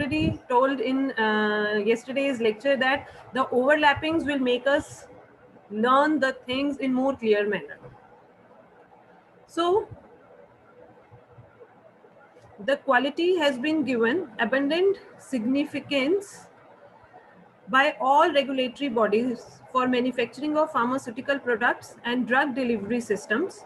already told in yesterday's lecture that the overlappings will make us learn the things in more clear manner. So the quality has been given abundant significance by all regulatory bodies for manufacturing of pharmaceutical products and drug delivery systems.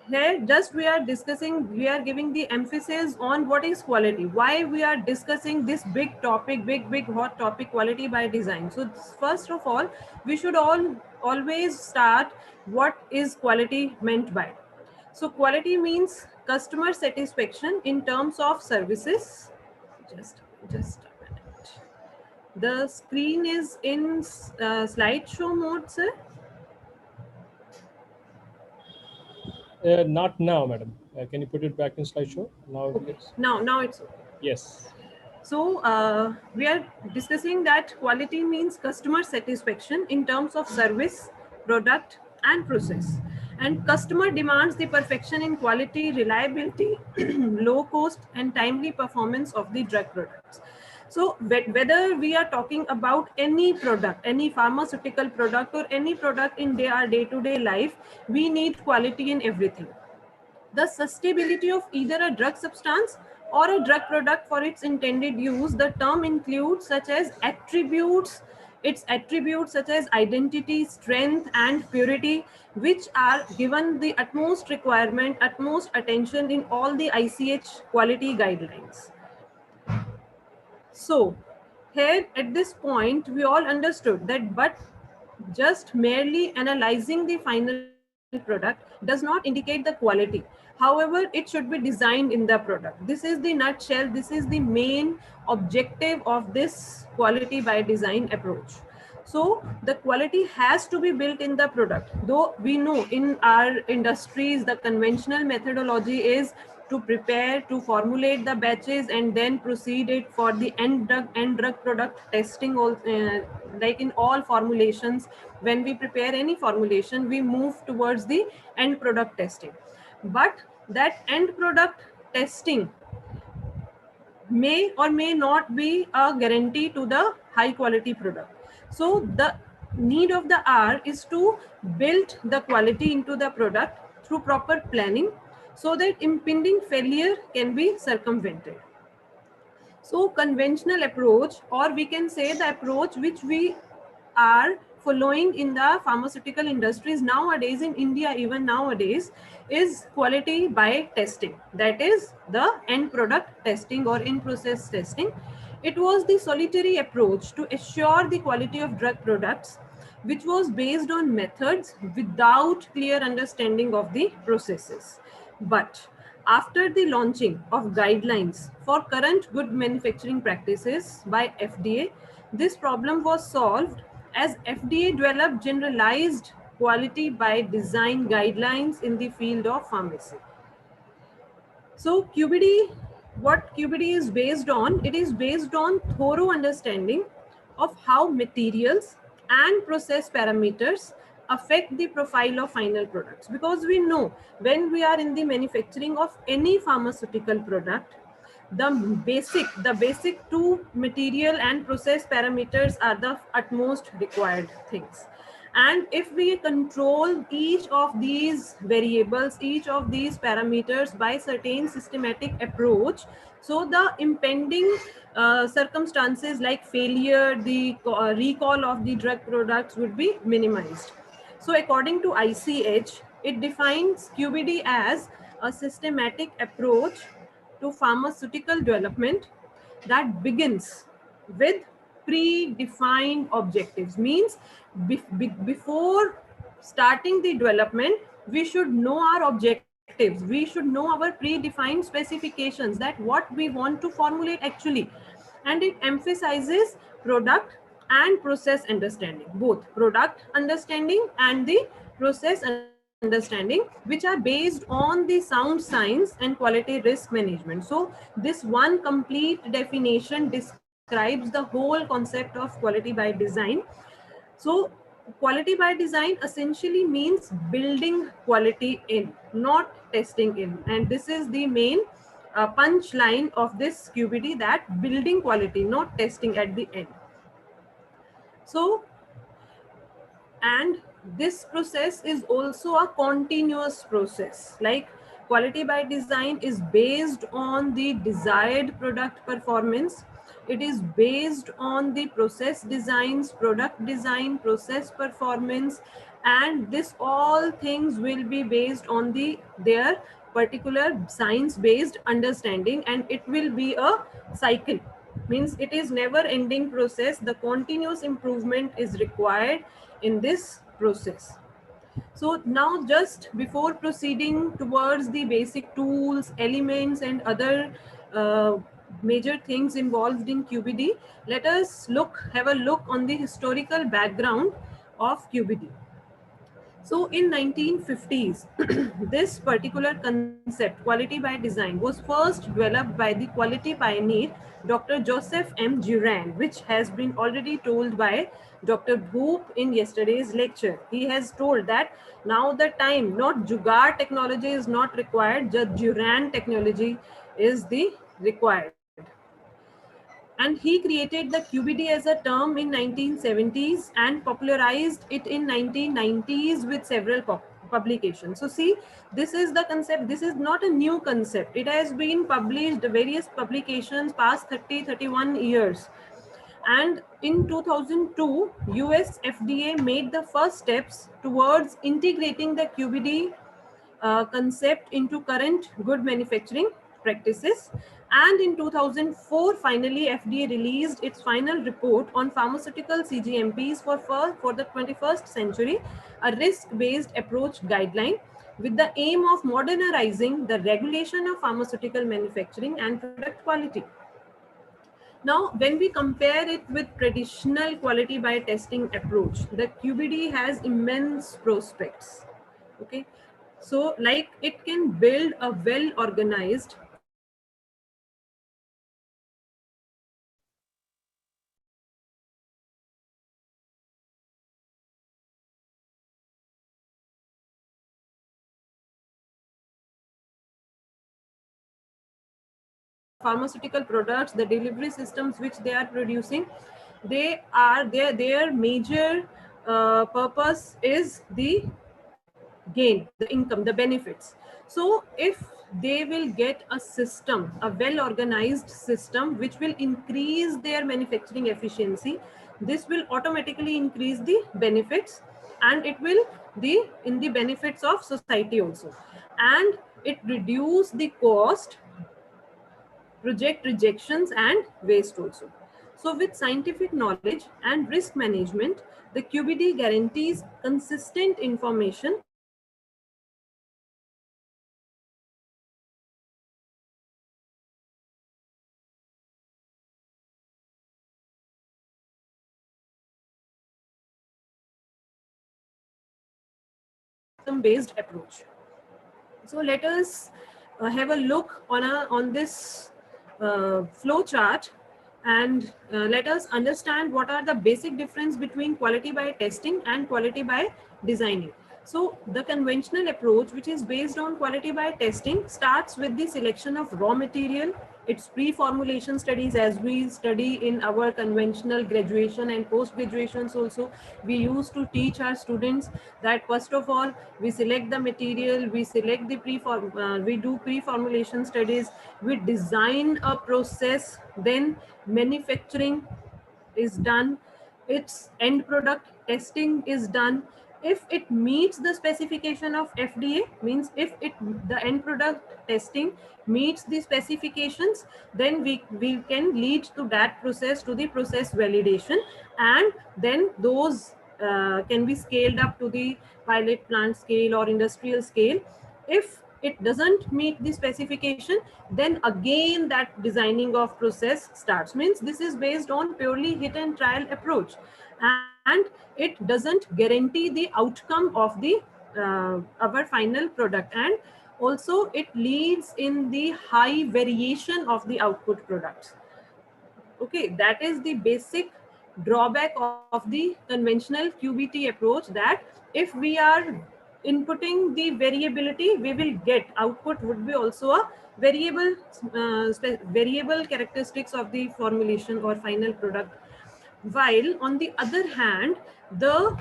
Here just we are discussing, we are giving the emphasis on what is quality, why we are discussing this big topic, big hot topic, quality by design. So first of all, we should always start what is quality meant by. So quality means customer satisfaction in terms of services. Just a minute. The screen is in slideshow mode, sir. Not now, madam. Can you put it back in slideshow? Now, Okay. yes. Now it's okay. Yes. So we are discussing that quality means customer satisfaction in terms of service, product, and process. And customer demands the perfection in quality, reliability, low cost, and timely performance of the drug products. So whether we are talking about any product, any pharmaceutical product, or any product in our day-to-day life, we need quality in everything. The sustainability of either a drug substance or a drug product for its intended use, the term includes such as its attributes such as identity, strength, and purity, which are given the utmost requirement, utmost attention in all the ICH quality guidelines. So here at this point, we all understood that, but just merely analyzing the final product does not indicate the quality. However, it should be designed in the product. This is the nutshell. This is the main objective of this quality by design approach. So the quality has to be built in the product. Though we know in our industries, the conventional methodology is to prepare, to formulate the batches and then proceed it for the end drug product testing. Like in all formulations, when we prepare any formulation, we move towards the end product testing. But that end product testing may or may not be a guarantee to the high quality product. So the need of the hour is to build the quality into the product through proper planning so that impending failure can be circumvented. So conventional approach, or we can say the approach which we are following in the pharmaceutical industries nowadays in India, even nowadays, is quality by testing. That is the end product testing or in process testing. It was the solitary approach to assure the quality of drug products, which was based on methods without clear understanding of the processes. But after the launching of guidelines for current good manufacturing practices by FDA, this problem was solved as FDA developed generalized quality by design guidelines in the field of pharmacy. So QBD, what QBD is based on, it is based on thorough understanding of how materials and process parameters affect the profile of final products. Because we know when we are in the manufacturing of any pharmaceutical product, the basic two material and process parameters are the utmost required things. And if we control each of these variables, each of these parameters by certain systematic approach, so the impending circumstances like failure, the recall of the drug products would be minimized. So according to ICH, it defines QBD as a systematic approach to pharmaceutical development that begins with predefined objectives. Means before starting the development, we should know our objectives. We should know our predefined specifications, that what we want to formulate actually. And it emphasizes product and process understanding, both product understanding and the process understanding, which are based on the sound science and quality risk management. So this one complete definition describes the whole concept of quality by design. So quality by design essentially means building quality in, not testing in. And this is the main punchline of this QBD, that building quality, not testing at the end. So, and this process is also a continuous process. Like quality by design is based on the desired product performance. It is based on the process designs, product design, process performance, and this all things will be based on their particular science based understanding, and it will be a cycle. Means it is never ending process. The continuous improvement is required in this process. So now, just before proceeding towards the basic tools, elements, and other uh, major things involved in QBD, let us have a look on the historical background of QBD. So in 1950s, this particular concept, quality by design, was first developed by the quality pioneer Dr. Joseph M. Duran, which has been already told by Dr. Bhoop in yesterday's lecture. He has told that now the time, not Jugaad technology is not required, just Duran technology is the required. And he created the QBD as a term in 1970s and popularized it in 1990s with several publications. So see, this is the concept. This is not a new concept. It has been published various publications past 30-31 years. And in 2002, US FDA made the first steps towards integrating the QBD concept into current good manufacturing practices. And in 2004, finally, FDA released its final report on pharmaceutical CGMPs for the 21st century, a risk-based approach guideline with the aim of modernizing the regulation of pharmaceutical manufacturing and product quality. Now, when we compare it with traditional quality by testing approach, the QBD has immense prospects. Okay, so like it can build a well organized pharmaceutical product design pharmaceutical products, the delivery systems which they are producing, their major purpose is the gain, the income, the benefits. So if they will get a system, a well organized system which will increase their manufacturing efficiency, this will automatically increase the benefits, and it will the in the benefits of society also, and it reduce the cost, project rejections and waste also. So with scientific knowledge and risk management, the QBD guarantees consistent information, based approach. So let us have a look on this flow chart, and let us understand what are the basic difference between quality by testing and quality by designing. So the conventional approach, which is based on quality by testing, starts with the selection of raw material. It's pre-formulation studies, as we study in our conventional graduation and post-graduations also. We used to teach our students that first of all, we select the material, we select the we do pre-formulation studies, we design a process, then manufacturing is done, its end product testing is done. If it meets the specification of FDA, means if it the end product testing meets the specifications, then we can lead to that process, to the process validation, and then those can be scaled up to the pilot plant scale or industrial scale. If it doesn't meet the specification, then again that designing of process starts. Means this is based on purely hit and trial approach, and it doesn't guarantee the outcome of the our final product, and also it leads in the high variation of the output products. Okay, that is the basic drawback of the conventional QBT approach, that if we are inputting the variability, we will get output would be also a variable, variable characteristics of the formulation or final product. While on the other hand, the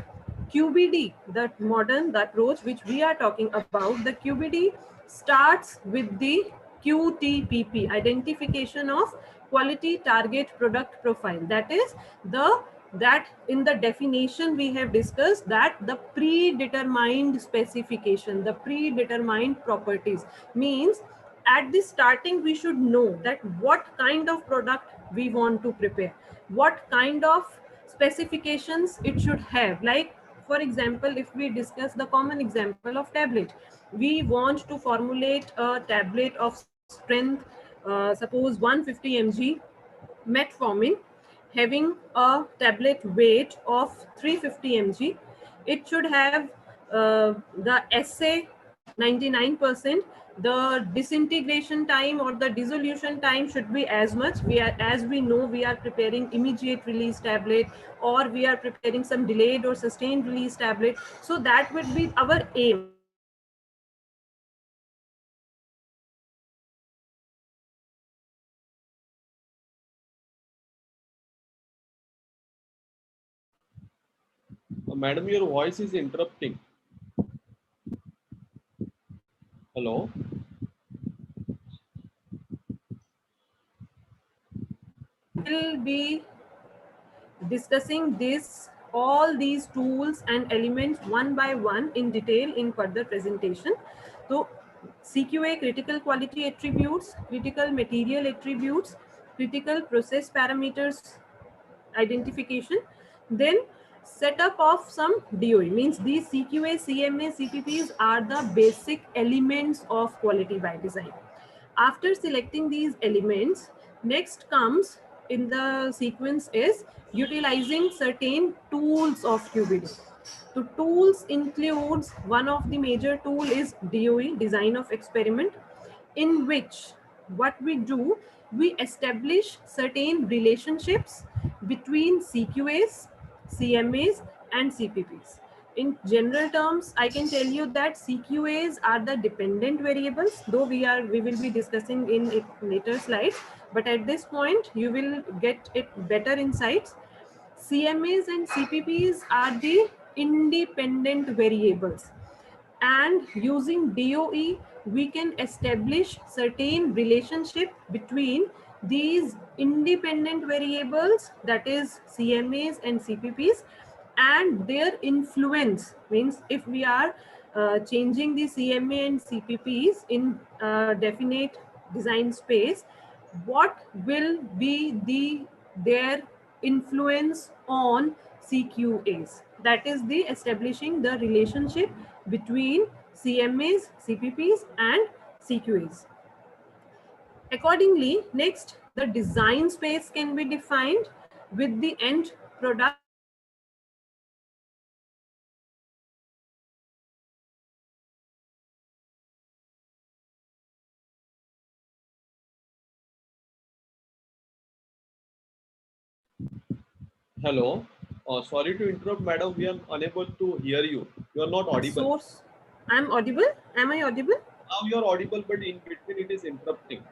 QBD, the modern, the approach which we are talking about, the QBD starts with the QTPP, identification of quality target product profile. That is the, that in the definition we have discussed that the predetermined specification, the predetermined properties, means at the starting we should know that what kind of product we want to prepare, what kind of specifications it should have. Like for example, if we discuss the common example of tablet, we want to formulate a tablet of strength, suppose 150 mg metformin, having a tablet weight of 350 mg. It should have the assay 99%. The disintegration time or the dissolution time should be as much. We are, as we know, we are preparing immediate release tablet, or we are preparing some delayed or sustained release tablet. So that would be our aim. That is the predetermined specification of the quality target product profile. Madam, your voice is interrupting. Hello. We will be discussing this, all these tools and elements one by one in detail in further presentation. So CQA, critical quality attributes, critical material attributes, critical process parameters identification, then setup of some DOE, means these CQA, CMA, CPPs are the basic elements of quality by design. After selecting these elements, next comes in the sequence is utilizing certain tools of QBD. So tools includes, one of the major tool is DOE, design of experiment, in which what we do, we establish certain relationships between CQAs, CMAs and CPPs. In general terms, I can tell you that CQAs are the dependent variables, though we will be discussing in it later slides, but at this point you will get it better insights. CMAs and CPPs are the independent variables, and using DOE we can establish certain relationship between these independent variables, that is CMAs and CPPs, and their influence, means if we are changing the CMA and CPPs in a definite design space, what will be their influence on CQAs. That is the establishing the relationship between CMAs, CPPs and CQAs. Accordingly, next the design space can be defined with the end product Hello. Sorry to interrupt, madam. We are unable to hear you. You are not audible. source. I'm audible. Am I audible? Now you are audible, but in between it is interrupting.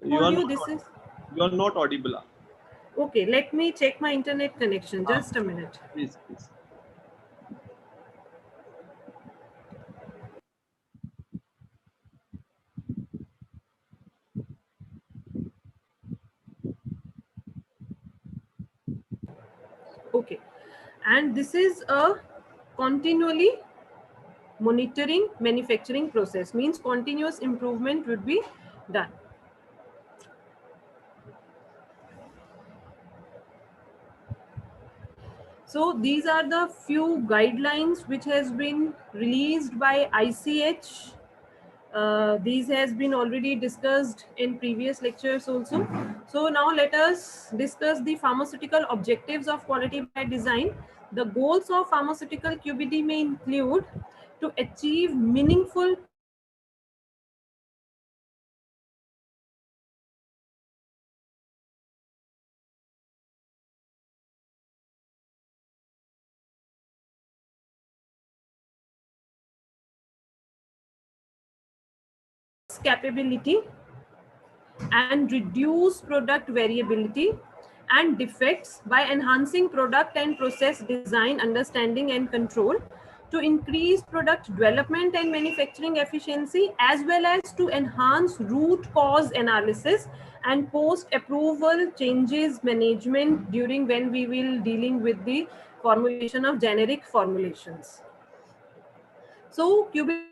You Told are you not. this is You are not audible. okay. Let me check my internet connection. Ah, Just a minute. please, please. Okay, and this is a continually monitoring manufacturing process, means continuous improvement would be done. So these are the few guidelines which has been released by ICH. These has been already discussed in previous lectures also. So now let us discuss the pharmaceutical objectives of quality by design. The goals of pharmaceutical QBD may include to achieve meaningful product quality and scalability. Capability and reduce product variability and defects by enhancing product and process design understanding and control, to increase product development and manufacturing efficiency, as well as to enhance root cause analysis and post approval changes management during when we will dealing with the formulation of generic formulations. So QBD design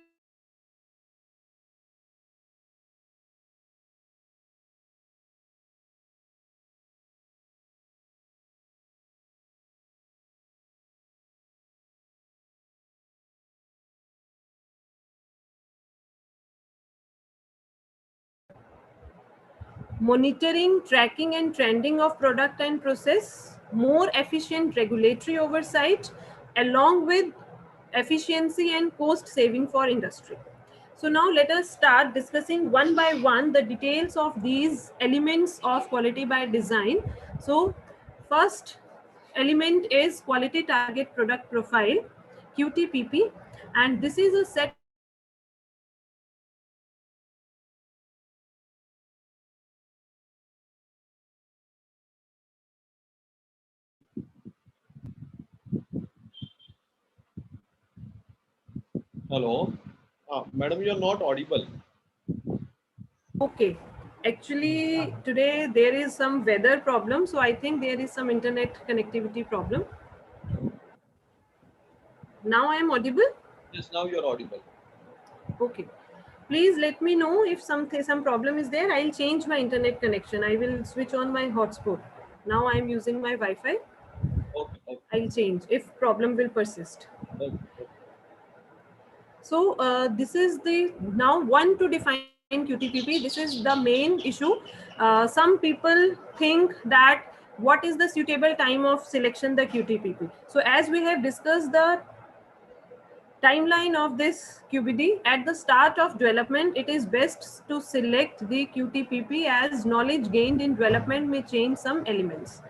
involves designing specification, specification monitoring, tracking and trending of product and process, more efficient regulatory oversight, along with efficiency and cost saving for industry. So now let us start discussing one by one the details of these elements of quality by design. So first element is quality target product profile, QTPP, and this is a set of criteria defined by QTPP specification and developed Hello. Madam, you are not audible. Okay. Actually, today there is some weather problem, so I think there is some internet connectivity problem. Now I am audible? Yes, now you are audible. Okay. Please let me know if some problem is there. I'll change my internet connection. I will switch on my hotspot. Now I am using my Wi-Fi. Okay, okay, I'll change if problem will persist. okay, okay. So this is the now one to define QTPP. This is the main issue. Some people think that what is the suitable time of selection the QTPP. So as we have discussed the timeline of this QBD at the start of development, it is best to select the QTPP as knowledge gained in development may change some elements.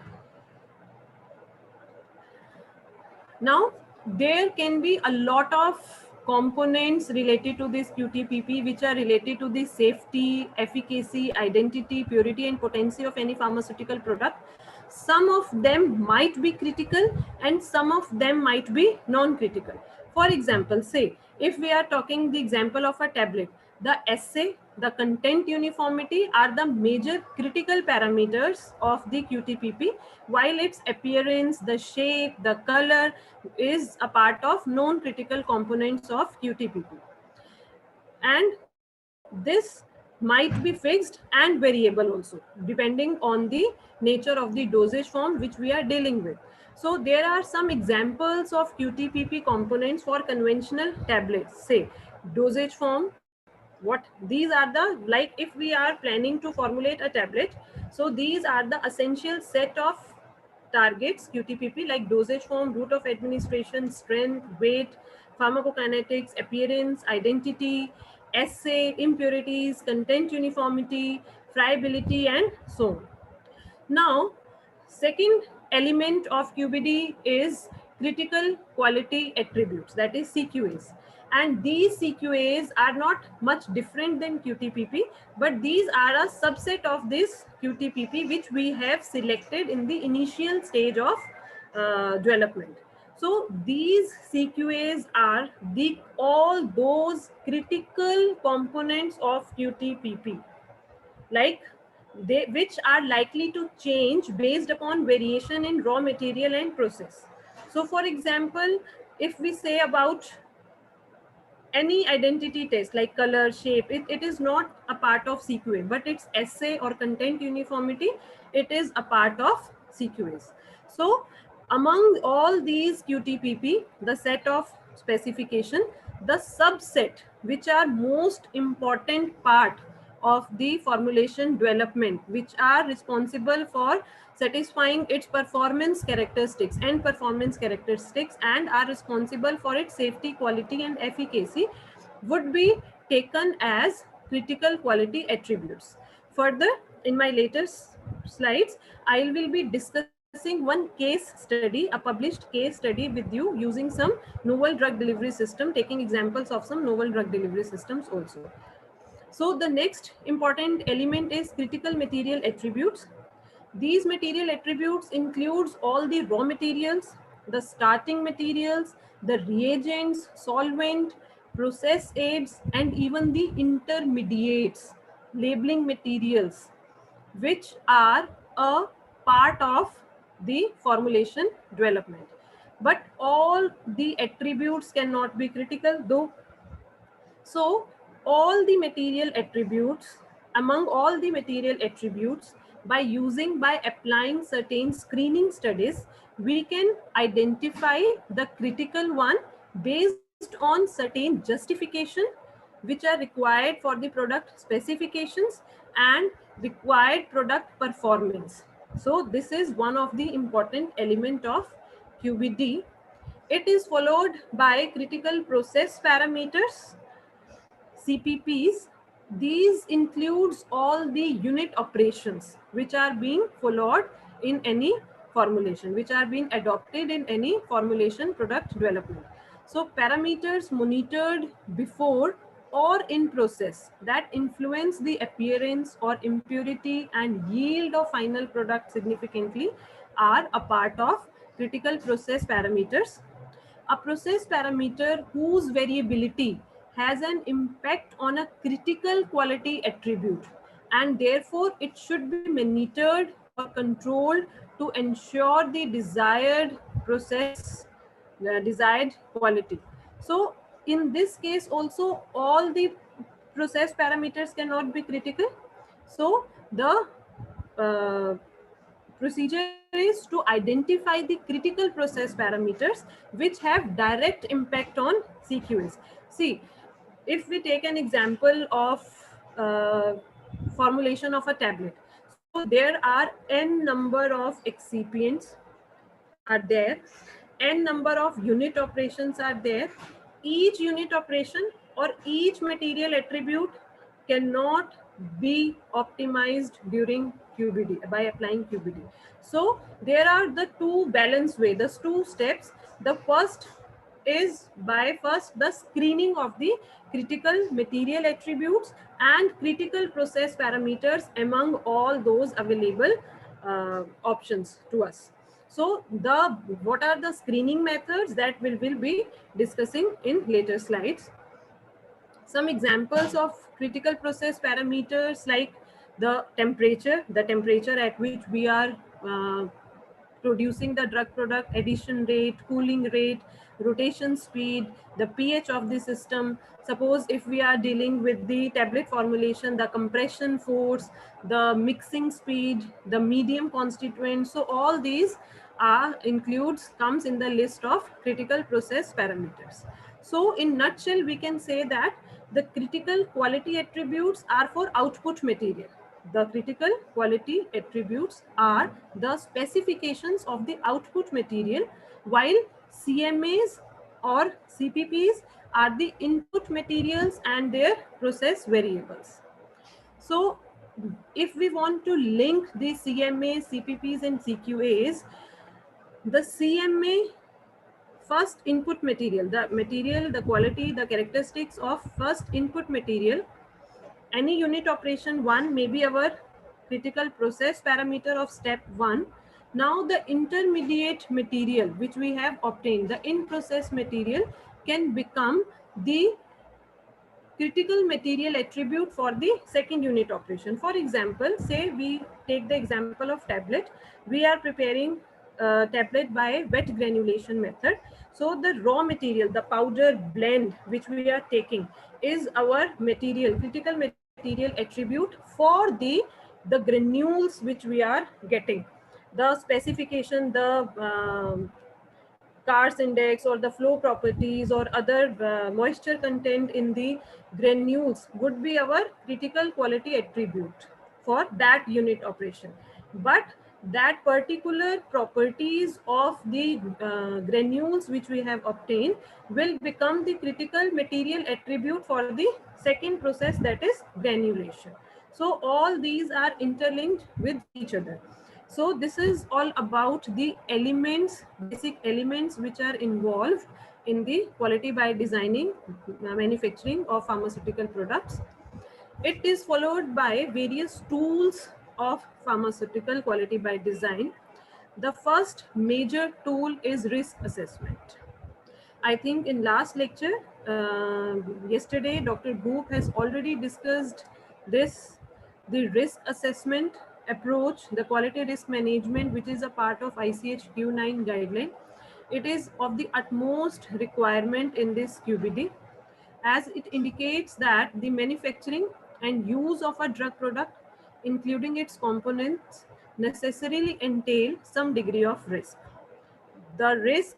Now, there can be a lot of components related to this QTPP which are related to the safety, efficacy, identity, purity and potency of any pharmaceutical product. Some of them might be critical and some of them might be non-critical. For example, say if we are talking the example of a tablet, the assay, the content uniformity are the major critical parameters of the QTPP, while its appearance, the shape, the color is a part of non-critical components of QTPP. And this might be fixed and variable also, depending on the nature of the dosage form which we are dealing with. So there are some examples of QTPP components for conventional tablets. Say dosage form, what these are the, like if we are planning to formulate a tablet, so these are the essential set of targets QTPP, like dosage form, route of administration, strength, weight, pharmacokinetics, appearance, identity, assay, impurities, content uniformity, friability, and so on. Now, second element of QBD is critical quality attributes, that is CQAs. And these CQAs are not much different than QTPP, but these are a subset of this QTPP which we have selected in the initial stage of development. So these CQAs are the all those critical components of QTPP, like they which are likely to change based upon variation in raw material and process. So for example, if we say about any identity test like color, shape, it is not a part of CQA, but its assay or content uniformity, it is a part of CQAs. So among all these QTPP, the set of specification, the subset which are most important part of the formulation development, which are responsible for satisfying its performance characteristics and performance characteristics, and are responsible for its safety, quality, and efficacy, would be taken as critical quality attributes. Further, in my later slides, I will be discussing one case study, a published case study with you, using some novel drug delivery system, taking examples of some novel drug delivery systems also. So the next important element is critical material attributes. These material attributes includes all the raw materials, the starting materials, the reagents, solvent, process aids, and even the intermediates, labeling materials, which are a part of the formulation development. But all the attributes cannot be critical, though. So all the material attributes, among all the material attributes, by applying certain screening studies, we can identify the critical one based on certain justification, which are required for the product specifications and required product performance. So this is one of the important element of QBD. It is followed by critical process parameters, CPPs. These includes all the unit operations which are being followed in any formulation, which are being adopted in any formulation product development. So parameters monitored before or in process that influence the appearance or impurity and yield of final product significantly are a part of critical process parameters. A process parameter whose variability has an impact on a critical quality attribute, and therefore it should be monitored or controlled to ensure the desired process, the desired quality. So in this case also, all the process parameters cannot be critical. So the uh, procedure is to identify the critical process parameters which have direct impact on CQS. See, if we take an example of uh, formulation of a tablet, so there are n number of excipients are there, n number of unit operations are there. Each unit operation or each material attribute cannot be optimized during QBD by applying QBD. So there are the two balance way, the two steps. The first is by first the screening of the critical material attributes and critical process parameters among all those available options to us. So the what are the screening methods that we will be discussing in later slides. Some examples of critical process parameters like the temperature at which we are producing the drug product, addition rate, cooling rate, rotation speed, the pH of the system. Suppose if we are dealing with the tablet formulation, the compression force, the mixing speed, the medium constituent. So all these comes in the list of critical process parameters. So in nutshell, we can say that the critical quality attributes are for output material. The critical quality attributes are the specifications of the output material, while CMAs or CPPs are the input materials and their process variables. So if we want to link the CMAs, CPPs and CQAs, the CMA, first input material, the quality, the characteristics of first input material. Any unit operation 1 may be our critical process parameter of step 1. Now the intermediate material which we have obtained, the in-process material, can become the critical material attribute for the second unit operation. For example, say we take the example of tablet. We are preparing tablet by wet granulation method. So the raw material, the powder blend which we are taking is our material, critical material attribute for the granules which we are getting. The specification, the Cars index or the flow properties or other moisture content in the granules would be our critical quality attribute for that unit operation. But that particular properties of the granules which we have obtained will become the critical material attribute for the second process, that is granulation. So all these are interlinked with each other. So this is all about the elements, basic elements which are involved in the quality by designing manufacturing of pharmaceutical products. It is followed by various tools of pharmaceutical quality by design. The first major tool is risk assessment. I think in last lecture, yesterday, Dr. Goop has already discussed this, the risk assessment approach, the quality risk management, which is a part of ICH Q9 guideline. It is of the utmost requirement in this QBD, as it indicates that the manufacturing and use of a drug product, including its components, necessarily entail some degree of risk. The risk,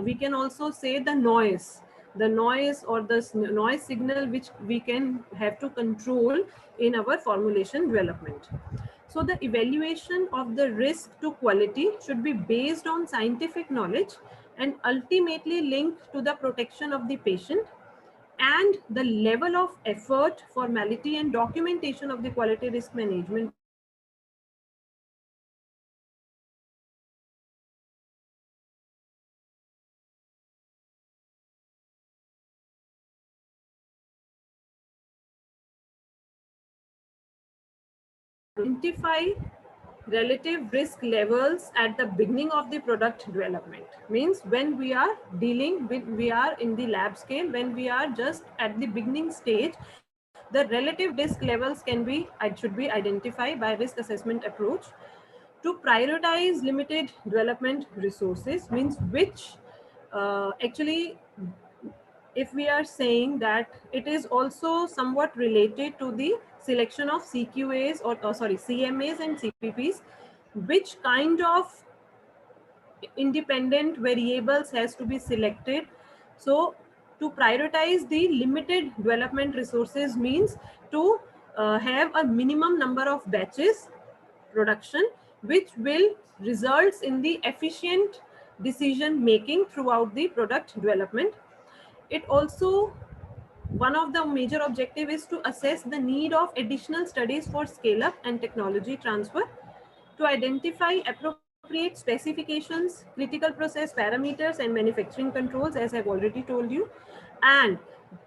we can also say the noise or the noise signal which we can have to control in our formulation development. So the evaluation of the risk to quality should be based on scientific knowledge and ultimately linked to the protection of the patient, and the level of effort, formality and documentation of the quality risk management process should be proportional to the risk assessment approach. The identify relative risk levels at the beginning of the product development, means when we are dealing with, we are in the lab scale, when we are just at the beginning stage, the relative risk levels can be, it should be identified by risk assessment approach. To prioritize limited development resources, means which actually, if we are saying that it is also somewhat related to the selection of CQAs or sorry, CMAs and CPPs, which kind of independent variables has to be selected. So to prioritize the limited development resources means to have a minimum number of batches production, which will results in the efficient decision making throughout the product development. It also, one of the major objective is to assess the need of additional studies for scale up and technology transfer, to identify appropriate specifications, critical process parameters and manufacturing controls, as I've already told you, and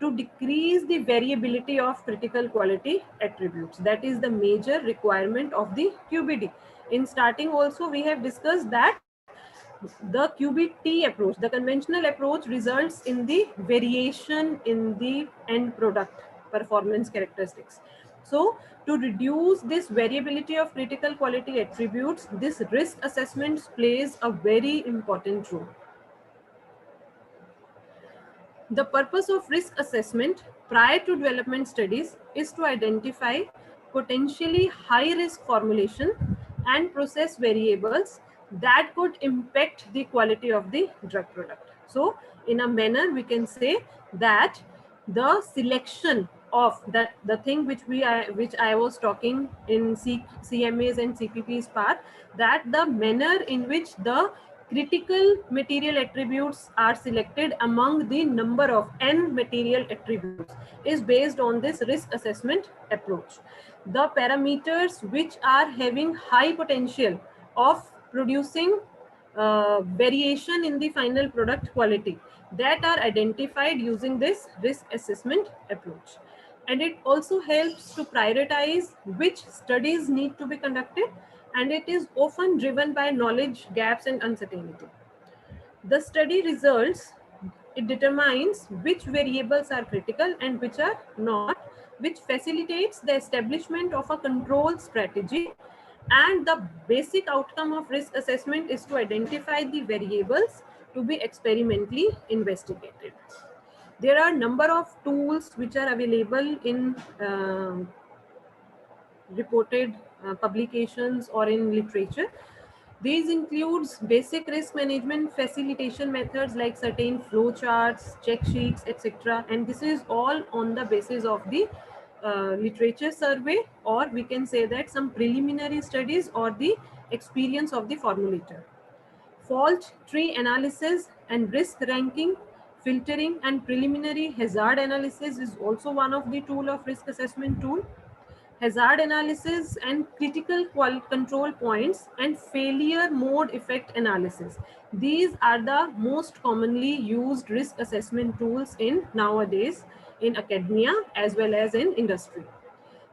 to decrease the variability of critical quality attributes. That is the major requirement of the QBD. In starting also, we have discussed that the QBT approach, the conventional approach, results in the variation in the end product performance characteristics. So to reduce this variability of critical quality attributes, this risk assessment plays a very important role. The purpose of risk assessment prior to development studies is to identify potentially high risk formulation and process variables that could impact the quality of the drug product. So in a manner, we can say that the selection of that, the thing which I was talking in CMAs and CPPs part, that the manner in which the critical material attributes are selected among the number of n material attributes is based on this risk assessment approach. The parameters which are having high potential of producing variation in the final product quality, that are identified using this risk assessment approach. And it also helps to prioritize which studies need to be conducted, and it is often driven by knowledge gaps and uncertainty. The study results, it determines which variables are critical and which are not, which facilitates the establishment of a control strategy. And the basic outcome of risk assessment is to identify the variables to be experimentally investigated. There are number of tools which are available in reported publications or in literature. These includes basic risk management facilitation methods like certain flow charts, check sheets, etc. And this is all on the basis of the literature survey, or we can say that some preliminary studies or the experience of the formulator. Fault tree analysis and risk ranking, filtering and preliminary hazard analysis is also one of the tool of risk assessment tool. Hazard analysis and critical control points and failure mode effect analysis. These are the most commonly used risk assessment tools in nowadays in academia as well as in industry.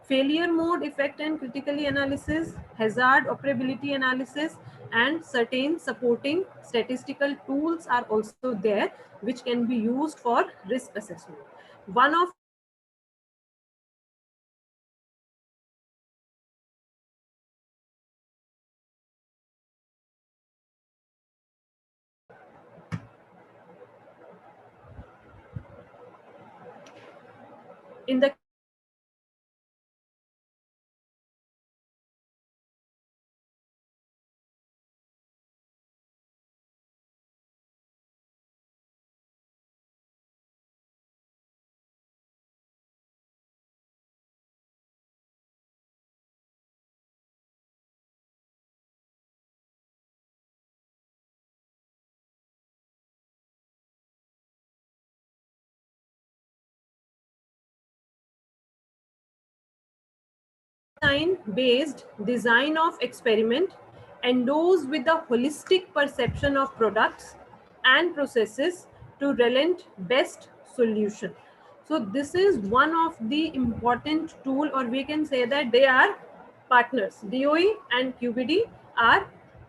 Failure mode effect and critically analysis, hazard operability analysis, and certain supporting statistical tools are also there which can be used for risk assessment. One of the in the design based design of experiment endows with a holistic perception of products and processes to relent best solution. So this is one of the important tool, or we can say that they are partners. DOE and QBD are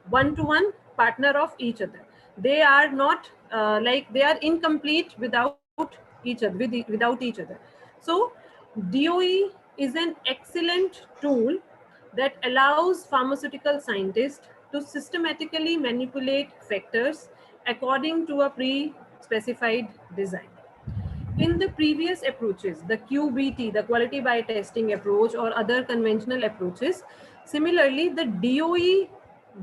one to one partner of each other. They are not like they are incomplete without each other, without each other. So DOE is an excellent tool that allows pharmaceutical scientists to systematically manipulate factors according to a pre-specified design. In the previous approaches, the QBT, the quality by testing approach, or other conventional approaches, similarly, the DOE,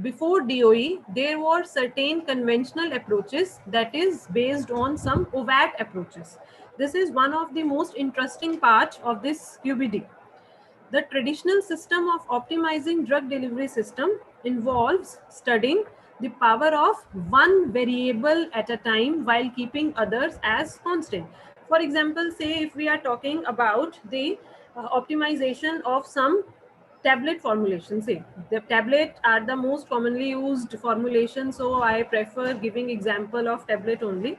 before DOE, there were certain conventional approaches that is based on some OVAT approaches. This is one of the most interesting parts of this QBD. The traditional system of optimizing drug delivery system involves studying the power of one variable at a time while keeping others as constant. For example, say if we are talking about the optimization of some tablet formulation, say the tablet are the most commonly used formulation, so I prefer giving example of tablet only.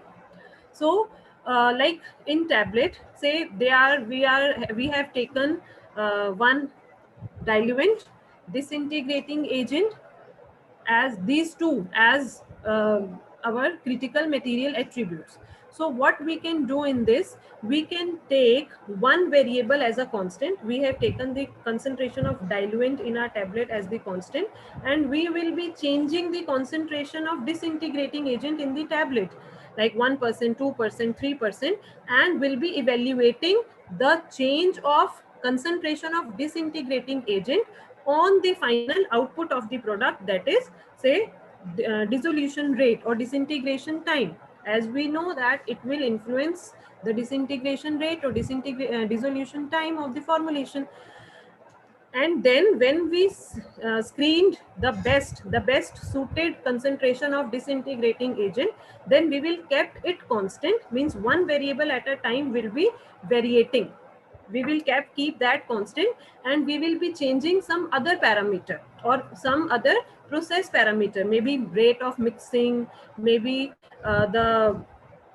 So like in tablet, say we have taken one diluent, disintegrating agent, as these two as our critical material attributes. So what we can do in this, we can take one variable as a constant. We have taken the concentration of diluent in our tablet as the constant, and we will be changing the concentration of disintegrating agent in the tablet, like 1%, 2%, 3%, and will be evaluating the change of concentration of disintegrating agent on the final output of the product, that is, say, dissolution rate or disintegration time. As we know that it will influence the disintegration rate or dissolution time of the formulation. And then when we screened the best suited concentration of disintegrating agent, then we will kept it constant, means one variable at a time will be variating. We will keep that constant, and we will be changing some other parameter or some other process parameter, maybe rate of mixing, maybe the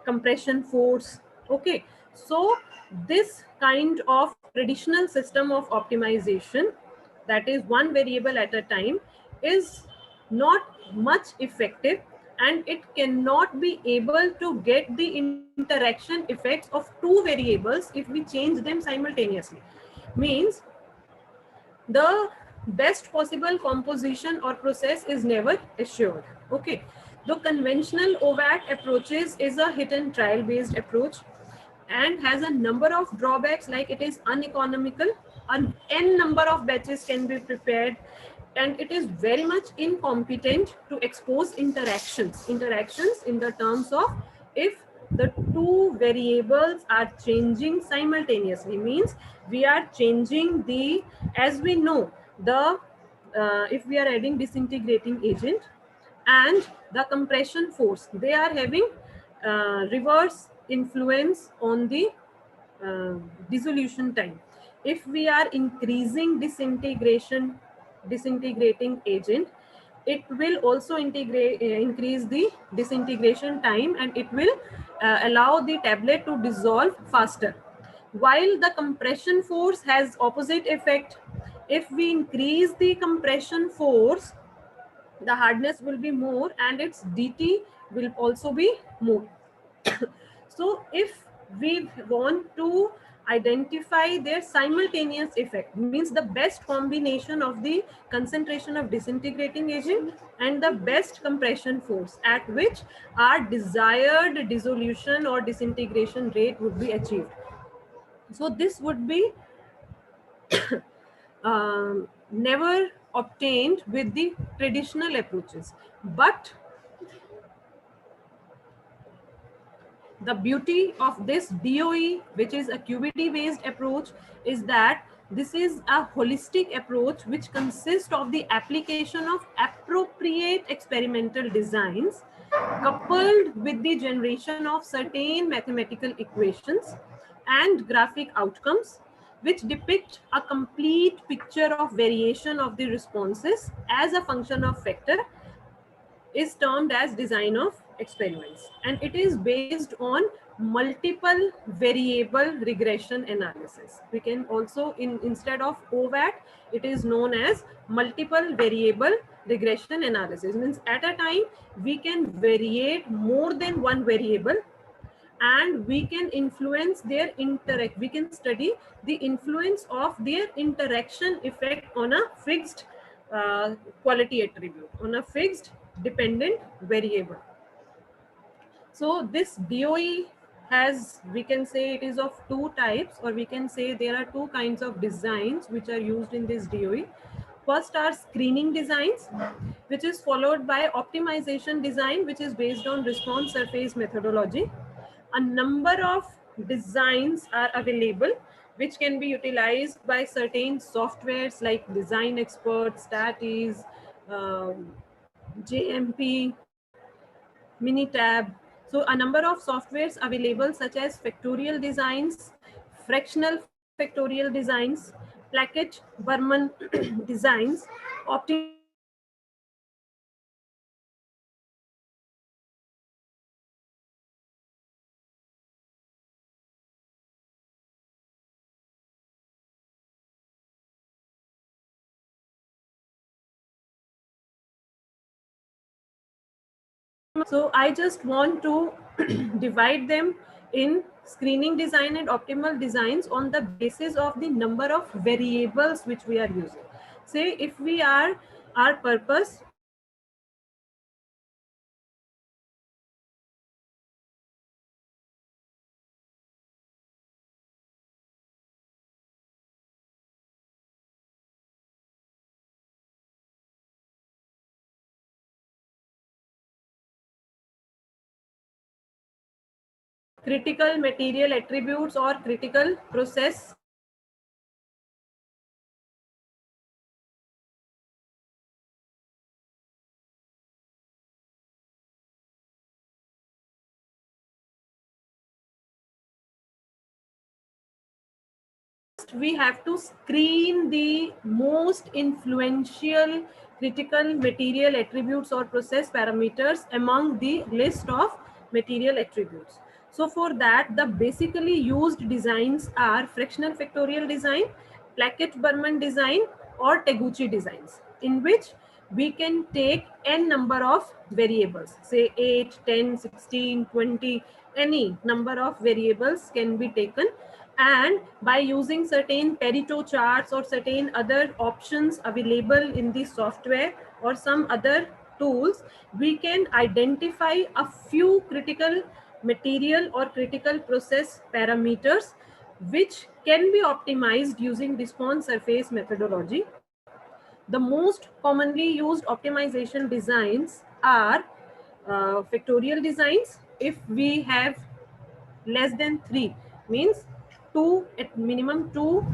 compression force. Okay, so this kind of traditional system of optimization, that is one variable at a time, is not much effective, and it cannot be able to get the interaction effects of two variables if we change them simultaneously. Means the best possible composition or process is never assured. Okay, the conventional OVAT approaches is a hit and trial based approach and has a number of drawbacks, like it is uneconomical. An n number of batches can be prepared, and it is very much incompetent to expose interactions in the terms of if the two variables are changing simultaneously, means we are changing the, as we know, the if we are adding disintegrating agent and the compression force, they are having reverse influence on the dissolution time. If we are increasing disintegrating agent, it will also increase the disintegration time, and it will allow the tablet to dissolve faster, while the compression force has opposite effect. If we increase the compression force, the hardness will be more and its dt will also be more. So if we want to identify their simultaneous effect, means the best combination of the concentration of disintegrating agent and the best compression force at which our desired dissolution or disintegration rate would be achieved. So this would be never obtained with the traditional approaches. But the beauty of this DOE, which is a QBD based approach, is that this is a holistic approach which consists of the application of appropriate experimental designs coupled with the generation of certain mathematical equations and graphic outcomes which depict a complete picture of variation of the responses as a function of factor, is termed as design of experiments, and it is based on multiple variable regression analysis. We can also, instead of OVAT, it is known as multiple variable regression analysis. Means at a time we can variate more than one variable, and we can influence their interact, we can study the influence of their interaction effect on a fixed quality attribute, on a fixed dependent variable. So this DOE has, we can say it is of two types, or we can say there are two kinds of designs which are used in this DOE. First are screening designs, which is followed by optimization design, which is based on response surface methodology. A number of designs are available which can be utilized by certain softwares like Design Expert, StatEase, JMP, Minitab. So a number of softwares available such as factorial designs, fractional factorial designs, Plackett Berman designs, optimal designs, and multi-parameter designs. So I just want to divide them in screening design and optimal designs on the basis of the number of variables which we are using. Say if we are, our purpose critical material attributes or critical process we have to screen the most influential critical material attributes or process parameters among the list of material attributes. So for that, the basically used designs are fractional factorial design, Plackett Berman design, or Teguchi designs, in which we can take n number of variables, say 8, 10, 16, 20, any number of variables can be taken, and by using certain Pareto charts or certain other options available in the software or some other tools, we can identify a few critical material or critical process parameters which can be optimized using response surface methodology. The most commonly used optimization designs are factorial designs. If we have less than 3, means two, at minimum 2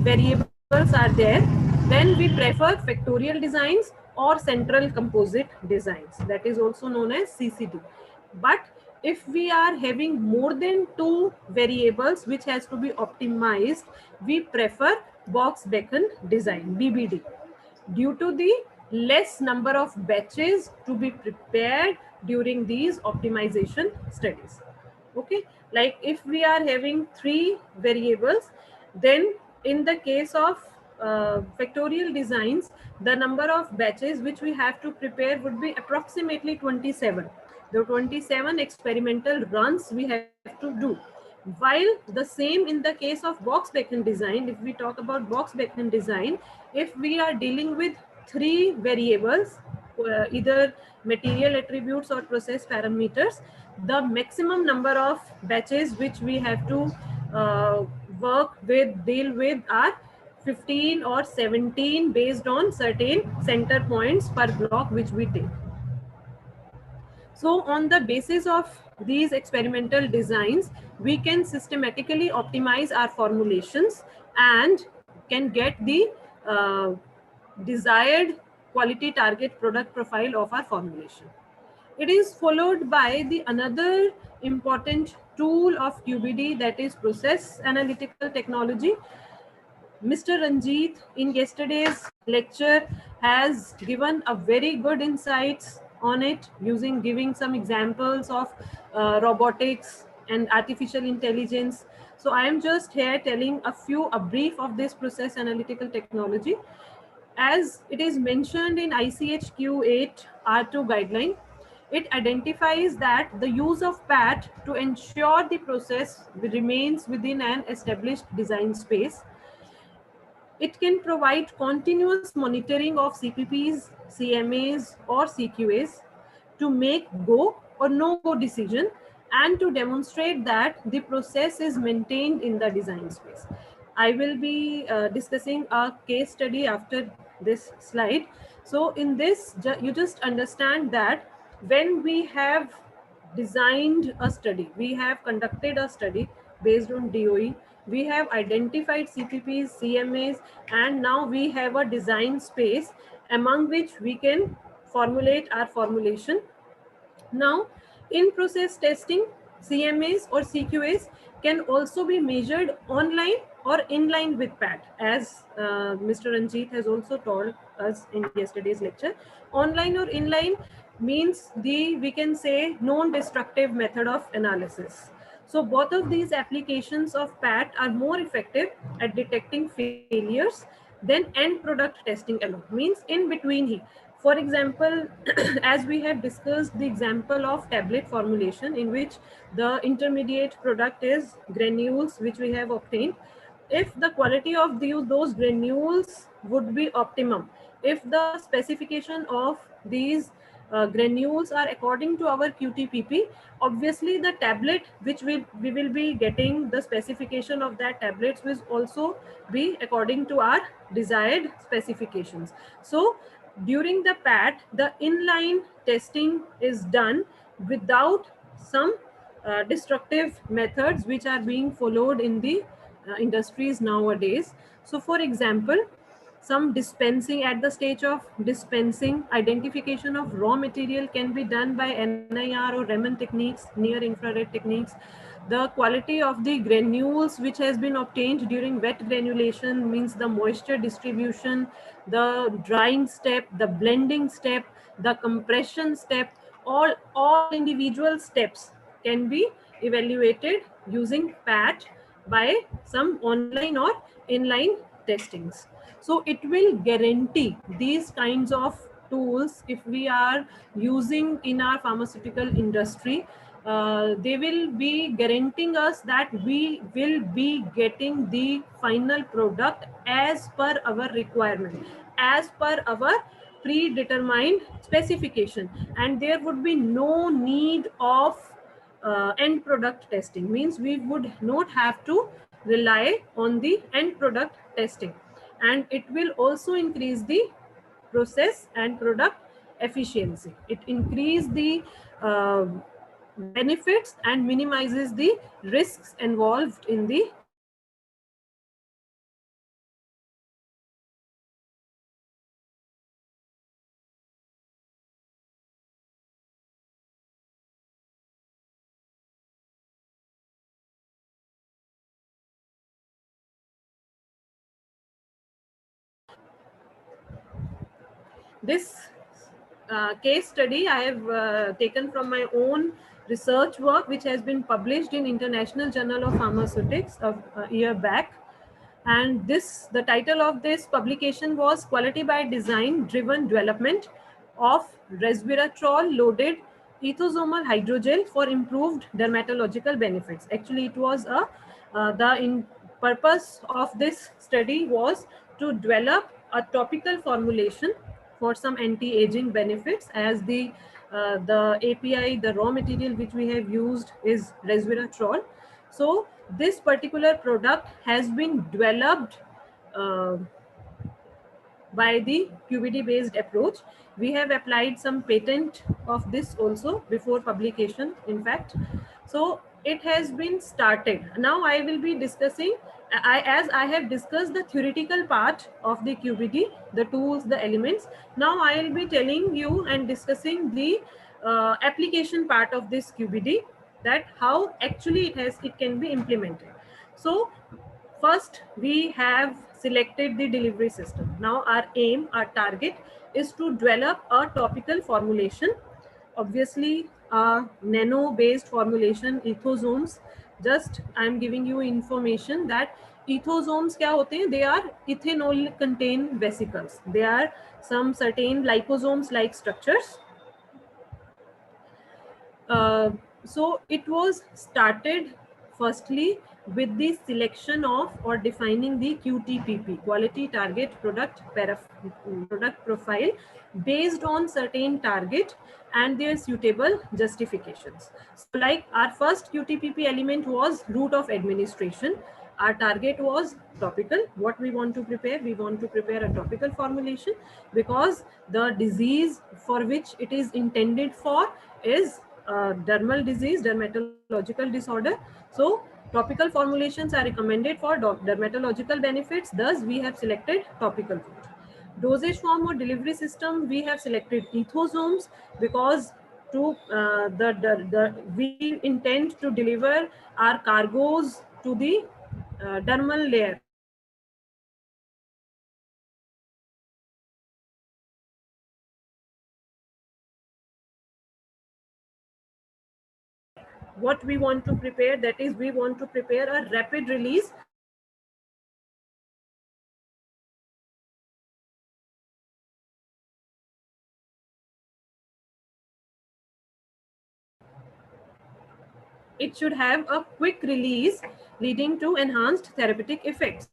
variables are there, then we prefer factorial designs or central composite designs, that is also known as CCD. But if we are having more than 2 variables which has to be optimized, we prefer box beacon design, BBD, due to the less number of batches to be prepared during these optimization studies. Okay, like if we are having 3 variables, then in the case of factorial designs, the number of batches which we have to prepare would be approximately 27. The 27 experimental runs we have to do. While the same in the case of box beacon design, if we talk about box beacon design, if we are dealing with 3 variables, either material attributes or process parameters, the maximum number of batches which we have to work with, deal with, are 15 or 17 based on certain center points per block which we take. So on the basis of these experimental designs, we can systematically optimize our formulations and can get the uh, desired quality target product profile of our formulation. It is followed by the another important tool of QBD, that is process analytical technology. Mr. Ranjit in yesterday's lecture has given a very good insights on it, using giving some examples of robotics and artificial intelligence. So I am just here telling a brief of this process analytical technology. As it is mentioned in ICHQ8 R2 guideline, it identifies that the use of PAT to ensure the process remains within an established design space. It can provide continuous monitoring of CPPs, CMAs, or CQAs to make go or no go decision, and to demonstrate that the process is maintained in the design space. I will be discussing a case study after this slide. So in this, you just understand that when we have designed a study, we have conducted a study based on DOE, we have identified CPPs, CMAs, and now we have a design space among which we can formulate our formulation. Now, in process testing, CMAs or CQAs can also be measured online or inline with PAT, as Mr. Ranjit has also told us in yesterday's lecture. Online or inline means the, we can say, non-destructive method of analysis. So both of these applications of PAT are more effective at detecting failures than end product testing alone, means in between here. For example, as we have discussed the example of tablet formulation, in which the intermediate product is granules which we have obtained. If the quality of those granules would be optimum, if the specification of these granules are according to our QTPP, obviously the tablet which we will be getting, the specification of that tablets will also be according to our desired specifications. So during the PAT, the inline testing is done without some destructive methods which are being followed in the industries nowadays. So for example, some dispensing, at the stage of dispensing, identification of raw material can be done by NIR or Raman techniques, near infrared techniques. The quality of the granules which has been obtained during wet granulation, means the moisture distribution, the drying step, the blending step, the compression step, all individual steps can be evaluated using PAT by some online or inline testings. So it will guarantee these kinds of tools, if we are using in our pharmaceutical industry, they will be guaranteeing us that we will be getting the final product as per our requirement, as per our predetermined specification, and there would be no need of end product testing, means we would not have to rely on the end product testing. and it will also increase the process and product efficiency. It increases the benefits and minimizes the risks involved in the this case study I have taken from my own research work, which has been published in International Journal of Pharmaceutics a year back. And this, the title of this publication was Quality by Design Driven Development of Resveratrol Loaded Ethosomal Hydrogel for Improved Dermatological Benefits. Actually, it was the purpose of this study was to develop a topical formulation for some anti-aging benefits, as the API, the raw material which we have used is resveratrol. So this particular product has been developed uh, by the QBD based approach. We have applied some patent of this also before publication, in fact. So it has been started. Now I will be discussing, as I have discussed the theoretical part of the QBD, the tools, the elements. Now I will be telling you and discussing the application part of this QBD, that how actually it can be implemented. So first, we have selected the delivery system. Now, our aim, our target is to develop a topical formulation. Obviously, a nano-based formulation, ethosomes. Just I am giving you information that ethosomes क्या होते हैं? They are ethanol-contained vesicles. They are some certain liposomes-like structures. So it was started firstly with the selection of or defining the QTPP, quality target product profile, based on certain target and their suitable justifications. So like our first QTPP element was route of administration. Our target was topical. What we want to prepare? We want to prepare a topical formulation because the disease for which it is intended for is dermal disease, dermatological disorder. So topical formulations are recommended for dermatological benefits. Thus, we have selected topical route. Dosage form or delivery system, we have selected ethosomes because to we intend to deliver our cargoes to the dermal layer. What we want to prepare, that is, we want to prepare a rapid release. It should have a quick release leading to enhanced therapeutic effects.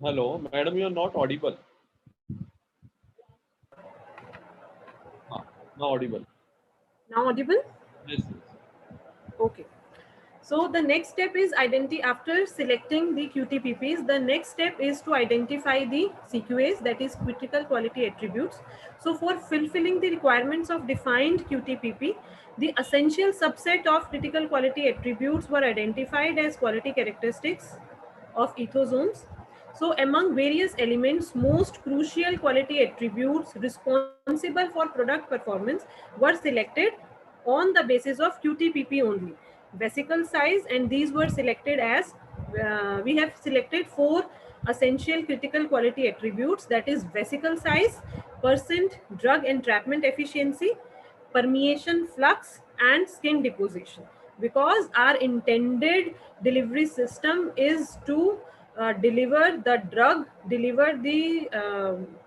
Hello, madam, you are not audible. Ah, now audible. Now audible? Yes, yes. Okay. So the next step is after selecting the QTPPs, the next step is to identify the CQAs, that is critical quality attributes. So for fulfilling the requirements of defined QTPP, the essential subset of critical quality attributes were identified as quality characteristics of ethosomes. So among various elements, most crucial quality attributes responsible for product performance were selected on the basis of QTPP only. Vesicle size, and these were selected as, we have selected 4 essential critical quality attributes, that is vesicle size, percent drug entrapment efficiency, permeation flux, and skin deposition, because our intended delivery system is to deliver the drug, deliver the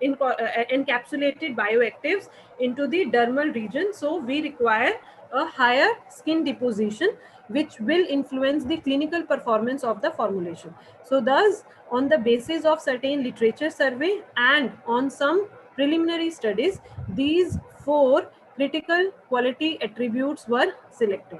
encapsulated bioactives into the dermal region. So we require a higher skin deposition, which will influence the clinical performance of the formulation. So thus, on the basis of certain literature survey and on some preliminary studies, these 4 critical quality attributes were selected.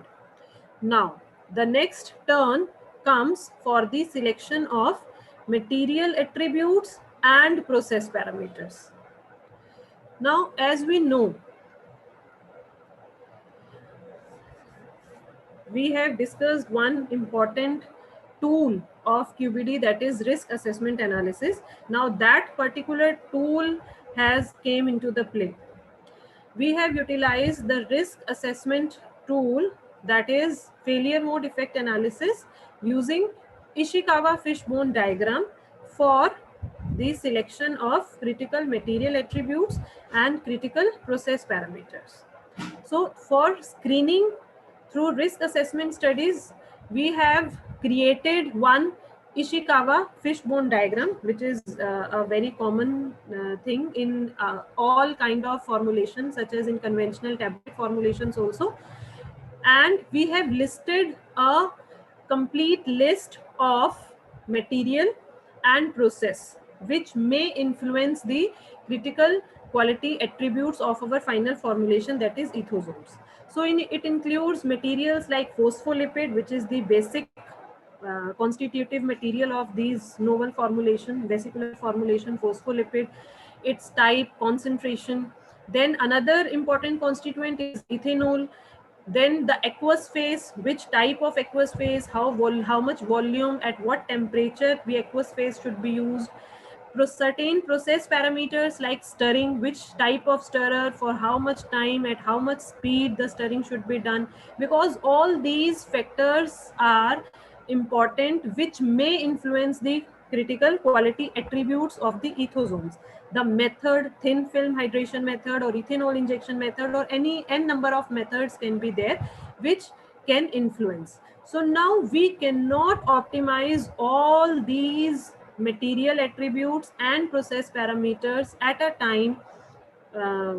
Now, the next turn comes for the selection of material attributes and process parameters. Now, as we know, we have discussed one important tool of QBD, that is risk assessment analysis. Now, that particular tool has came into the play. We have utilized the risk assessment tool, that is failure mode effect analysis, using Ishikawa fishbone diagram for the selection of critical material attributes and critical process parameters. So for screening through risk assessment studies, we have created one Ishikawa fishbone diagram, which is a very common thing in all kind of formulations, such as in conventional tablet formulations also. And we have listed a complete list of material and process which may influence the critical quality attributes of our final formulation, that is ethosomes. So it includes materials like phospholipid, which is the basic constitutive material of these novel formulation, vesicular formulation, phospholipid, its type, concentration. Then another important constituent is ethanol. Then the aqueous phase, which type of aqueous phase, how much volume, at what temperature the aqueous phase should be used. Certain process parameters like stirring, which type of stirrer, for how much time, at how much speed the stirring should be done, because all these factors are important, which may influence the critical quality attributes of the ethosomes. The method, thin film hydration method or ethanol injection method, or any n number of methods can be there which can influence. So now we cannot optimize all these material attributes and process parameters at a time uh,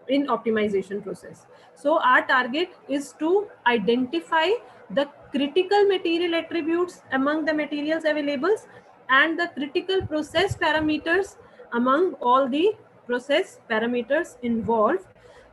in optimization process. So our target is to identify the critical material attributes among the materials available and the critical process parameters among all the process parameters involved.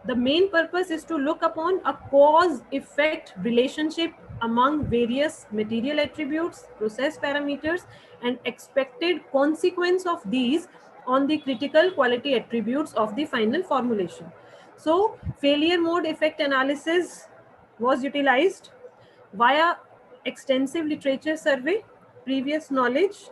The main purpose is to look upon a cause-effect relationship among various material attributes, process parameters, and expected consequence of these on the critical quality attributes of the final formulation. So failure mode effect analysis was utilized via extensive literature survey, previous knowledge,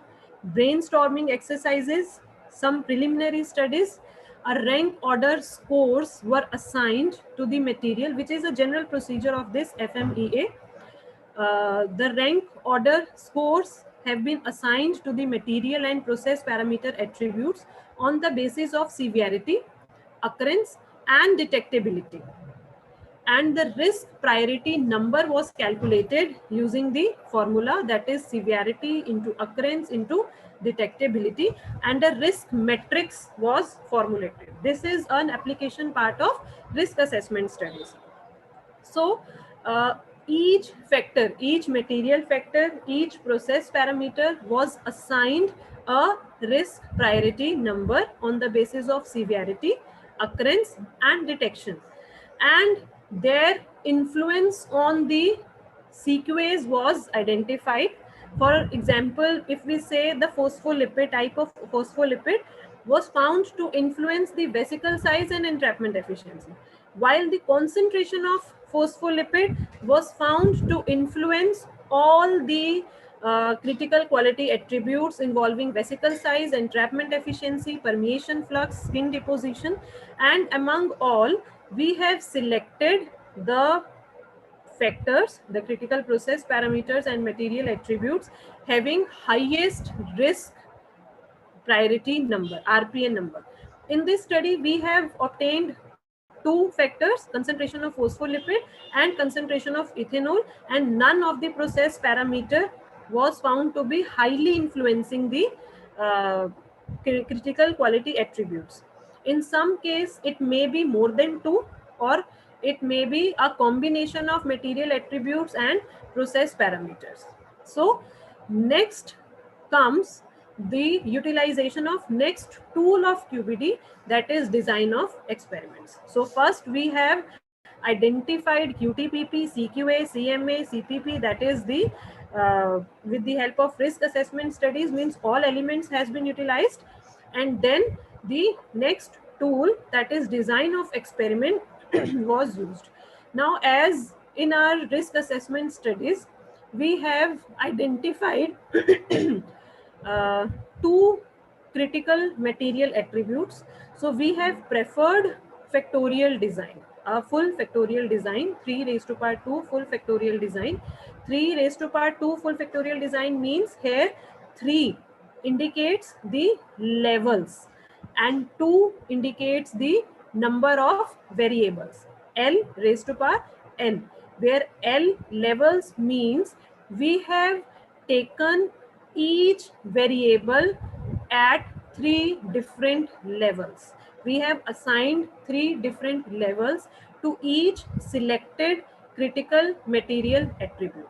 brainstorming exercises, some preliminary studies. A rank order scores were assigned to the material, which is a general procedure of this FMEA. The rank order scores have been assigned to the material and process parameter attributes on the basis of severity, occurrence, and detectability. And the risk priority number was calculated using the formula, that is severity into occurrence into detectability, and a risk matrix was formulated. This is an application part of risk assessment studies. So each factor, each material factor, each process parameter was assigned a risk priority number on the basis of severity, occurrence, and detection. And their influence on the sequence was identified. For example, if we say the phospholipid, type of phospholipid was found to influence the vesicle size and entrapment efficiency, while the concentration of phospholipid was found to influence all the critical quality attributes involving vesicle size, entrapment efficiency, permeation flux, skin deposition, and among all, we have selected the factors, the critical process parameters and material attributes having highest risk priority number, RPN number. In this study, we have obtained two factors, concentration of phospholipid and concentration of ethanol, and none of the process parameter was found to be highly influencing the uh, critical quality attributes. In some case, it may be more than two, or it may be a combination of material attributes and process parameters. So, next comes the utilization of next tool of QBD, that is design of experiments. So first we have identified QTPP, CQA, CMA, CPP, that is the with the help of risk assessment studies, means all elements has been utilized. And then the next tool, that is design of experiment was used. Now, as in our risk assessment studies, we have identified uh, two critical material attributes. So we have preferred factorial design, a full factorial design, 3 raised to power 2 full factorial design. 3 raised to power 2 full factorial design means here 3 indicates the levels and 2 indicates the number of variables, L raised to power n, where L levels means we have taken each variable at 3 different levels. We have assigned 3 different levels to each selected critical material attribute.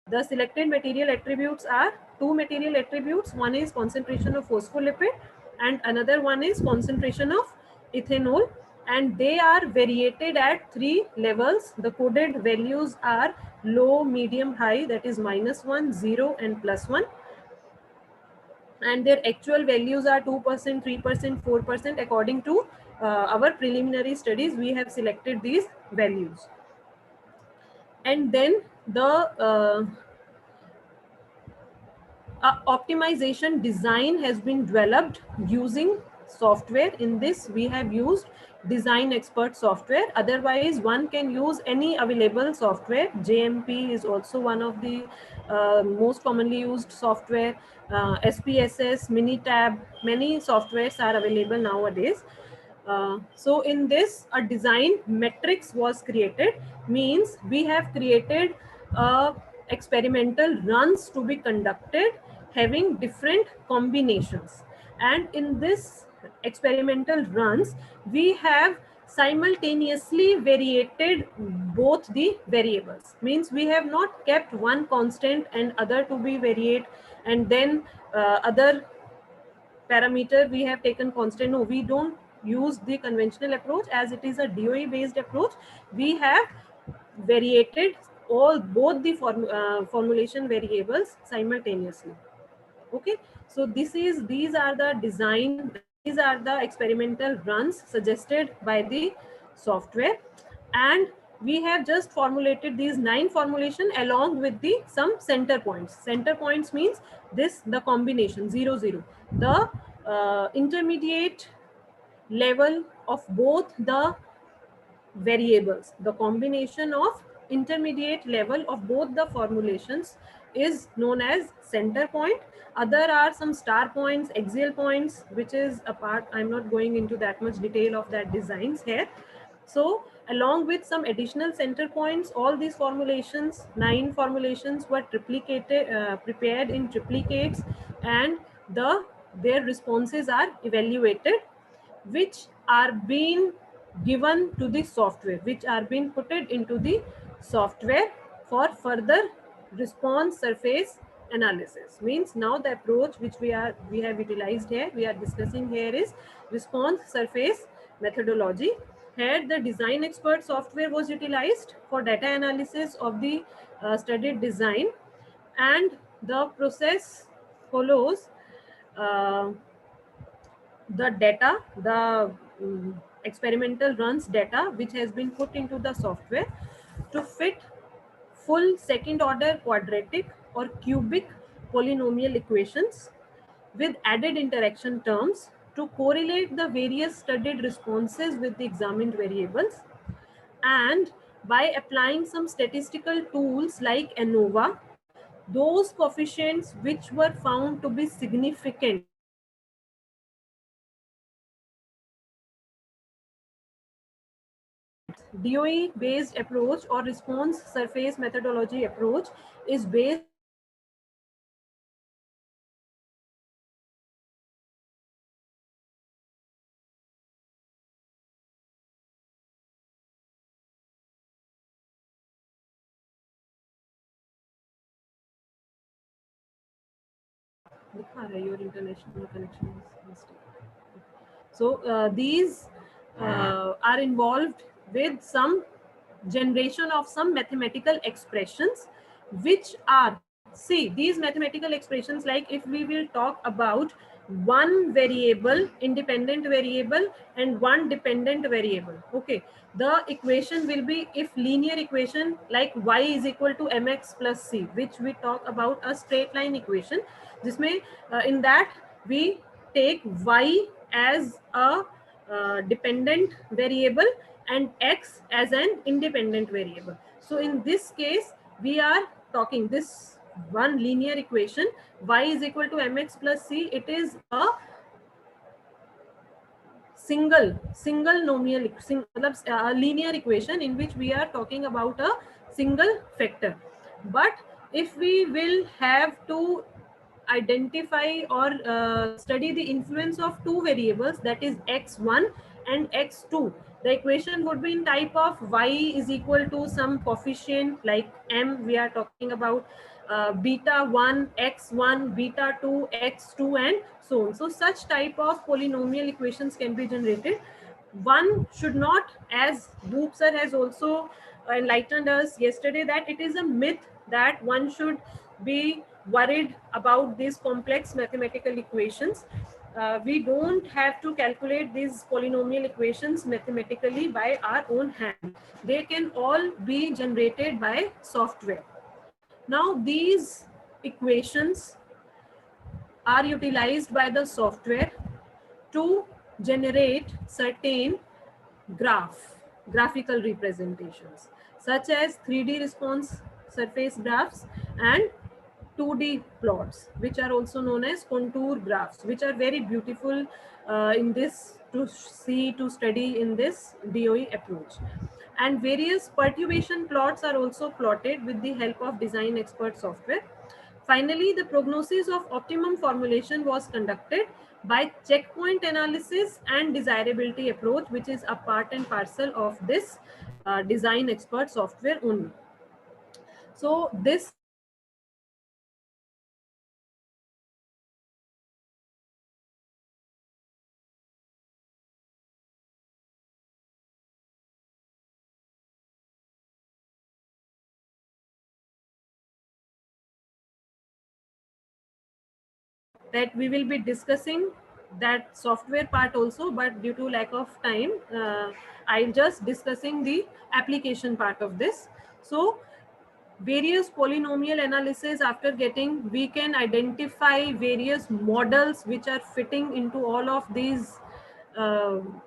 The selected material attributes are two material attributes. One is concentration of phospholipid and another one is concentration of ethanol, and they are variated at 3 levels. The coded values are low, medium, high, that is -1, 0 and +1, and their actual values are 2%, 3%, 4%. According to our preliminary studies, we have selected these values. And then the optimization design has been developed using software. In this, we have used design expert software. Otherwise, one can use any available software. JMP is also one of the most commonly used software. SPSS, Minitab, many softwares are available nowadays. So in this, a design matrix was created, means we have created experimental runs to be conducted having different combinations. And in this experimental runs, we have simultaneously variated both the variables, means we have not kept one constant and other to be variate, and then other parameter we have taken constant. No, we don't use the conventional approach, as it is a DOE based approach. We have variated all both the formulation variables simultaneously. Okay, so these are the design, these are the experimental runs suggested by the software, and we have just formulated these 9 formulation along with the some center points. Center points means this, the combination 0 0, the intermediate level of both the variables. The combination of intermediate level of both the formulations is known as center point. Other are some star points, axial points, which is a part, I'm not going into that much detail of that designs here. So along with some additional center points, all these formulations, 9 formulations, were triplicated, prepared in triplicates, and their responses are evaluated, which are being given to the software, which are being put into the software for further response surface analysis. Means now the approach which we have utilized here, we are discussing here, is response surface methodology. Here the design expert software was utilized for data analysis of the studied design, and the process follows uh, the data, the experimental runs data, which has been put into the software to fit full second order quadratic or cubic polynomial equations with added interaction terms to correlate the various studied responses with the examined variables, and by applying some statistical tools like ANOVA, those coefficients which were found to be significant DOE based approach or response surface methodology approach is based on statistical analysis of दिखा रहा है your international connection is mistake. So these are involved with some generation of some mathematical expressions which are, see, these mathematical expressions, like if we will talk about one variable, independent variable, and one dependent variable, okay, the equation will be, if linear equation like y is equal to mx plus c, which we talk about a straight line equation, जिसमें in that we take y as a dependent variable and x as an independent variable. So in this case, we are talking this one linear equation, y is equal to mx plus c. It is a single nomial a linear equation in which we are talking about a single factor. But if we will have to identify or study the influence of two variables, that is x1 and x2, the equation would be in type of y is equal to some coefficient like m, we are talking about beta 1 x1, beta 2 x2, and so on. So such type of polynomial equations can be generated. One should not, as Boop sir has also enlightened us yesterday, that it is a myth that one should be worried about these complex mathematical equations. We don't have to calculate these polynomial equations mathematically by our own hand. They can all be generated by software. Now, these equations are utilized by the software to generate certain graphical representations, such as 3D response surface graphs and 2D plots, which are also known as contour graphs, which are very beautiful in this to see, to study in this DOE approach. And various perturbation plots are also plotted with the help of design expert software. Finally, the prognosis of optimum formulation was conducted by checkpoint analysis and desirability approach, which is a part and parcel of this design expert software only. So this that we will be discussing that software part also, but due to lack of time, I'm just discussing the application part of this. So various polynomial analysis after getting, we can identify various models which are fitting into all of these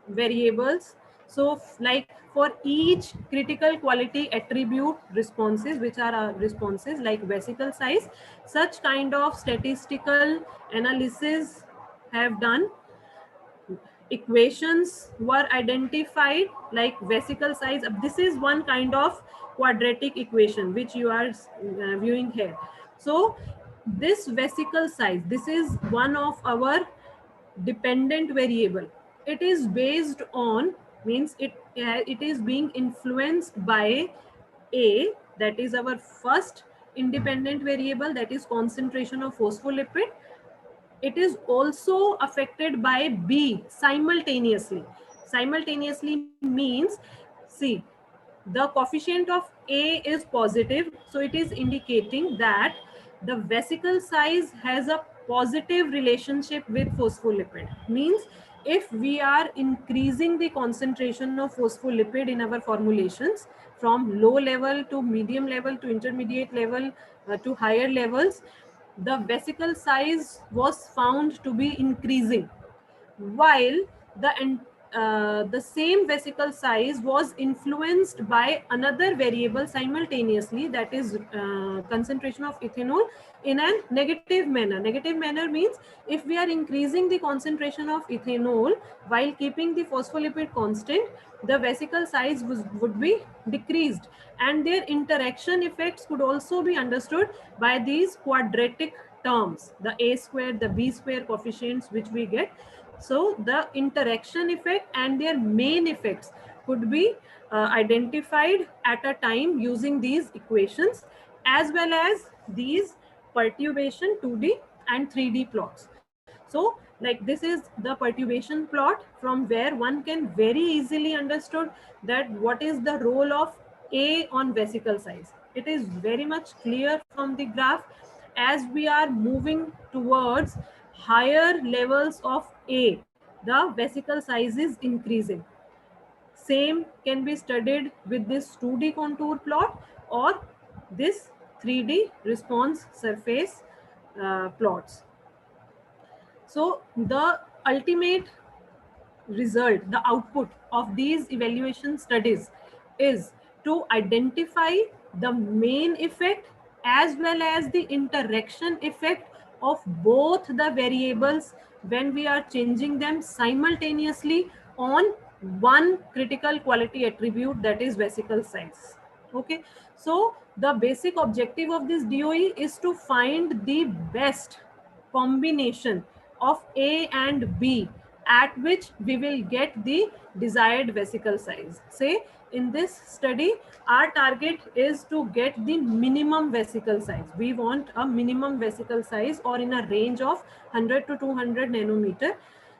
variables. So like for each critical quality attribute responses, which are responses like vesicle size, such kind of statistical analysis have done. Equations were identified like vesicle size. This is one kind of quadratic equation which you are viewing here. So this vesicle size, this is one of our dependent variable. It is based on, means it is being influenced by a, that is our first independent variable, that is concentration of phospholipid. It is also affected by B simultaneously. Simultaneously means, see, the coefficient of A is positive, so it is indicating that the vesicle size has a positive relationship with phospholipid. Means if we are increasing the concentration of phospholipid in our formulations from low level to medium level to intermediate level to higher levels, the vesicle size was found to be increasing, while the same vesicle size was influenced by another variable simultaneously, that is concentration of ethanol, in a negative manner. Negative manner means if we are increasing the concentration of ethanol while keeping the phospholipid constant, the vesicle size would be decreased, and their interaction effects could also be understood by these quadratic terms, the a square, the b square coefficients which we get. So the interaction effect and their main effects could be identified at a time using these equations, as well as these perturbation 2D and 3D plots. So like this is the perturbation plot from where one can very easily understood that what is the role of A on vesicle size. It is very much clear from the graph. As we are moving towards higher levels of A, the vesicle size is increasing. Same can be studied with this 2D contour plot or this 3D response surface plots. So the ultimate result, the output of these evaluation studies is to identify the main effect as well as the interaction effect of both the variables when we are changing them simultaneously on one critical quality attribute, that is vesicle size. Okay, so the basic objective of this DOE is to find the best combination of A and B at which we will get the desired vesicle size. Say in this study, our target is to get the minimum vesicle size. We want a minimum vesicle size or in a range of 100 to 200 nanometer.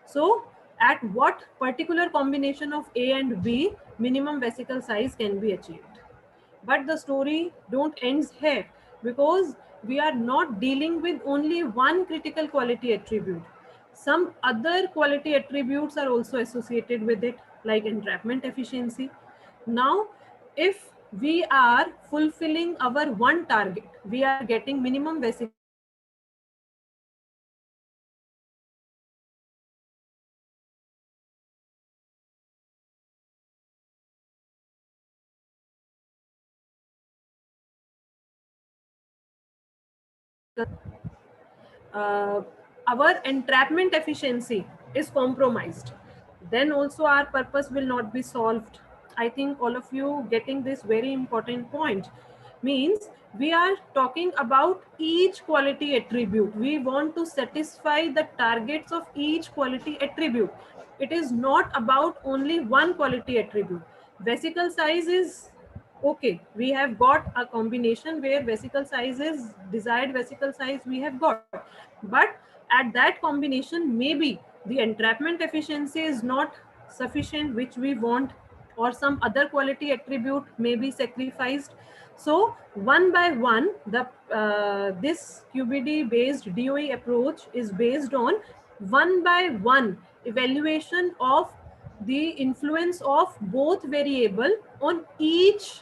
So at what particular combination of A and B minimum vesicle size can be achieved? But the story don't ends here, because we are not dealing with only one critical quality attribute. Some other quality attributes are also associated with it, like entrapment efficiency. Now, if we are fulfilling our one target, we are getting minimum vesicle size, but our our entrapment efficiency is compromised, then also our purpose will not be solved. I think all of you getting this very important point. Means we are talking about each quality attribute. We want to satisfy the targets of each quality attribute. It is not about only one quality attribute. Vesicle size is okay, we have got a combination where vesicle size is desired vesicle size we have got, but at that combination maybe the entrapment efficiency is not sufficient which we want, or some other quality attribute may be sacrificed. So one by one, the this QBD based DOE approach is based on one by one evaluation of the influence of both variable on each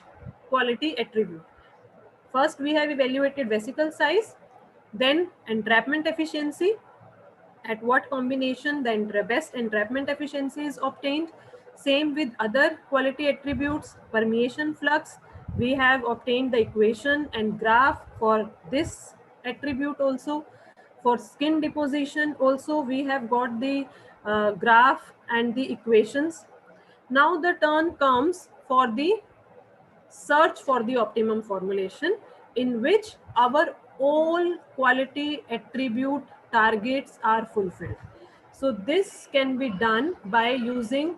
quality attribute. First, we have evaluated vesicle size, then entrapment efficiency, at what combination the best entrapment efficiency is obtained. Same with other quality attributes, permeation flux. We have obtained the equation and graph for this attribute also. For skin deposition also, we have got the graph and the equations. Now the turn comes for the search for the optimum formulation in which our all quality attribute targets are fulfilled. So this can be done by using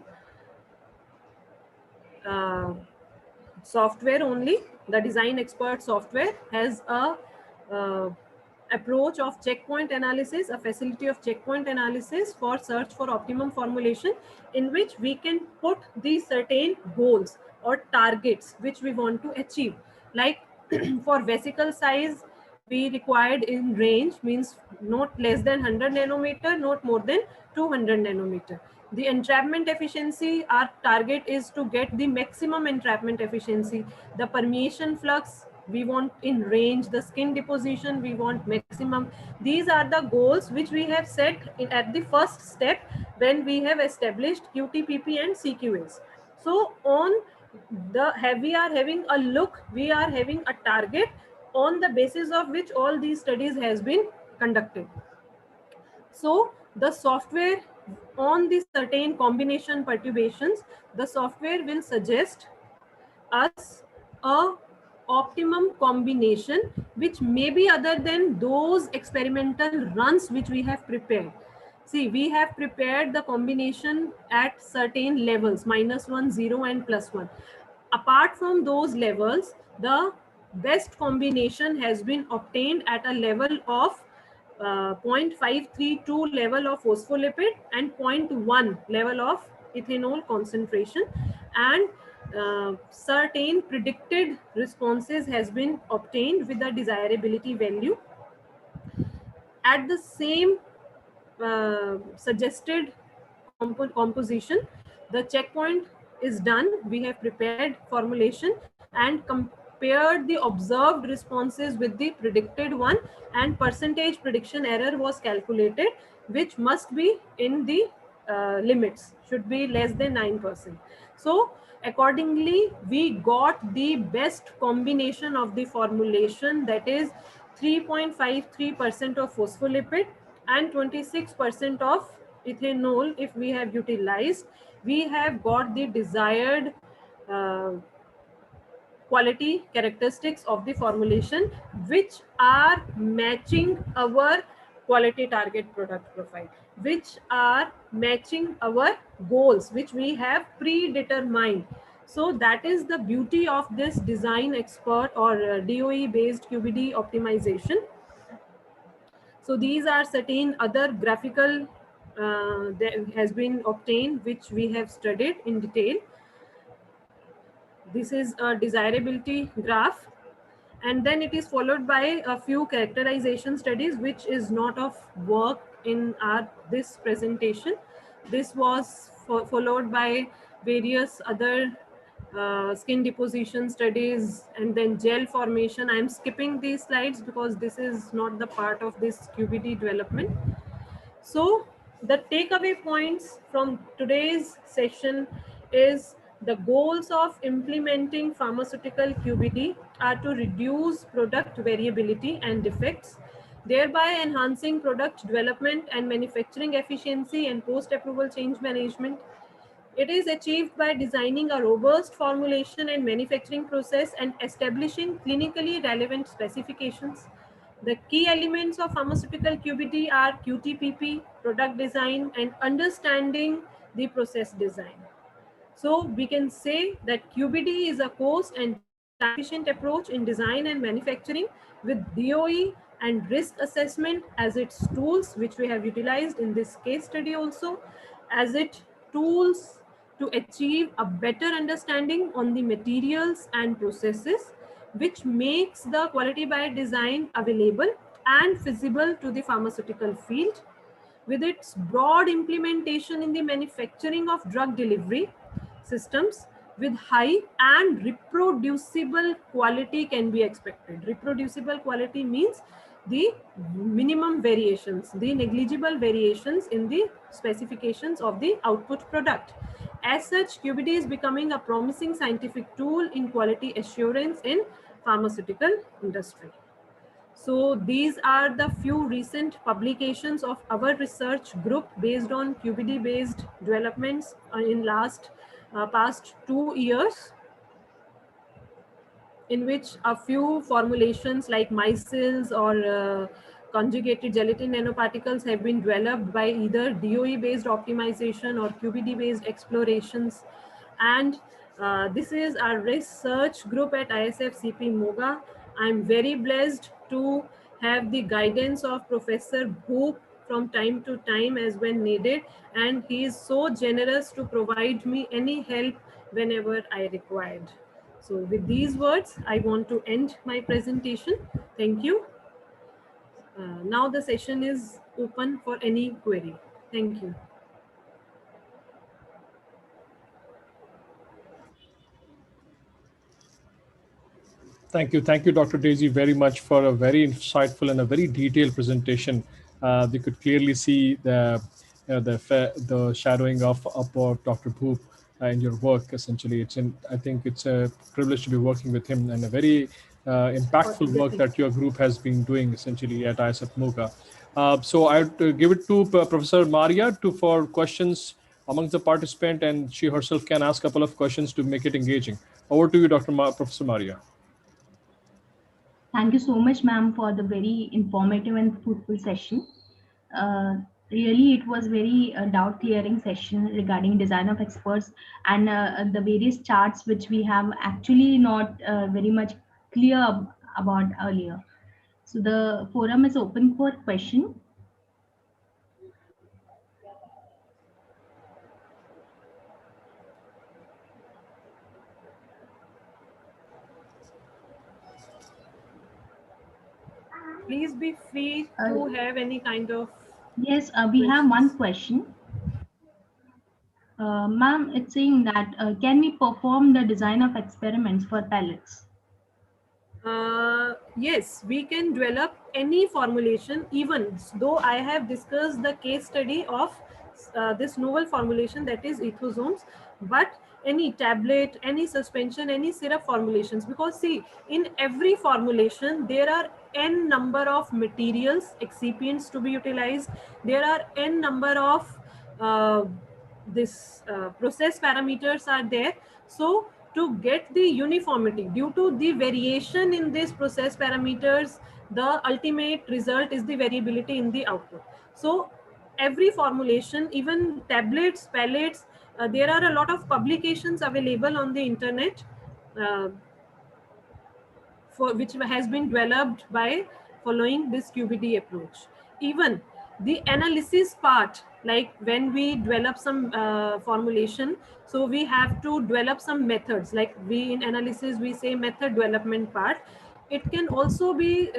uh, software only. The design expert software has a uh, approach of checkpoint analysis, a facility of checkpoint analysis for search for optimum formulation, in which we can put these certain goals or targets which we want to achieve. Like for vesicle size, we required in range means not less than 100 nanometer, not more than 200 nanometer. The entrapment efficiency, our target is to get the maximum entrapment efficiency. The permeation flux we want in range, the skin deposition we want maximum. These are the goals which we have set at the first step when we have established QTPP and CQAs. So on we are having a look, we are having a target on the basis of which all these studies has been conducted. So the software on the certain combination perturbations, the software will suggest us a optimum combination which may be other than those experimental runs which we have prepared. See, we have prepared the combination at certain levels, -1, 0 and +1. Apart from those levels, the best combination has been obtained at a level of 0.532 level of phospholipid and zero point 0.1 level of ethanol concentration, and certain predicted responses has been obtained with the desirability value. At the same suggested composition, the checkpoint is done. We have prepared formulation and compared the observed responses with the predicted one, and percentage prediction error was calculated, which must be in the limits, should be less than 9%. So accordingly, we got the best combination of the formulation, that is 3.53% of phospholipid and 26% of ethanol. If we have utilized, we have got the desired uh, quality characteristics of the formulation, which are matching our quality target product profile, which are matching our goals which we have predetermined. So that is the beauty of this design expert or DOE based QBD optimization. So these are certain other graphical that has been obtained, which we have studied in detail. This is a desirability graph, and then it is followed by a few characterization studies, which is not of work in our this presentation. This was followed by various other skin deposition studies, and then gel formation. I am skipping these slides because this is not the part of this QBD development. So the takeaway points from today's session is the goals of implementing pharmaceutical QBD are to reduce product variability and defects, thereby enhancing product development and manufacturing efficiency and post-approval change management. It is achieved by designing a robust formulation and manufacturing process and establishing clinically relevant specifications. The key elements of pharmaceutical QBD are QTPP, product design, and understanding the process design. So we can say that QBD is a cost and time efficient approach in design and manufacturing, with DOE and risk assessment as its tools, which we have utilized in this case study also, as it tools to achieve a better understanding on the materials and processes, which makes the quality by design available and feasible to the pharmaceutical field. With its broad implementation in the manufacturing of drug delivery systems, with high and reproducible quality can be expected. Reproducible quality means the minimum variations, the negligible variations in the specifications of the output product. As such, QBD is becoming a promising scientific tool in quality assurance in pharmaceutical industry. So these are the few recent publications of our research group based on QBD based developments in past 2 years, in which a few formulations like micelles or conjugated gelatin nanoparticles have been developed by either DOE based optimization or QBD based explorations. And this is our research group at ISF CP Moga. I'm very blessed to have the guidance of Professor Bhoop from time to time as when needed, and he is so generous to provide me any help whenever I required. So with these words, I want to end my presentation. Thank you. Now the session is open for any query. Thank you. Thank you, Dr. Daisy, very much for a very insightful and a very detailed presentation. We could clearly see the shadowing of Dr. Bhoop in your work. Essentially, I think it's a privilege to be working with him, and a very impactful work that your group has been doing essentially at ISF Moga. So I would give it to Professor Maria for questions amongst the participant, and she herself can ask a couple of questions to make it engaging. Over to you, Professor Maria. Thank you so much, ma'am, for the very informative and fruitful session. Uh, Really, it was very doubt clearing session regarding design of experts and the various charts which we have actually not very much clear about earlier. So the forum is open for question. Please be free to have any kind of Yes, we have one questions. question. Ma'am, it's saying that can we perform the design of experiments for pellets? Yes, we can develop any formulation, even though I have discussed the case study of this novel formulation, that is ethosomes, but any tablet, any suspension, any syrup formulations, because see, in every formulation there are n number of materials, excipients to be utilized, there are n number of uh, this process parameters are there. So to get the uniformity due to the variation in these process parameters, the ultimate result is the variability in the output. So every formulation, even tablets, pellets, there are a lot of publications available on the internet uh, for which has been developed by following this QBD approach. Even the analysis part, like when we develop some formulation, so we have to develop some methods, like we in analysis we say method development part. It can also be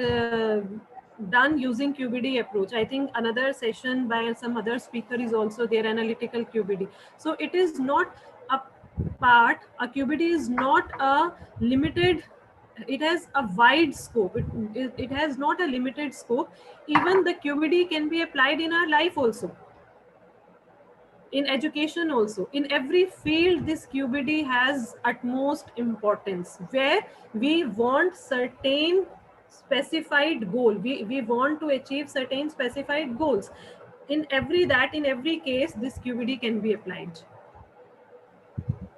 done using QBD approach. I think another session by some other speaker is also there, analytical QBD. So it is not a part, a QBD is not a limited, it has a wide scope. It has not a limited scope. Even the QBD can be applied in our life also, in education also. In every field, this QBD has utmost importance, where we want certain specified goal. We want to achieve certain specified goals. In every case, this QBD can be applied.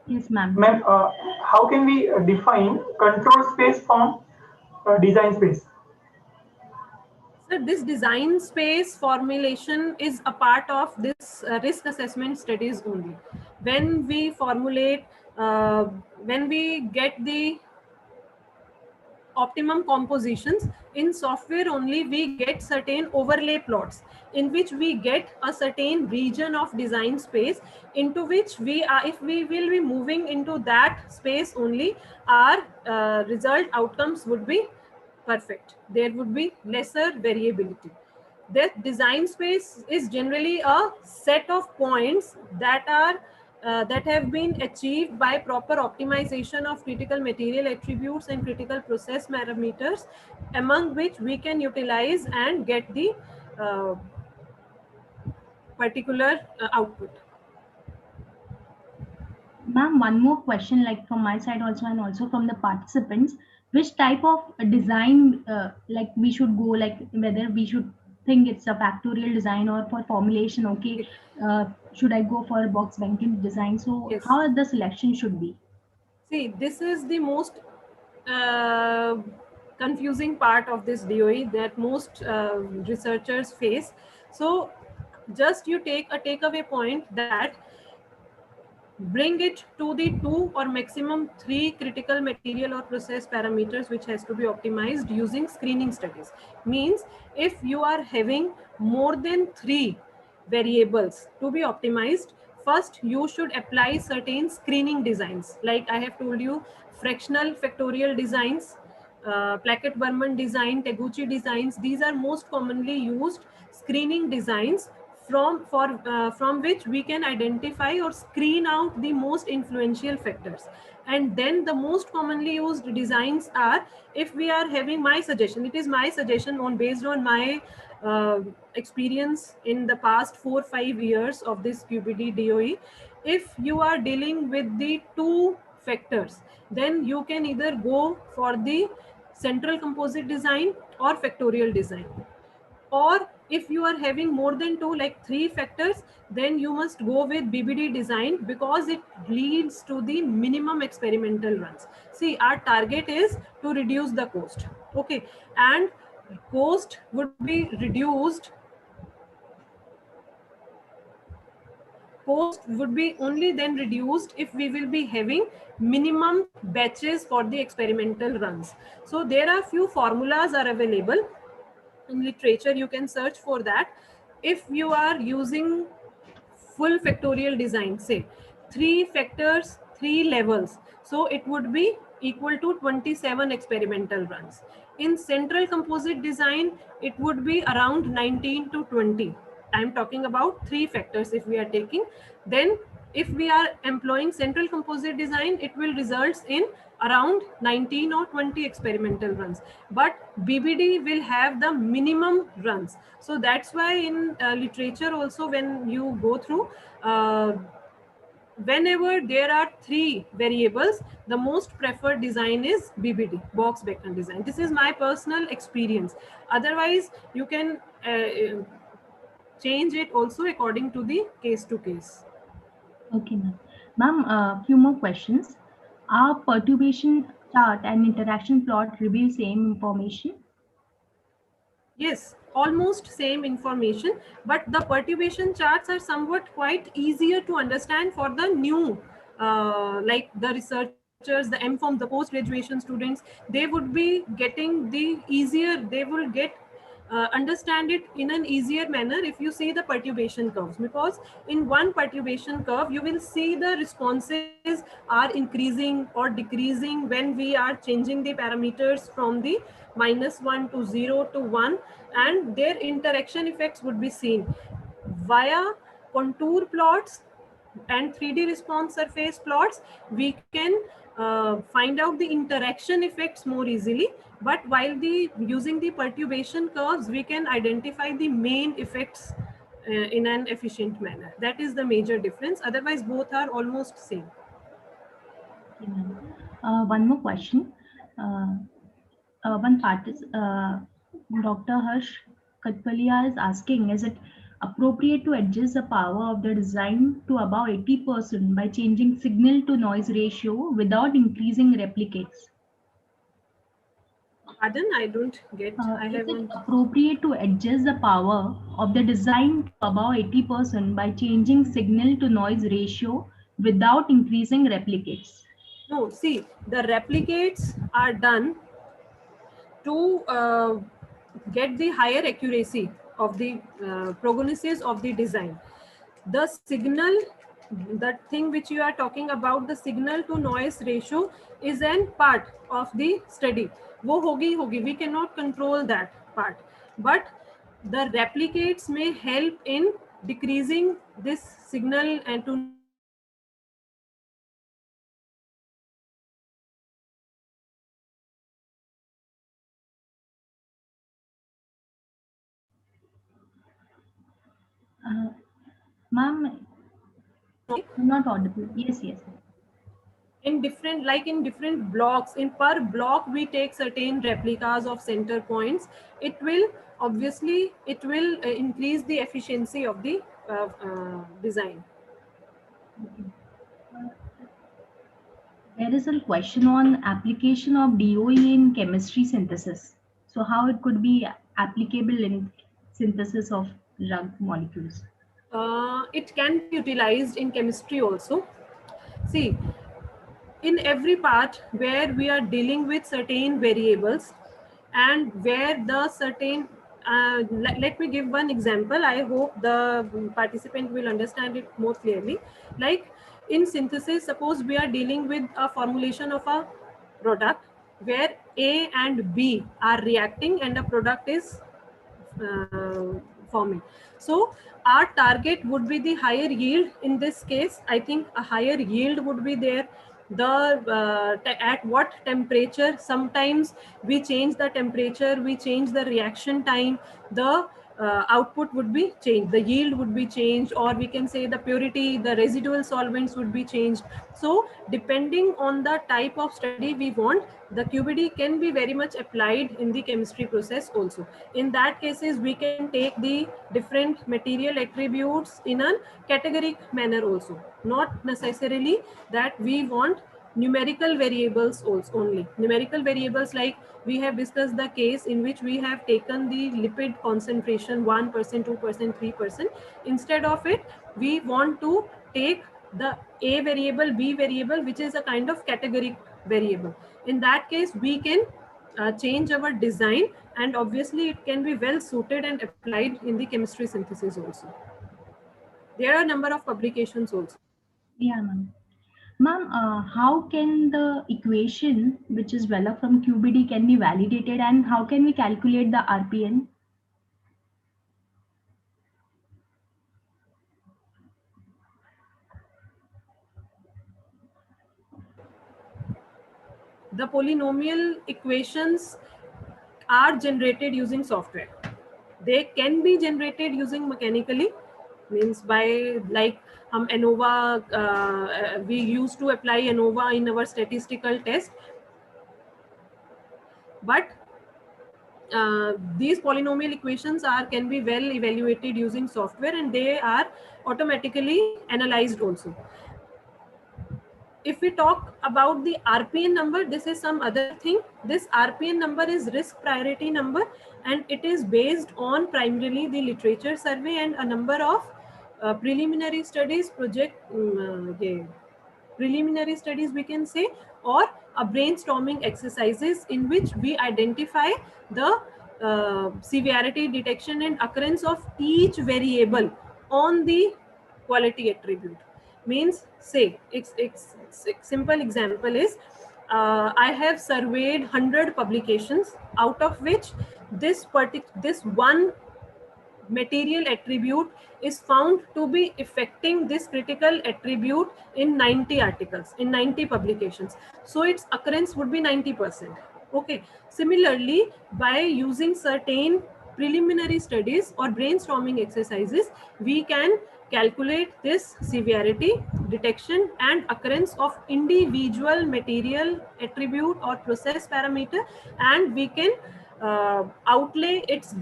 Yes, ma'am. Ma'am, how can we define control space from design space? So this design space formulation is a part of this risk assessment studies only. When we formulate, when we get the optimum compositions in software only, we get certain overlay plots in which we get a certain region of design space into which we are, if we will be moving into that space only, our result outcomes would be perfect. There would be lesser variability. That design space is generally a set of points that are that have been achieved by proper optimization of critical material attributes and critical process parameters, among which we can utilize and get the uh, particular output. Ma'am, one more question, like from my side also, and also from the participants. Which type of design, like we should go, like whether we should think it's a factorial design or for formulation? Okay, should I go for a box banking design? So Yes. how the selection should be? See, this is the most uh, confusing part of this DOE that most researchers face. So just you take a takeaway point that bring it to the 2 or maximum 3 critical material or process parameters which has to be optimized using screening studies. Means if you are having more than 3 variables to be optimized, first you should apply certain screening designs, like I have told you, fractional factorial designs, Plackett-Burman design, Teguchi designs. These are most commonly used screening designs from which we can identify or screen out the most influential factors. And then the most commonly used designs are, if we are having, my suggestion, it is my suggestion on based on my experience in the past 4-5 years of this QBD DOE. If you are dealing with the two factors, then you can either go for the central composite design or factorial design. Or if you are having more than two, like three factors, then you must go with BBD design, because it leads to the minimum experimental runs. See, our target is to reduce the cost. Okay, and cost would be reduced, cost would be only then reduced if we will be having minimum batches for the experimental runs. So there are few formulas are available in literature, you can search for that. If you are using full factorial design, say 3 factors, 3 levels, so it would be equal to 27 experimental runs. In central composite design, it would be around 19 to 20. I'm talking about 3 factors if we are taking. Then if we are employing central composite design, it will result in around 19 or 20 experimental runs. But BBD will have the minimum runs. So that's why in literature also, when you go through, whenever there are 3 variables, the most preferred design is BBD, box Beckton design. This is my personal experience. Otherwise, you can change it also according to the case to case. Okay, ma'am. Ma'am, few more questions. Are perturbation chart and interaction plot reveal same information? Yes, almost same information, but the perturbation charts are somewhat quite easier to understand for the new, like the researchers, the MPharm, the post-graduation students. They would be getting the easier, they will get understand it in an easier manner if you see the perturbation curves, because in one perturbation curve you will see the responses are increasing or decreasing when we are changing the parameters from the -1 to 0 to 1, and their interaction effects would be seen via contour plots and 3D response surface plots. We can find out the interaction effects more easily, but while the using the perturbation curves, we can identify the main effects in an efficient manner. That is the major difference. Otherwise, both are almost same. Okay, ma'am. One more question. Uh, one part is Dr. Harsh Katpalia is asking, is it appropriate to adjust the power of the design to above 80% by changing signal to noise ratio without increasing replicates? Pardon, I don't get. I Is it haven't. appropriate to adjust the power of the design to above 80% by changing signal to noise ratio without increasing replicates? No, see, the replicates are done to get the higher accuracy of the prognosis of the design. The signal, the thing which you are talking about, the signal to noise ratio is an part of the study. वो होगी होगी, we cannot control that part, but the replicates may help in decreasing this signal and to noise ratio by reducing the interaction effects and increasing the accuracy of the Uh, Ma'am, I'm not audible. Yes, yes. in different, like in different blocks, in per block we take certain replicas of center points. It will obviously, it will increase the efficiency of the design. Okay. There is a question on application of DOE in chemistry synthesis. So how it could be applicable in synthesis of drug molecules? It can be utilized in chemistry also. See, in every part where we are dealing with certain variables and where the certain let me give one example. I hope the participant will understand it more clearly. Like in synthesis, suppose we are dealing with a formulation of a product, where A and B are reacting and a product is forming. So our target would be the higher yield. In this case, I think a higher yield would be there. The at what temperature, sometimes we change the temperature, we change the reaction time, the output would be changed, the yield would be changed, or we can say the purity, the residual solvents would be changed. So depending on the type of study we want, the QBD can be very much applied in the chemistry process also. In that cases, we can take the different material attributes in a categoric manner also, not necessarily that we want numerical variables also only. Numerical variables, like we have discussed the case in which we have taken the lipid concentration 1%, 2%, 3%. Instead of it, we want to take the A variable, B variable, which is a kind of categoric variable. In that case, we can change our design, and obviously it can be well suited and applied in the chemistry synthesis also. There are a number of publications also. Yeah, ma'am. Ma'am, how can the equation which is developed from QBD can be validated, and how can we calculate the RPN? The polynomial equations are generated using software. They can be generated using mechanically, means by like ANOVA, we used to apply ANOVA in our statistical test, but these polynomial equations can be well evaluated using software, and they are automatically analyzed also. If we talk about the RPN number, this is some other thing. This RPN number is risk priority number, and it is based on primarily the literature survey and a number of preliminary studies, preliminary studies we can say, or a brainstorming exercises in which we identify the severity, detection and occurrence of each variable on the quality attribute. Means, say, simple example is, I have surveyed 100 publications, out of which this one material attribute is found to be affecting this critical attribute in 90 articles, in 90 publications. So its occurrence would be 90%. Okay. Similarly, by using certain preliminary studies or brainstorming exercises, we can calculate this severity, detection and occurrence of individual material attribute or process parameter, and we can outlay its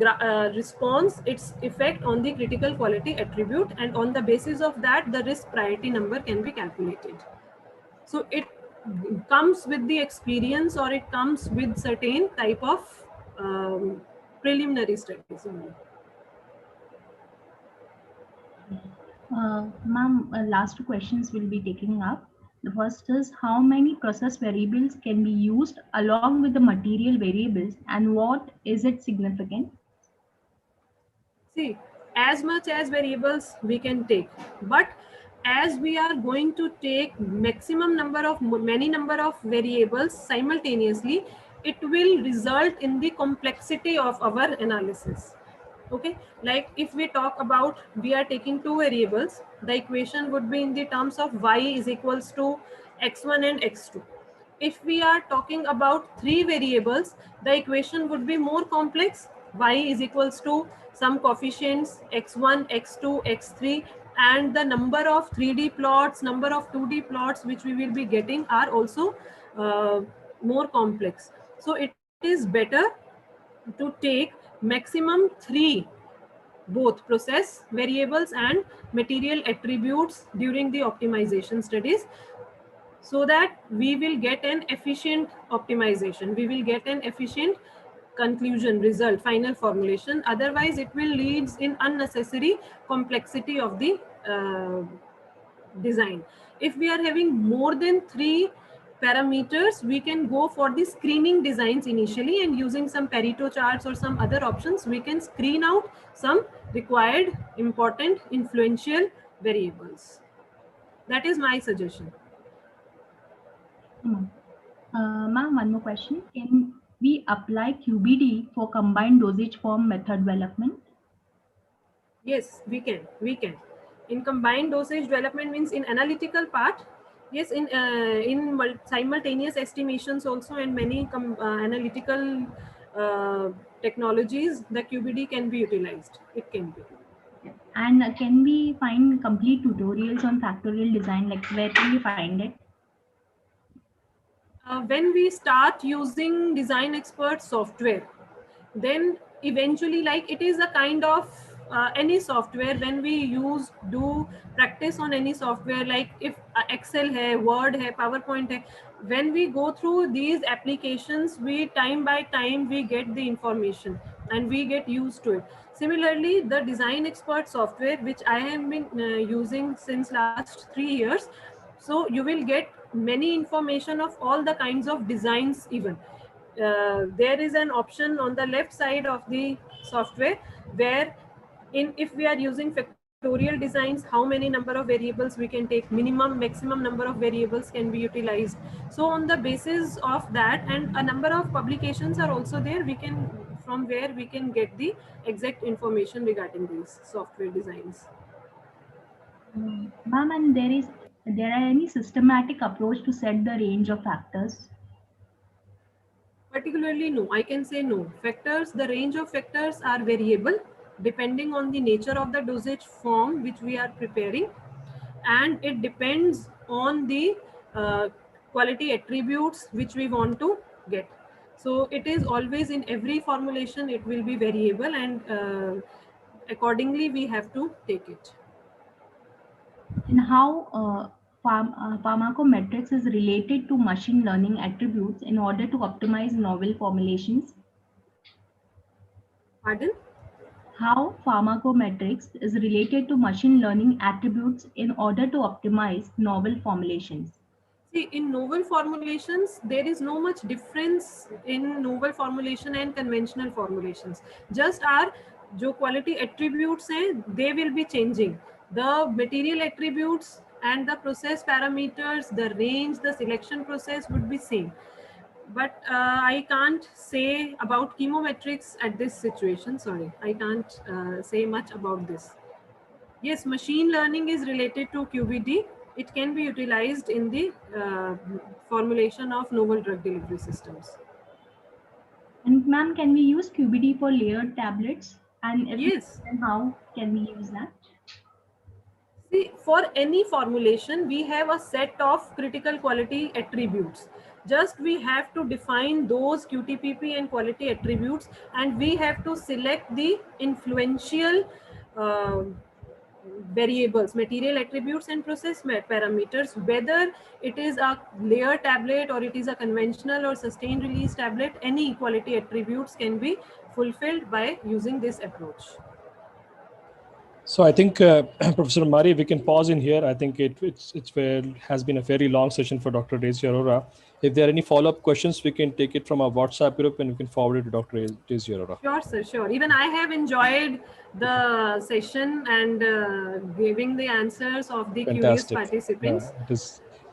response, its effect on the critical quality attribute, and on the basis of that, the risk priority number can be calculated. So it comes with the experience, or it comes with certain type of preliminary studies only. Ma'am, last two questions will be taking up. The first is, how many process variables can be used along with the material variables, and what is its significance? See, as much as variables we can take, but as we are going to take maximum number of many number of variables simultaneously, it will result in the complexity of our analysis. Okay, like if we talk about, we are taking two variables, the equation would be in the terms of y is equals to x1 and x2. If we are talking about three variables, the equation would be more complex. Y is equals to some coefficients x1, x2, x3, and the number of 3D plots, number of 2D plots which we will be getting are also more complex. So it is better to take maximum three, both process variables and material attributes during the optimization studies, so that we will get an efficient optimization, we will get an efficient conclusion, result, final formulation. Otherwise it will lead in unnecessary complexity of the design. If we are having more than three parameters, we can go for the screening designs initially, and using some Pareto charts or some other options, we can screen out some required important influential variables. That is my suggestion. Hmm. Ma'am, one more question. Can we apply QBD for combined dosage form method development? Yes, we can. We can. In combined dosage development means in analytical part. Yes, in simultaneous estimations also, and many analytical technologies, the QBD can be utilized. It can be. And can we find complete tutorials on factorial design? Like where can we find it? When we start using design expert software, then eventually, like, it is a kind of any software. When we do practice on any software, like if Excel hai, Word hai, PowerPoint hai, when we go through these applications, we time by time we get the information and we get used to it. Similarly, the design expert software, which I have been using since last 3 years, so you will get many information of all the kinds of designs. Even there is an option on the left side of the software where, in if we are using factorial designs, how many number of variables we can take, minimum maximum number of variables can be utilized. So on the basis of that, and a number of publications are also there, we can, from where we can get the exact information regarding these software designs. Ma'am, and there are any systematic approach to set the range of factors? Particularly, no. I can say no. Factors, the range of factors are variable depending on the nature of the dosage form which we are preparing, and it depends on the uh, quality attributes which we want to get. So it is always, in every formulation it will be variable, and accordingly we have to take it. And how pharmacometrics is related to machine learning attributes in order to optimize novel formulations? Pardon? How pharmacometrics is related to machine learning attributes in order to optimize novel formulations? See, in novel formulations, there is no much difference in novel formulation and conventional formulations. Just our जो quality attributes हैं, they will be changing. The material attributes and the process parameters, the range, the selection process would be same. But I can't say about chemometrics at this situation. Sorry, I can't say much about this. Yes, machine learning is related to QBD. It can be utilized in the formulation of novel drug delivery systems. And ma'am, can we use QBD for layered tablets? And if yes, Yes. then how can we use that? See, for any formulation, we have a set of critical quality attributes. Just we have to define those QTPP and quality attributes, and we have to select the influential uh, variables, material attributes and process parameters, whether it is a layer tablet or it is a conventional or sustained release tablet. Any quality attributes can be fulfilled by using this approach. So I think, Professor Mari, we can pause in here. I think has been a very long session for Dr. Daisy Arora. If there are any follow-up questions, we can take it from our WhatsApp group and we can forward it to Dr. Daisy Arora. Sure, sir, sure. Even I have enjoyed the session and giving the answers of the curious Fantastic. participants.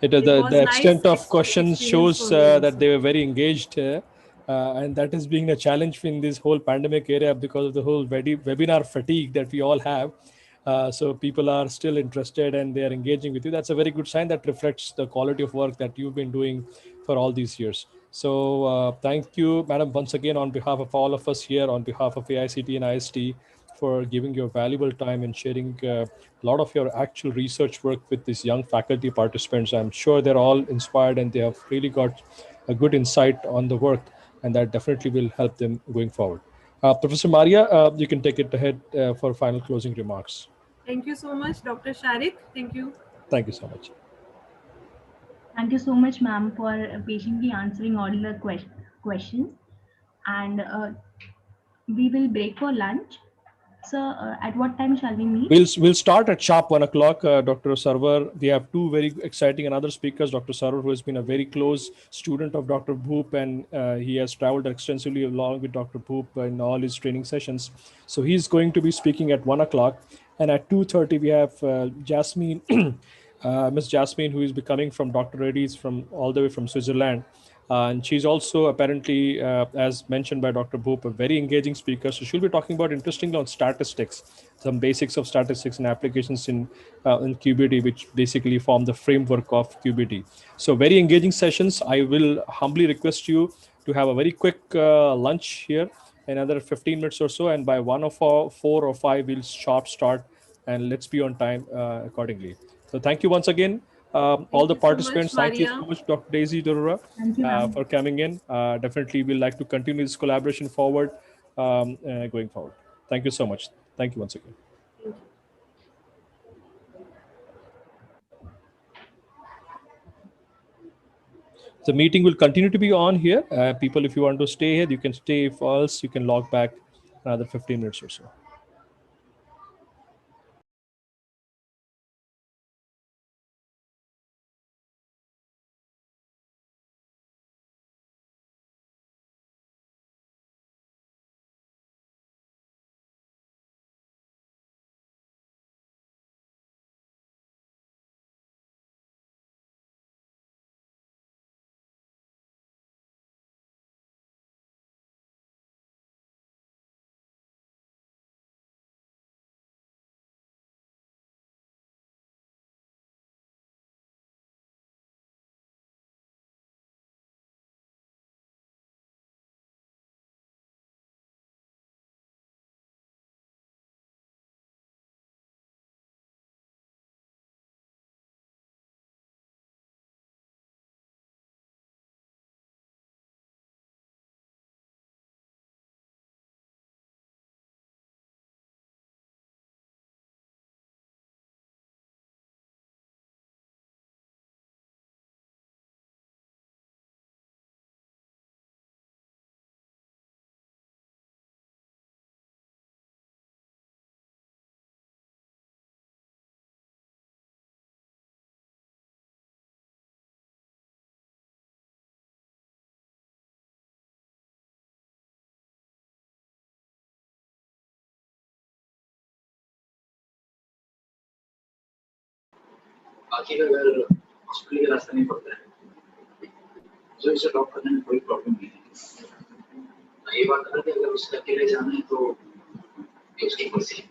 It is the extent nice of questions experience shows for me that also. they were very engaged, and that is being a challenge in this whole pandemic area because of the whole webinar fatigue that we all have. So people are still interested and they are engaging with you. That's a very good sign that reflects the quality of work that you've been doing for all these years. So thank you, Madam, once again on behalf of all of us here, on behalf of AICTE and ISTE, for giving your valuable time and sharing a lot of your actual research work with these young faculty participants. I'm sure they're all inspired and they have really got a good insight on the work, and that definitely will help them going forward. Professor Maria, you can take it ahead for final closing remarks. Thank you so much, Dr. Sharik. Thank you. Thank you so much. Thank you so much, ma'am, for patiently answering all the questions. And we will break for lunch. So, at what time shall we meet? We'll start at sharp 1 o'clock. Dr. Sarwar, we have two very exciting and other speakers. Dr. Sarwar, who has been a very close student of Dr. Bhoop, and he has traveled extensively along with Dr. Bhoop in all his training sessions. So he's going to be speaking at 1 o'clock. And at 2:30, we have Jasmine, Miss Jasmine, who is coming from Dr. Reddy's from all the way from Switzerland. And she's also apparently, as mentioned by Dr. Bhoop, a very engaging speaker. So she'll be talking about interestingly on statistics, some basics of statistics and applications in QBT, which basically form the framework of QBT. So very engaging sessions. I will humbly request you to have a very quick lunch here, another 15 minutes or so, and by 1 or 4 or 5 we'll sharp start, and let's be on time accordingly. So thank you once again, all Thank the you so much, participants. Thank you Maria. so much, Dr. Daisy Dorura, Thank you, ma'am. for coming in. Definitely, we'd like to continue this collaboration forward, going forward. Thank you so much. Thank you once again. Thank you. The meeting will continue to be on here. People, if you want to stay here, you can stay. If else, you can log back another 15 minutes or so. बाकी का अगर hospital के रास्ता नहीं पड़ता है तो इसे ड्रॉप करने में कोई प्रॉब्लम नहीं है। ये बात है कि अगर उसका अकेले जाना है तो उसकी मर्जी है।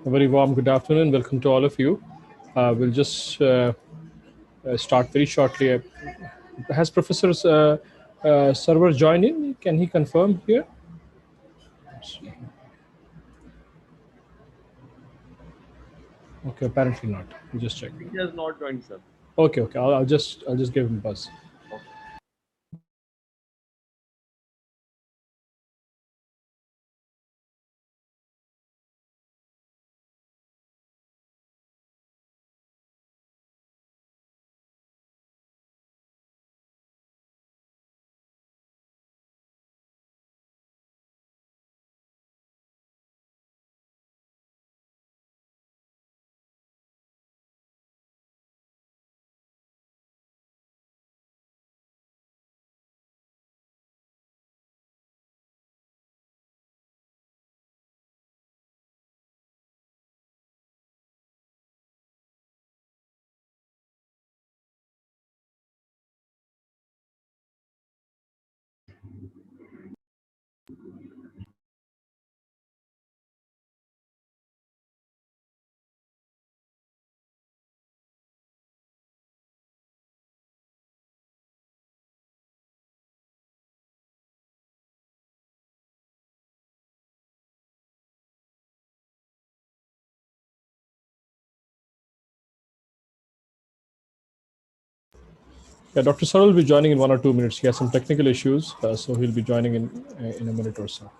A very warm good afternoon. Welcome to all of you. We'll just start very shortly. Has Professor Server joined in? Can he confirm here? Okay, apparently not. We'll just check. He has not joined, sir. Okay, okay. I'll just give him a buzz. Okay. Yeah, Dr. Sarul will be joining in 1 or 2 minutes. He has some technical issues, so he'll be joining in a minute or so.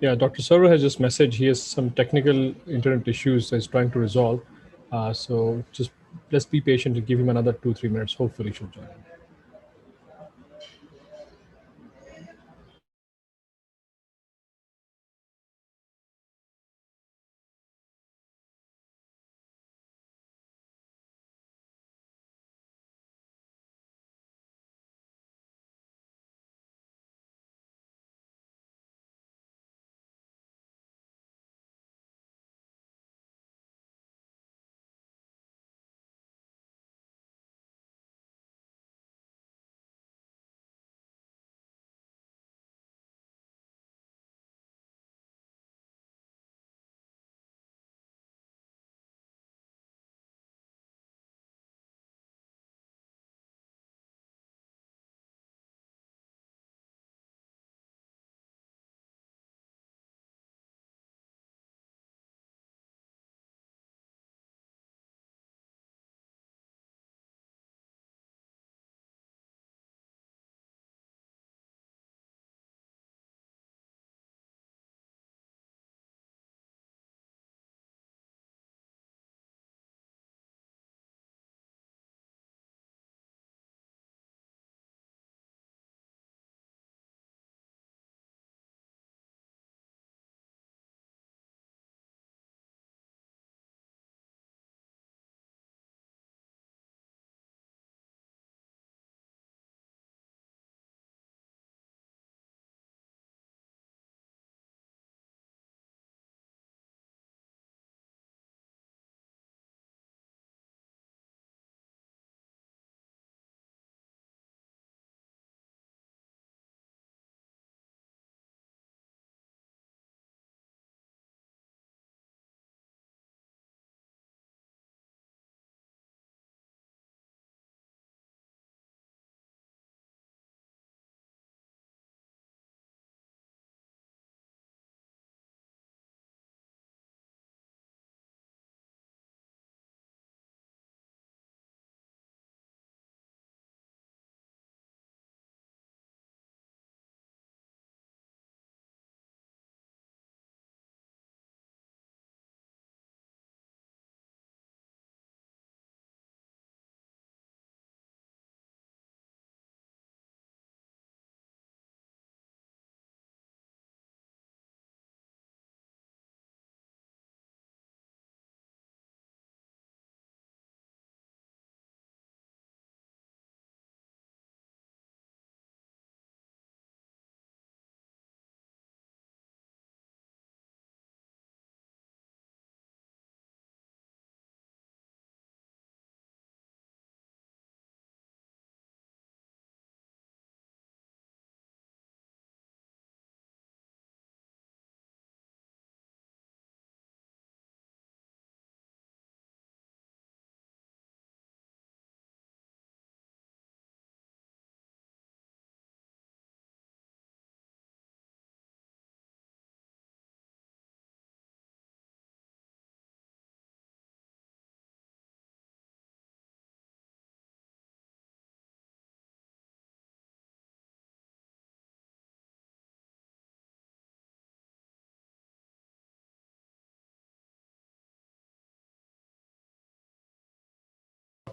Yeah, Dr. Sarva has just messaged. He has some technical internet issues that he's trying to resolve. So just let's be patient and give him another 2-3 minutes. Hopefully, he'll join.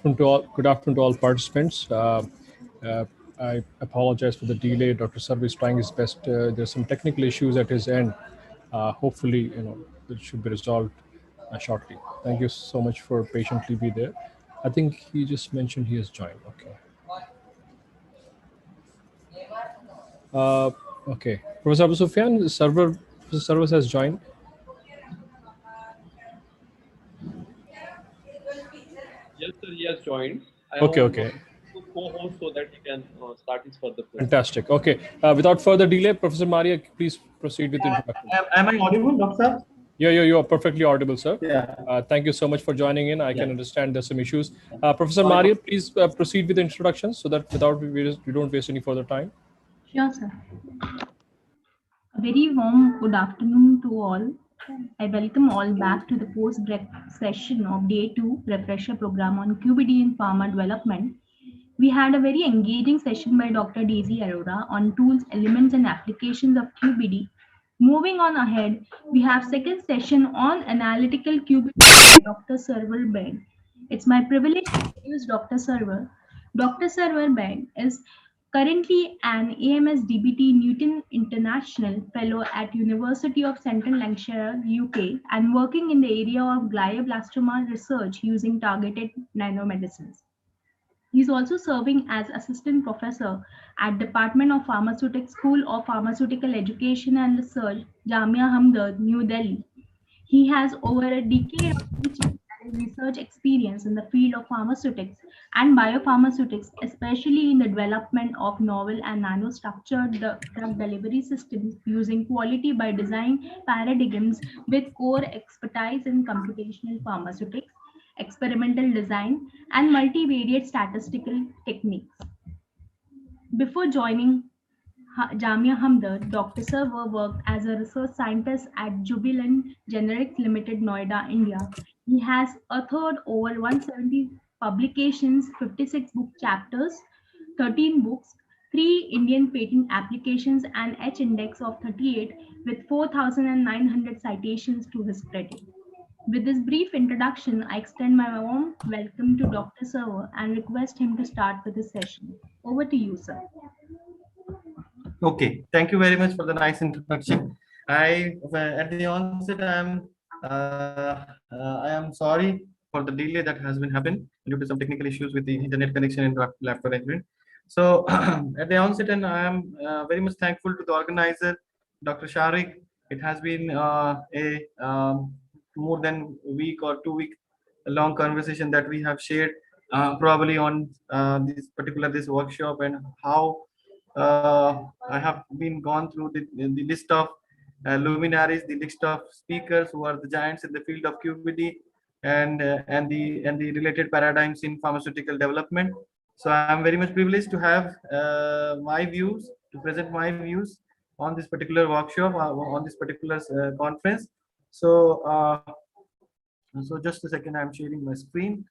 Good afternoon to all participants. Uh, I apologize for the delay. Dr. Sarva is trying his best. There's some technical issues at his end. Hopefully, it should be resolved shortly. Thank you so much for patiently be there. I think he just mentioned he has joined. Okay. Okay. Professor Abu Sufyan, Professor Sarva has joined. Yes, sir, he has joined. I Okay, have okay. to co-host so that he can start his further presentation. Fantastic. Okay. Without further delay, Professor Maria, please proceed with the introduction. Am I audible, Doctor? Yeah, you are perfectly audible, sir. Yeah. Thank you so much for joining in. I can Yeah. understand there's some issues. Professor Sorry. Maria, please proceed with the introduction so that we don't waste any further time. Sure, sir. A very warm good afternoon to all. I welcome all back to the post-break session of Day 2 refresher program on QBD in pharma development. We had a very engaging session by Dr. Daisy Arora on tools, elements, and applications of QBD, Moving on ahead, we have second session on analytical qubit by Dr. Server Ben. It's my privilege to introduce Dr. Server. Dr. Server Ben is currently an AMS-DBT Newton International Fellow at University of Central Lancashire, UK, and working in the area of glioblastoma research using targeted nanomedicines. He is also serving as assistant professor at Department of Pharmaceutical School of Pharmaceutical Education and Research, Jamia Hamdard, New Delhi. He has over a decade of teaching and research experience in the field of pharmaceutics and biopharmaceutics, especially in the development of novel and nanostructured drug delivery systems using quality by design paradigms with core expertise in computational pharmaceutics, experimental design, and multivariate statistical techniques. Before joining Jamia Hamdard, Dr. Server worked as a research scientist at Jubilant Generics Limited, Noida, India. He has authored over 170 publications, 56 book chapters, 13 books, 3 Indian patent applications, and H index of 38 with 4,900 citations to his credit. With this brief introduction, I extend my warm welcome to Dr. Server and request him to start with his session. Over to you, sir. Okay, thank you very much for the nice introduction. At the onset, I am sorry for the delay that has been happened due to some technical issues with the internet connection and laptop arrangement. So, at the onset, and I am very much thankful to the organizer, Dr. Sharik. It has been a more than a week or 2 week long conversation that we have shared, probably on this workshop, and how I have been gone through the list of luminaries, the list of speakers who are the giants in the field of QBD, and the related paradigms in pharmaceutical development. So I am very much privileged to have my views, to present my views on this particular workshop, on this particular conference. So so just a second, I'm sharing my screen.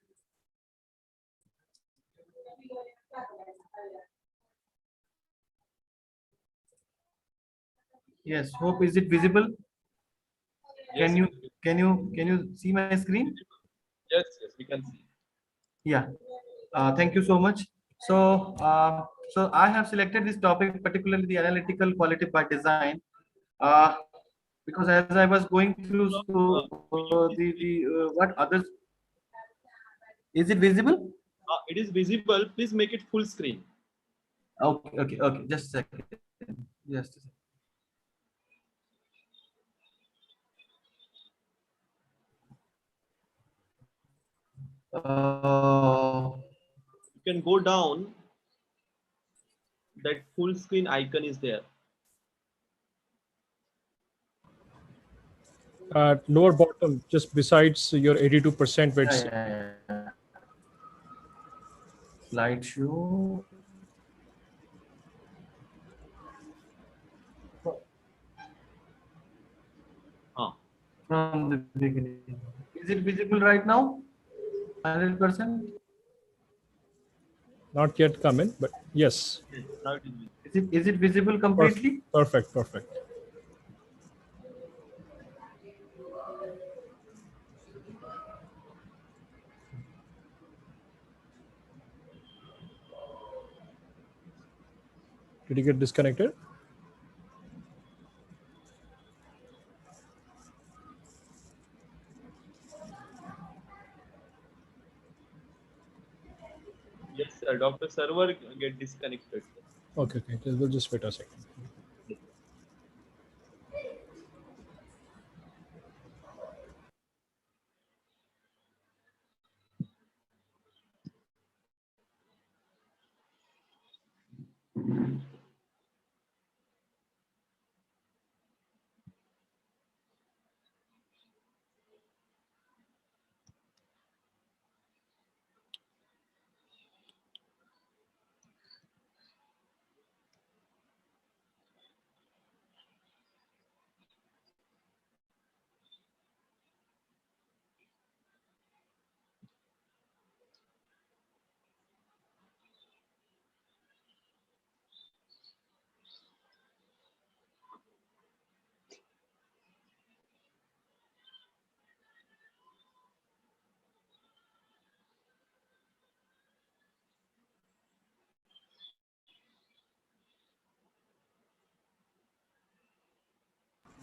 Yes, hope is it visible? Yes, Can you see my screen? yes, we can see. Yeah. Thank you so much. So so I have selected this topic, particularly the analytical quality by design, uh, because as I was going through what others, is it visible? It is visible. Please make it full screen. Okay. Just a second. Just a second. Uh, You can go down. That full screen icon is there. At lower bottom, just besides your 82%, where it's yeah. Slideshow. From the beginning. Is it visible right now? 100%? not yet come in, but yes, Yes, now it is visible. Is it visible completely? perfect. Did you get disconnected? Yes, sir. Dr. Server get disconnected. Okay. We'll just wait a second.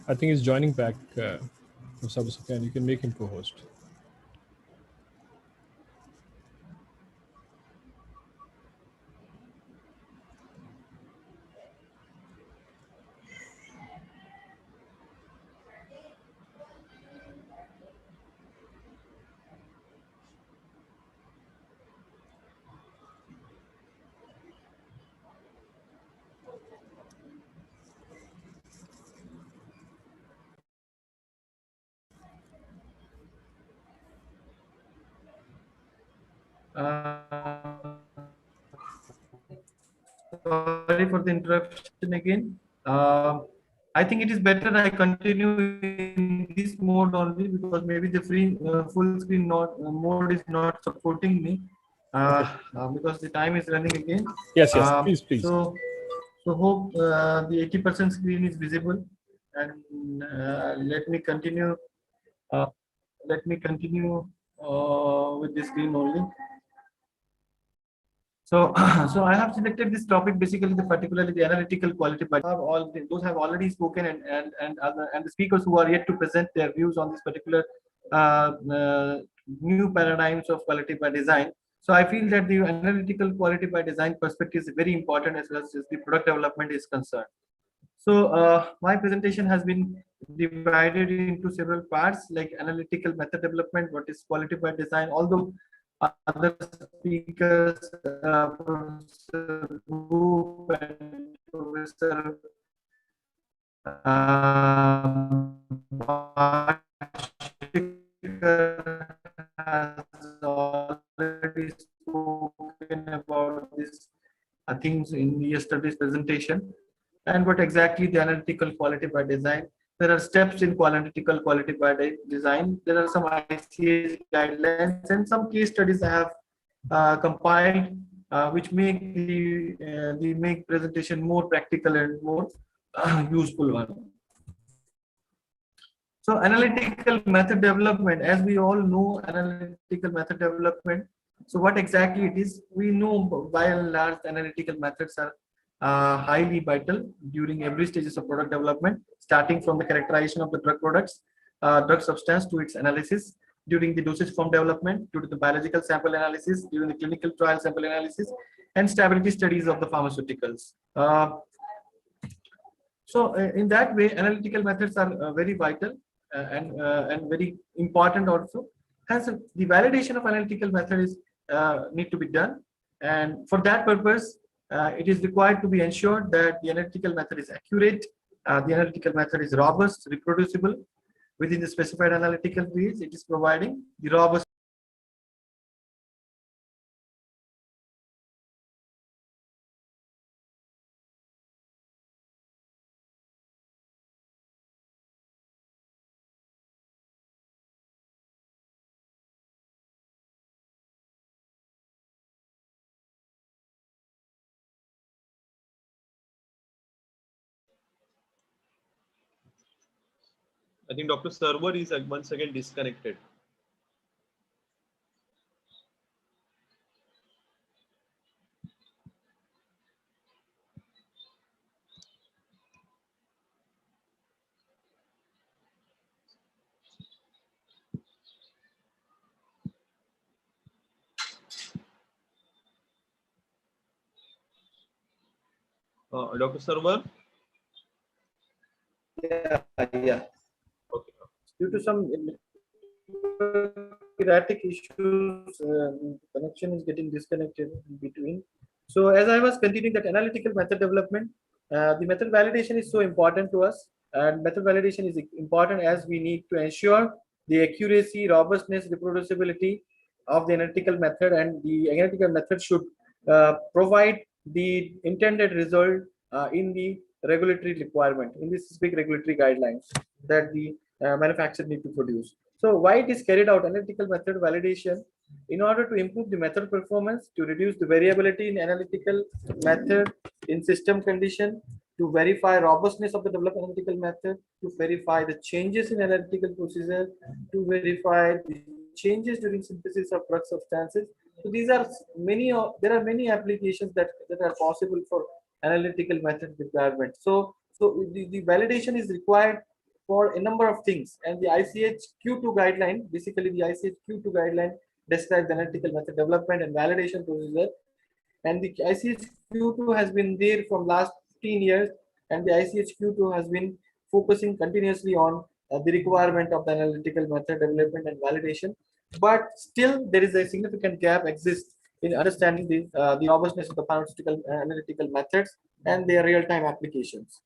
I think he's joining back. Mustafa Sufyan, you can make him co-host. Sorry for the interruption again. I think it is better I continue in this mode only, because maybe the full screen mode is not supporting me, Okay. because the time is running again. Yes, yes. Please, please. So hope the 80% screen is visible, and let me continue. Uh, let me continue with the screen only. So, so I have selected this topic basically, particularly the analytical quality. But those have already spoken, and the speakers who are yet to present their views on this particular uh, uh, new paradigms of quality by design. So I feel that the analytical quality by design perspective is very important as well as the product development is concerned. So my presentation has been divided into several parts, like analytical method development, what is quality by design. Although other speakers, Professor Boop and Professor has already spoken about these things in yesterday's presentation, and what exactly the analytical quality by design. There are steps in analytical quality by design. There are some ICH guidelines and some case studies I have compiled, which make the make presentation more practical and more useful one. So analytical method development, as we all know, analytical method development. So what exactly it is? We know by and large analytical methods are highly vital during every stages of product development, starting from the characterization of the drug products, drug substance, to its analysis, during the dosage form development, to the biological sample analysis, during the clinical trial sample analysis, and stability studies of the pharmaceuticals. So in that way, analytical methods are very vital and very important also. Hence, the validation of analytical method is need to be done, and for that purpose, it is required to be ensured that the analytical method is accurate, the analytical method is robust, reproducible within the specified analytical fields. It is providing the robust. I think Dr. Server is once again disconnected. Dr. Server? Yeah. Okay. Due to some erratic issues, connection is getting disconnected in between. So as I was continuing that analytical method development, the method validation is so important to us, and method validation is important as we need to ensure the accuracy, robustness, reproducibility of the analytical method, and the analytical method should provide the intended result in the regulatory requirement, in the specific regulatory guidelines that the manufacturer need to produce. So why it is carried out analytical method validation? In order to improve the method performance, to reduce the variability in analytical method in system condition, to verify robustness of the developed analytical method, to verify the changes in analytical procedure, to verify the changes during synthesis of drug substances. So these are there are many applications that are possible for analytical method requirement. So the validation is required for a number of things. And the ICH Q2 guideline, basically the ICH Q2 guideline describes the analytical method development and validation procedure. And the ICH Q2 has been there from last 15 years, and the ICH Q2 has been focusing continuously on the requirement of the analytical method development and validation. But still, there is a significant gap exists in understanding the robustness of the pharmaceutical analytical methods and their real-time applications.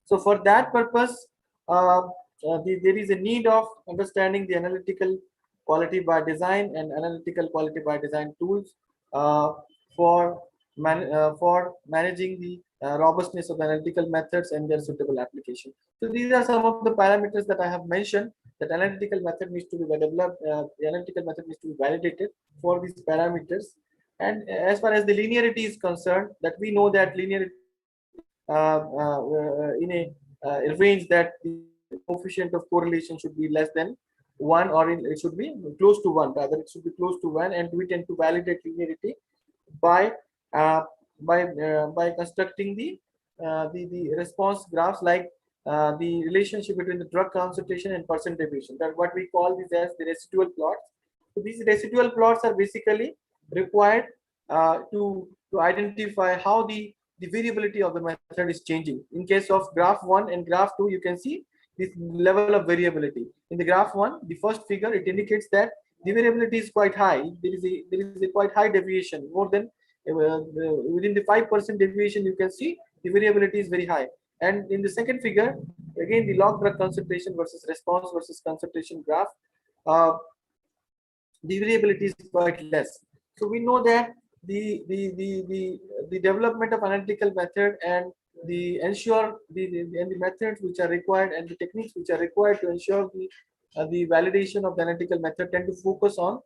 So for that purpose, there is a need of understanding the analytical quality by design and analytical quality by design tools uh, for managing the robustness of the analytical methods and their suitable application. So these are some of the parameters that I have mentioned, that analytical method needs to be developed, the analytical method needs to be validated for these parameters. And as far as the linearity is concerned, that we know that linearity in a range that the coefficient of correlation should be less than 1, or it should be close to 1, rather it should be close to 1, and we tend to validate linearity by uh, by constructing the response graphs, like the relationship between the drug concentration and percent deviation, that what we call this as the residual plots. So these residual plots are basically required to identify how the variability of the method is changing. In case of graph 1 and graph 2, you can see this level of variability. In the graph 1, the first figure, it indicates that the variability is quite high. There is a quite high deviation, more than within the 5% deviation. You can see the variability is very high. And in the second figure, again, the log drug concentration versus response versus concentration graph, uh, the variability is quite less. So we know that the development of analytical method and the methods which are required and the techniques which are required to ensure the validation of the analytical method tend to focus on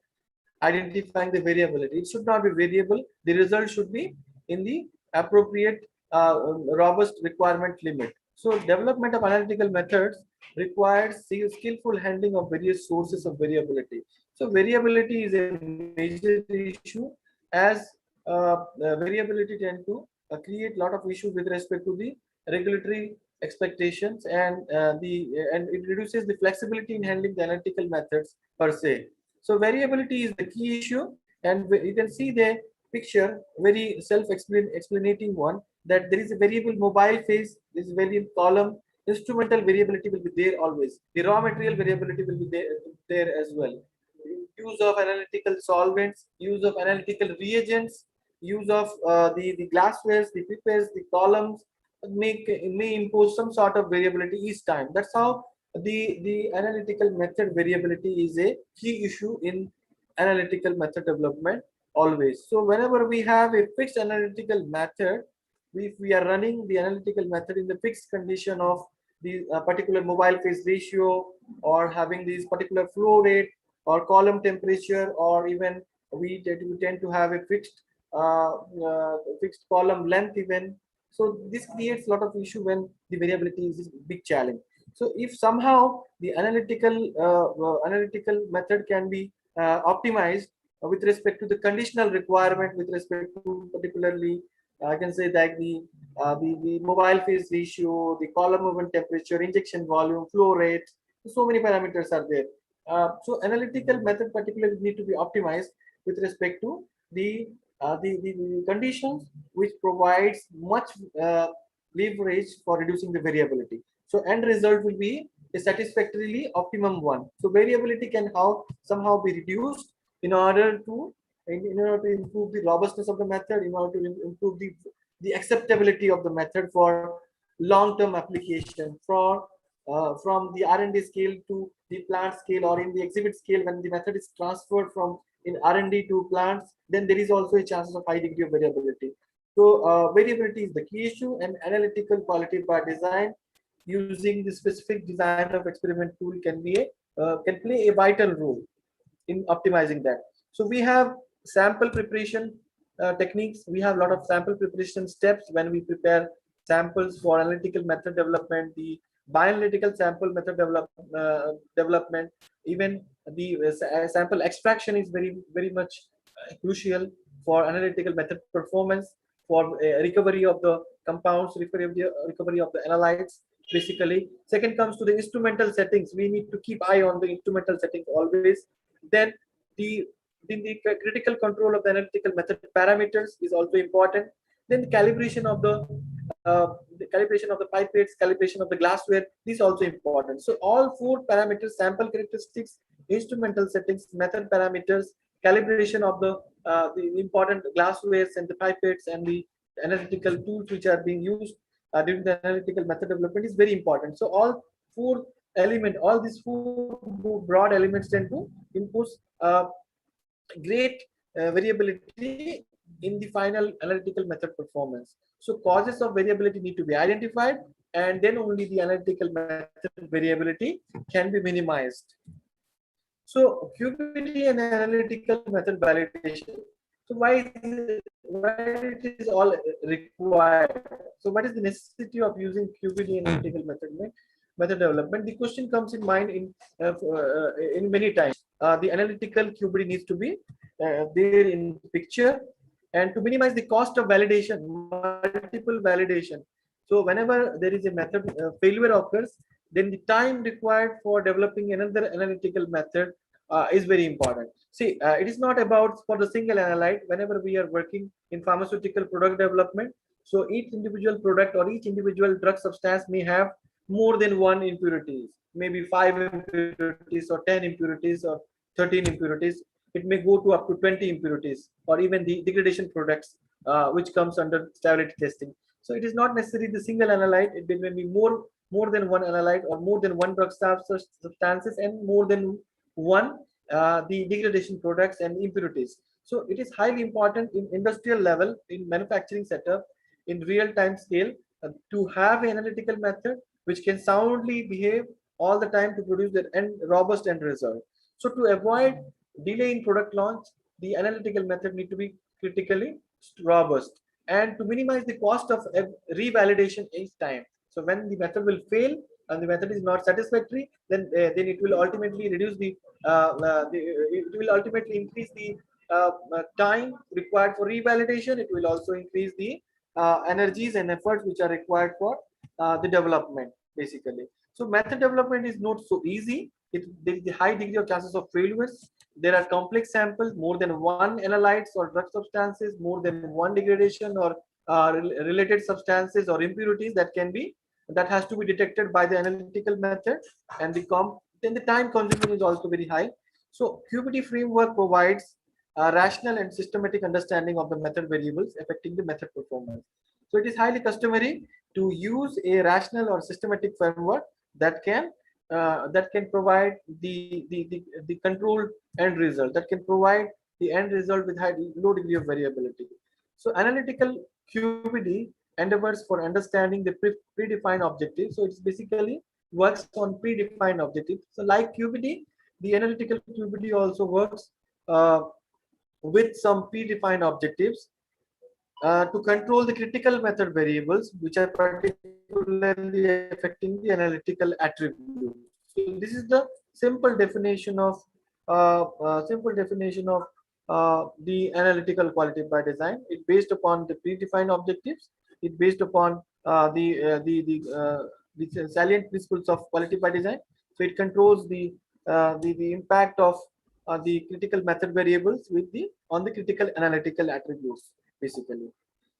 identifying the variability. It should not be variable. The result should be in the appropriate robust requirement limit. So development of analytical methods requires skillful handling of various sources of variability. So variability is a major issue, as variability tend to create a lot of issues with respect to the regulatory expectations, and it reduces the flexibility in handling the analytical methods per se. So variability is the key issue, and you can see the picture, very self-explanating one, that there is a variable mobile phase, this variable column, instrumental variability will be there always. The raw material variability will be there as well. Use of analytical solvents, use of analytical reagents, use of the glasswares, the pipettes, the columns may impose some sort of variability each time. That's how the analytical method variability is a key issue in analytical method development always. So whenever we have a fixed analytical method, if we are running the analytical method in the fixed condition of the particular mobile phase ratio, or having this particular flow rate or column temperature, or even we tend to have a fixed column length even. So this creates a lot of issue when the variability is a big challenge. So if somehow the analytical method can be optimized with respect to the conditional requirement, with respect to particularly I can say that the mobile phase ratio, the column movement temperature, injection volume, flow rate, so many parameters are there. So analytical method particularly need to be optimized with respect to the conditions which provides much leverage for reducing the variability. So end result will be a satisfactorily optimum one. So variability can somehow be reduced in order to improve the robustness of the method, in order to improve the acceptability of the method for long-term application, from the R&D scale to the plant scale, or in the exhibit scale. When the method is transferred from in R&D to plants, then there is also a chance of high degree of variability. So variability is the key issue, and analytical quality by design using the specific design of experiment tool can play a vital role in optimizing that. So we have sample preparation techniques. We have a lot of sample preparation steps when we prepare samples for analytical method development, the bioanalytical sample method development, even the sample extraction is very much crucial for analytical method performance, for recovery of the compounds, recovery of the analytes. basically. Second comes to the instrumental settings. We need to keep eye on the instrumental settings always. Then the the critical control of the analytical method parameters is also important. Then the calibration of the pipettes, calibration of the glassware, these also important. So all four parameters: sample characteristics, instrumental settings, method parameters, calibration of the important glasswares and the pipettes, and the analytical tools which are being used during the analytical method development is very important. So all these four broad elements tend to impose great variability in the final analytical method performance. So causes of variability need to be identified, and then only the analytical method variability can be minimized. So QPD and analytical method validation. So why it is all required? So what is the necessity of using QPD analytical method development? The question comes in mind in many times. The analytical QPD needs to be there in the picture, and to minimize the cost of validation, multiple validation. So whenever there is a method failure occurs, then the time required for developing another analytical method is very important. See, it is not about for the single analyte. Whenever we are working in pharmaceutical product development, so each individual product or each individual drug substance may have more than one impurities, maybe 5 impurities or 10 impurities or 13 impurities. It may go to up to 20 impurities, or even the degradation products which comes under stability testing. So it is not necessarily the single analyte. It may be more than one analyte, or more than one drug substances, and more than one the degradation products and impurities. So it is highly important in industrial level, in manufacturing setup, in real-time scale, to have an analytical method which can soundly behave all the time to produce the robust end result. So to avoid delay in product launch, the analytical method need to be critically robust, and to minimize the cost of revalidation each time. So when the method will fail and the method is not satisfactory, then it will ultimately reduce it will ultimately increase the time required for revalidation. It will also increase the energies and efforts which are required for the development, basically. So method development is not so easy. There is a high degree of chances of failures. There are complex samples, more than one analytes or drug substances, more than one degradation or related substances or impurities that has to be detected by the analytical method, and then the time consuming is also very high. So QPD framework provides a rational and systematic understanding of the method variables affecting the method performance. So it is highly customary to use a rational or systematic framework that can provide the controlled end result, that can provide the end result with low degree of variability. So analytical QPD endeavors for understanding the predefined objective. So it's basically works on predefined objectives. So like QPD, the analytical QPD also works with some predefined objectives to control the critical method variables which are particularly affecting the analytical attributes. So this is the simple definition of the analytical quality by design. It's based upon the predefined objectives. It's based upon the salient principles of quality by design. So it controls the impact of the critical method variables on the critical analytical attributes, basically.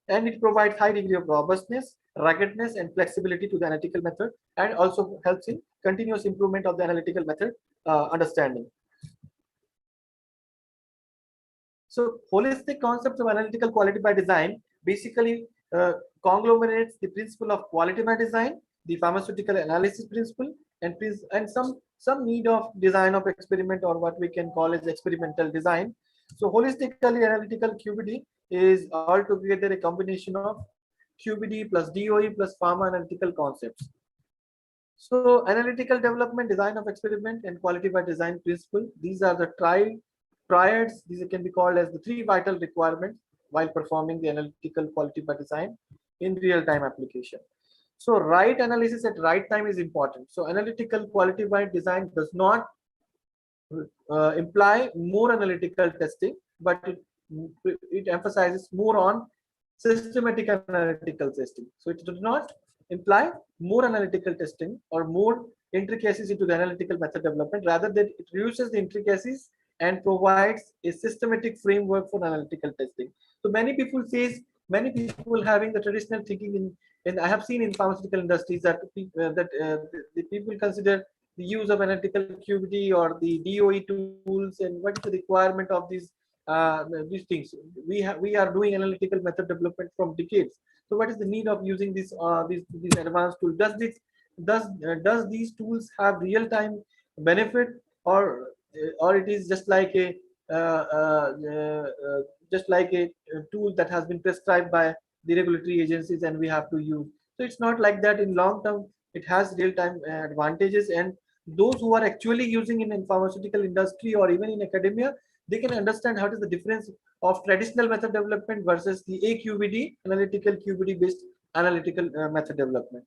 And it provides high degree of robustness, ruggedness, and flexibility to the analytical method, and also helps in continuous improvement of the analytical method understanding. So holistic concepts of analytical quality by design basically conglomerates the principle of quality by design, the pharmaceutical analysis principle, and some need of design of experiment, or what we can call as experimental design. So holistically analytical QPD is altogether a combination of QPD plus DOE plus pharma analytical concepts. So analytical development, design of experiment, and quality by design principle, these are the triads. These can be called as the three vital requirements while performing the analytical quality by design in real-time application. So right analysis at right time is important. So analytical quality by design does not imply more analytical testing, but it emphasizes more on systematic analytical testing. So it does not imply more analytical testing or more intricacies into the analytical method development. Rather than it reduces the intricacies and provides a systematic framework for analytical testing. So many people having the traditional thinking in I have seen in pharmaceutical industries that the people consider the use of analytical QBD or the DOE tools and what is the requirement of these things. We are doing analytical method development from decades. So what is the need of using these advanced tools? Does these tools have real time benefit, or it is uh, uh, uh, just like a tool that has been prescribed by the regulatory agencies and we have to use? So it's not like that. In long term, it has real time advantages, and those who are actually using in pharmaceutical industry or even in academia, they can understand how is the difference of traditional method development versus the AQBD, analytical QBD based analytical method development.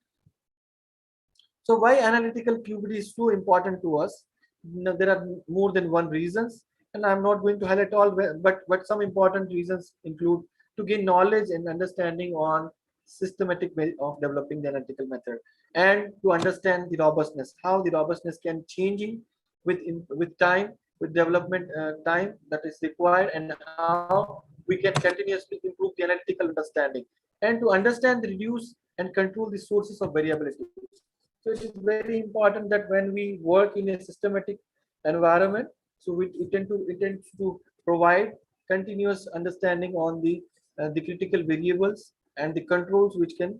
So why analytical QBD is so important to us? There are more than one reasons, and I'm not going to highlight all, but some important reasons include to gain knowledge and understanding on systematic way of developing the analytical method, and to understand the robustness, how the robustness can changing with time, with development time that is required, and how we can continuously improve the analytical understanding, and to understand, reduce, and control the sources of variability. So it is very important that when we work in a systematic environment, so it tends to provide continuous understanding on the critical variables and the controls which can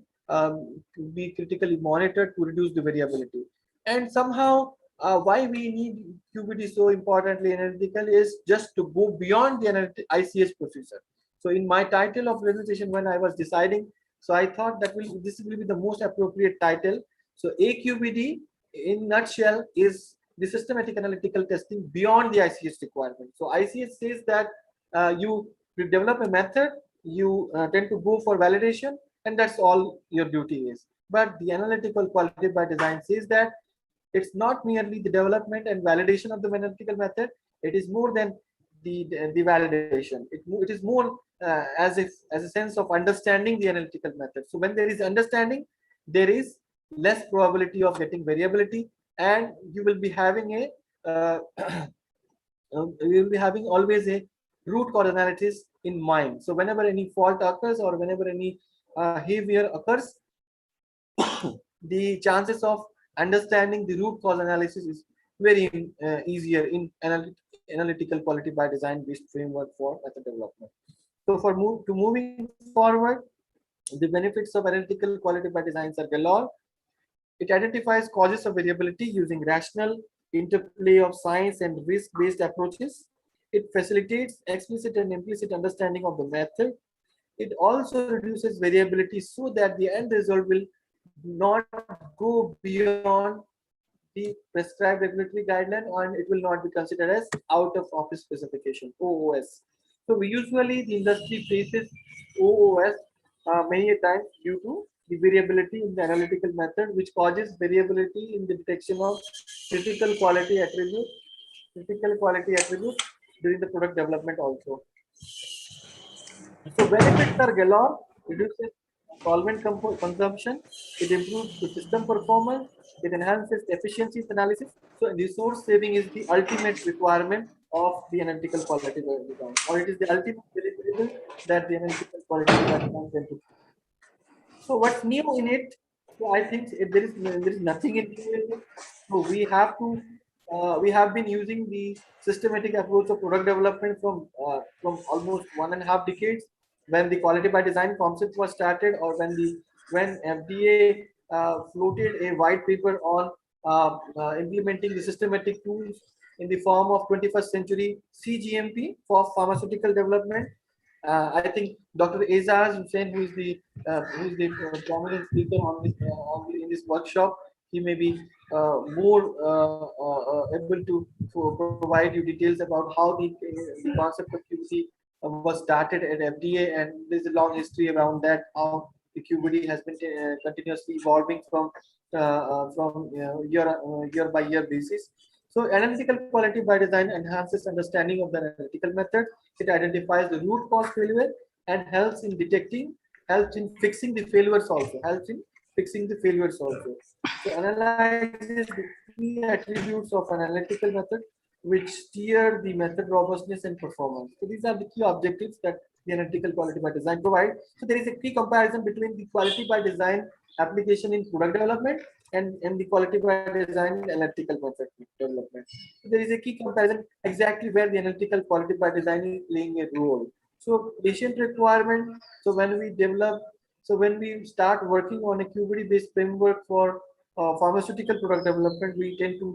be critically monitored to reduce the variability. And somehow, why we need QBD so importantly analytical is just to go beyond the ICH procedure. So in my title of presentation, when I was deciding, so I thought that this will be the most appropriate title. So AQBD in nutshell is the systematic analytical testing beyond the ICH requirement. So ICH says that you develop a method, you tend to go for validation, and that's all your duty is. But the analytical quality by design says that it's not merely the development and validation of the analytical method. It is more than the validation. It is more as a sense of understanding the analytical method. So when there is understanding, there is less probability of getting variability, and you will be having a you will be having always a root cause analysis in mind. So whenever any fault occurs or whenever any behavior occurs, the chances of understanding the root cause analysis is very easier in analytical quality by design based framework for method development. So moving forward, the benefits of analytical quality by designs are galore. It identifies causes of variability using rational interplay of science and risk-based approaches. It facilitates explicit and implicit understanding of the method. It also reduces variability so that the end result will not go beyond the prescribed regulatory guideline, and it will not be considered as out of office specification, OOS. So we usually the industry faces OOS many a times due to the variability in the analytical method, which causes variability in the detection of critical quality attributes, critical quality attributes during the product development also. So benefits are galore, reduces solvent consumption, it improves the system performance, it enhances efficiency analysis. So resource saving is the ultimate requirement of the analytical quality design, or it is the ultimate variable that the analytical quality design can do. So what's new in it? So I think there is nothing in new in it. So we have been using the systematic approach of product development from almost 1.5 decades, when the quality by design concept was started, or when FDA floated a white paper on implementing the systematic tools in the form of 21st century CGMP for pharmaceutical development. I think Dr. Azaz Hussain, who is the prominent speaker in this workshop, he may be more able to provide you details about how the concept of QC was started at FDA, and there's a long history around that. How the QBD has been continuously evolving from year by year basis. So analytical quality by design enhances understanding of the analytical method. It identifies the root cause failure and helps in detecting, helps in fixing the failures also, helps in fixing the failures also. So analyzes the key attributes of an analytical method which steer the method robustness and performance. So these are the key objectives that the analytical quality by design provide. So there is a key comparison between the quality by design application in product development and the quality by design analytical method development. So there is a key comparison exactly where the analytical quality by design is playing a role. So patient requirement. So when we start working on a QBD based framework for pharmaceutical product development, we tend to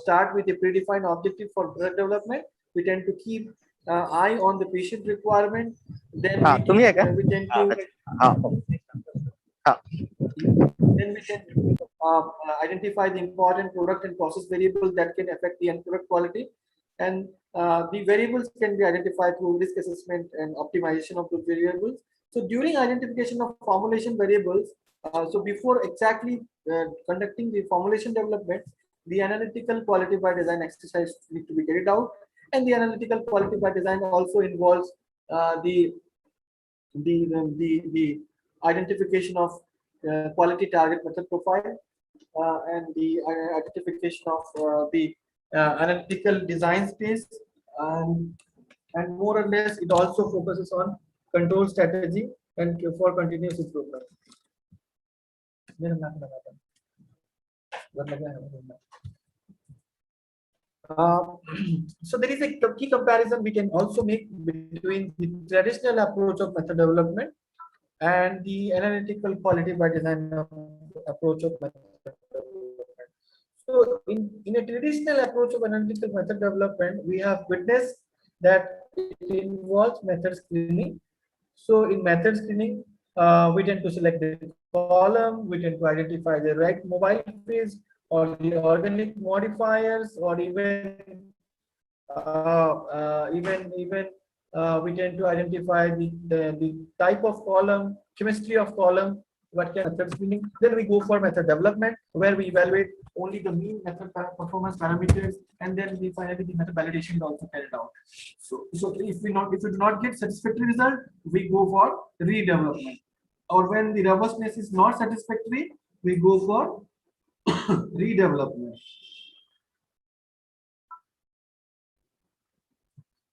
start with a predefined objective for product development. We tend to keep eye on the patient requirement. Then we tend to then we can identify the important product and process variables that can affect the end product quality. And the variables can be identified through risk assessment and optimization of the variables. So during identification of formulation variables, so before exactly conducting the formulation development, the analytical quality by design exercise need to be carried out. And the analytical quality by design also involves the identification of quality target method profile and the identification of the analytical design space, and more or less it also focuses on control strategy and for continuous improvement. So there is a key comparison we can also make between the traditional approach of method development and the analytical quality by design approach of method development. So in a traditional approach of analytical method development, we have witnessed that it involves method screening. So in method screening, we tend to select the column, we tend to identify the right mobile phase or the organic modifiers, or even we tend to identify the type of column, chemistry of column, what kind of method screening. Then we go for method development, where we evaluate only the mean method performance parameters, and then we finally the method validation is also carried out. So if we do not get satisfactory result, we go for redevelopment. Or when the robustness is not satisfactory, we go for redevelopment.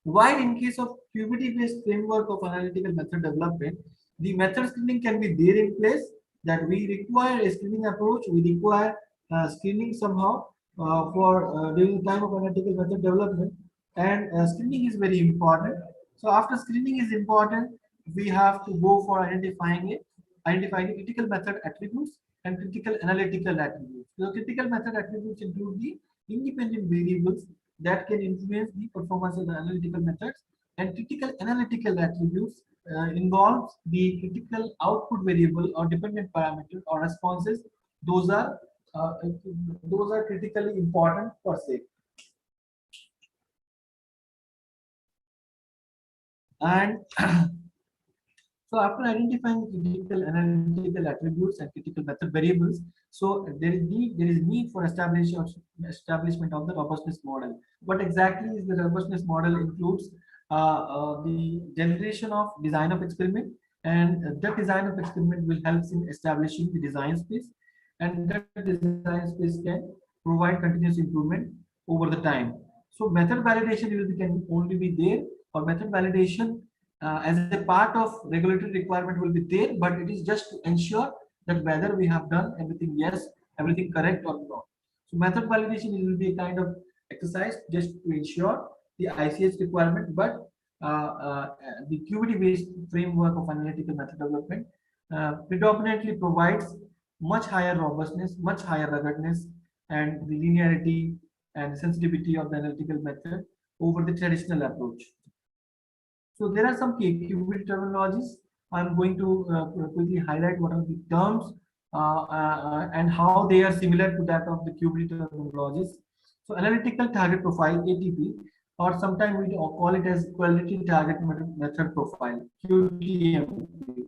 While in case of QBT-based framework of analytical method development, the method screening can be there in place, that we require a screening approach, we require screening somehow for during the time of analytical method development, and screening is very important. So after screening is important, we have to go for identifying critical method attributes and critical analytical attributes. So critical method attributes include the independent variables that can influence the performance of the analytical methods, and critical analytical attributes involves the critical output variable or dependent parameter or responses. Those are critically important per se. And so after identifying critical analytical attributes and critical method variables, so there is need for establishment of the robustness model. What exactly is the robustness model? Includes the generation of design of experiment, and that design of experiment will help in establishing the design space, and that design space can provide continuous improvement over the time. So method validation can only be there, or method validation as a part of regulatory requirement will be there, but it is just to ensure that whether we have done everything correct or not. So method validation will be a kind of exercise just to ensure the ICH requirement, but the QBT based framework of analytical method development predominantly provides much higher robustness, much higher ruggedness, and the linearity and sensitivity of the analytical method over the traditional approach. So there are some key QBT terminologies. I'm going to quickly highlight what are the terms and how they are similar to that of the QBT terminologies. So analytical target profile, ATP, or sometimes we call it as quality target method profile, QTMP.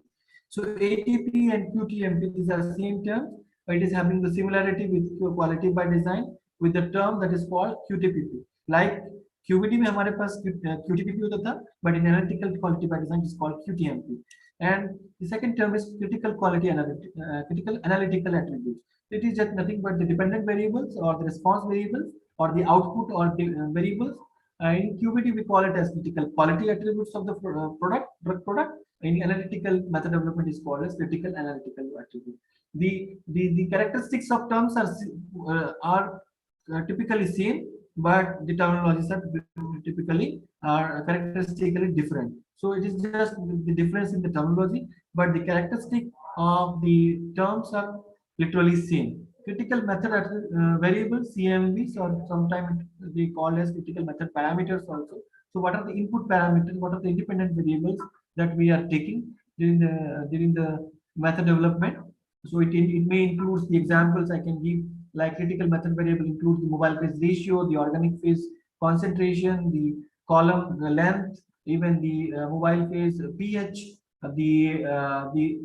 So ATP and QTMP, these are the same terms, but it is having the similarity with quality by design with the term that is called QTPP. Like QBT में हमारे पास QTPP होता था, but in analytical quality by design is called QTMP. And the second term is critical quality critical analytical attributes. It is just nothing but the dependent variables or the response variables or the output or the variables. In QBD, we call it as critical quality attributes of the drug product. In analytical method development is called as critical analytical attribute. The characteristics of terms are typically same, but the terminologies are typically are characteristically different. So it is just the difference in the terminology, but the characteristic of the terms are literally same. Critical method variables, CMVs, or sometimes they call as critical method parameters also. So what are the input parameters? What are the independent variables that we are taking during the method development? So it may include the examples I can give, like critical method variable includes the mobile phase ratio, the organic phase concentration, the column length, even the mobile phase pH, the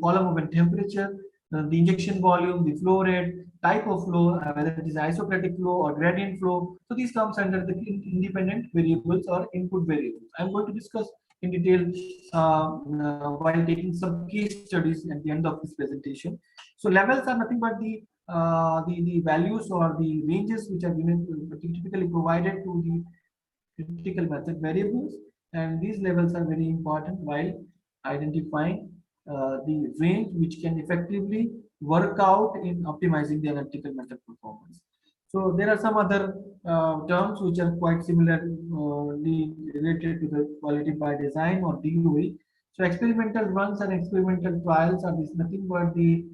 column movement temperature, the injection volume, the flow rate, type of flow, whether it is isocratic flow or gradient flow. So these comes under the independent variables or input variables. I'm going to discuss in detail while taking some case studies at the end of this presentation. So levels are nothing but the values or the ranges which are given typically provided to the critical method variables, and these levels are very important while identifying the range which can effectively work out in optimizing the analytical method performance. So there are some other terms which are quite similarly related to the quality by design or DOE. So experimental runs and experimental trials are this nothing but the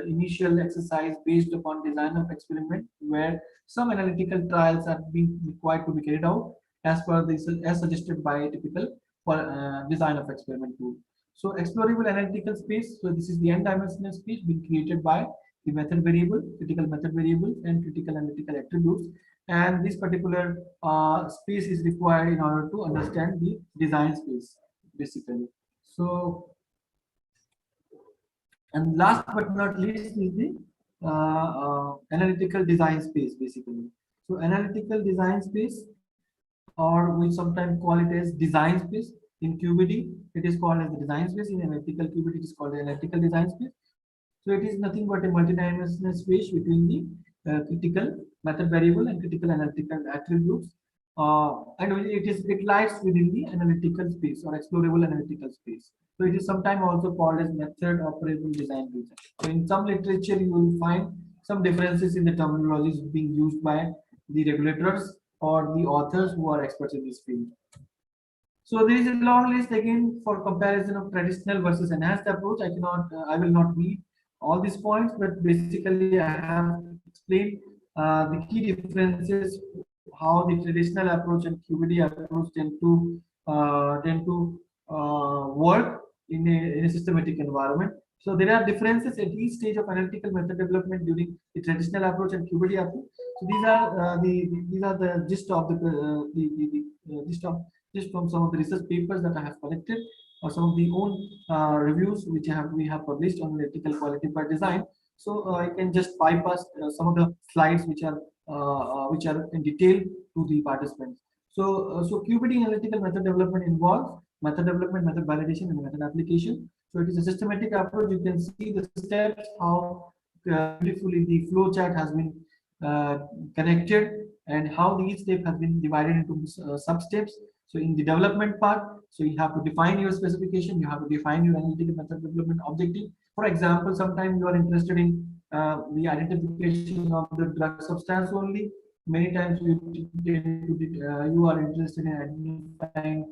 initial exercise based upon design of experiment where some analytical trials are being required to be carried out as per this as suggested by a typical design of experiment tool. So explorable analytical space. So this is the n-dimensional space being created by the method variable, critical method variables, and critical analytical attributes. And this particular space is required in order to understand the design space, basically. So, and last but not least is the analytical design space, basically. So analytical design space, or we sometimes call it as design space. In QBD, it is called as the design space. In analytical QBD, it is called the analytical design space. So it is nothing but a multidimensional space between the critical method variable and critical analytical attributes. And it lies within the analytical space or explorable analytical space. So it is sometimes also called as method operable design region. So in some literature, you will find some differences in the terminologies being used by the regulators or the authors who are experts in this field. So there is a long list again for comparison of traditional versus enhanced approach. I will not read all these points, but basically I have explained the key differences, how the traditional approach and QBD approach tend to work in a systematic environment. So there are differences at each stage of analytical method development during the traditional approach and QBD approach. So these are the gist of just from some of the research papers that I have collected, or some of the own reviews which we have published on analytical quality by design. So I can just bypass some of the slides which are in detail to the participants. So QBD analytical method development involves method development, method validation, and method application. So it is a systematic approach. You can see the steps, how beautifully the flow chart has been connected, and how each step has been divided into sub steps. So in the development part, so you have to define your specification, you have to define your analytical method development objective. For example, sometimes you are interested in the identification of the drug substance only. Many times you are interested in identifying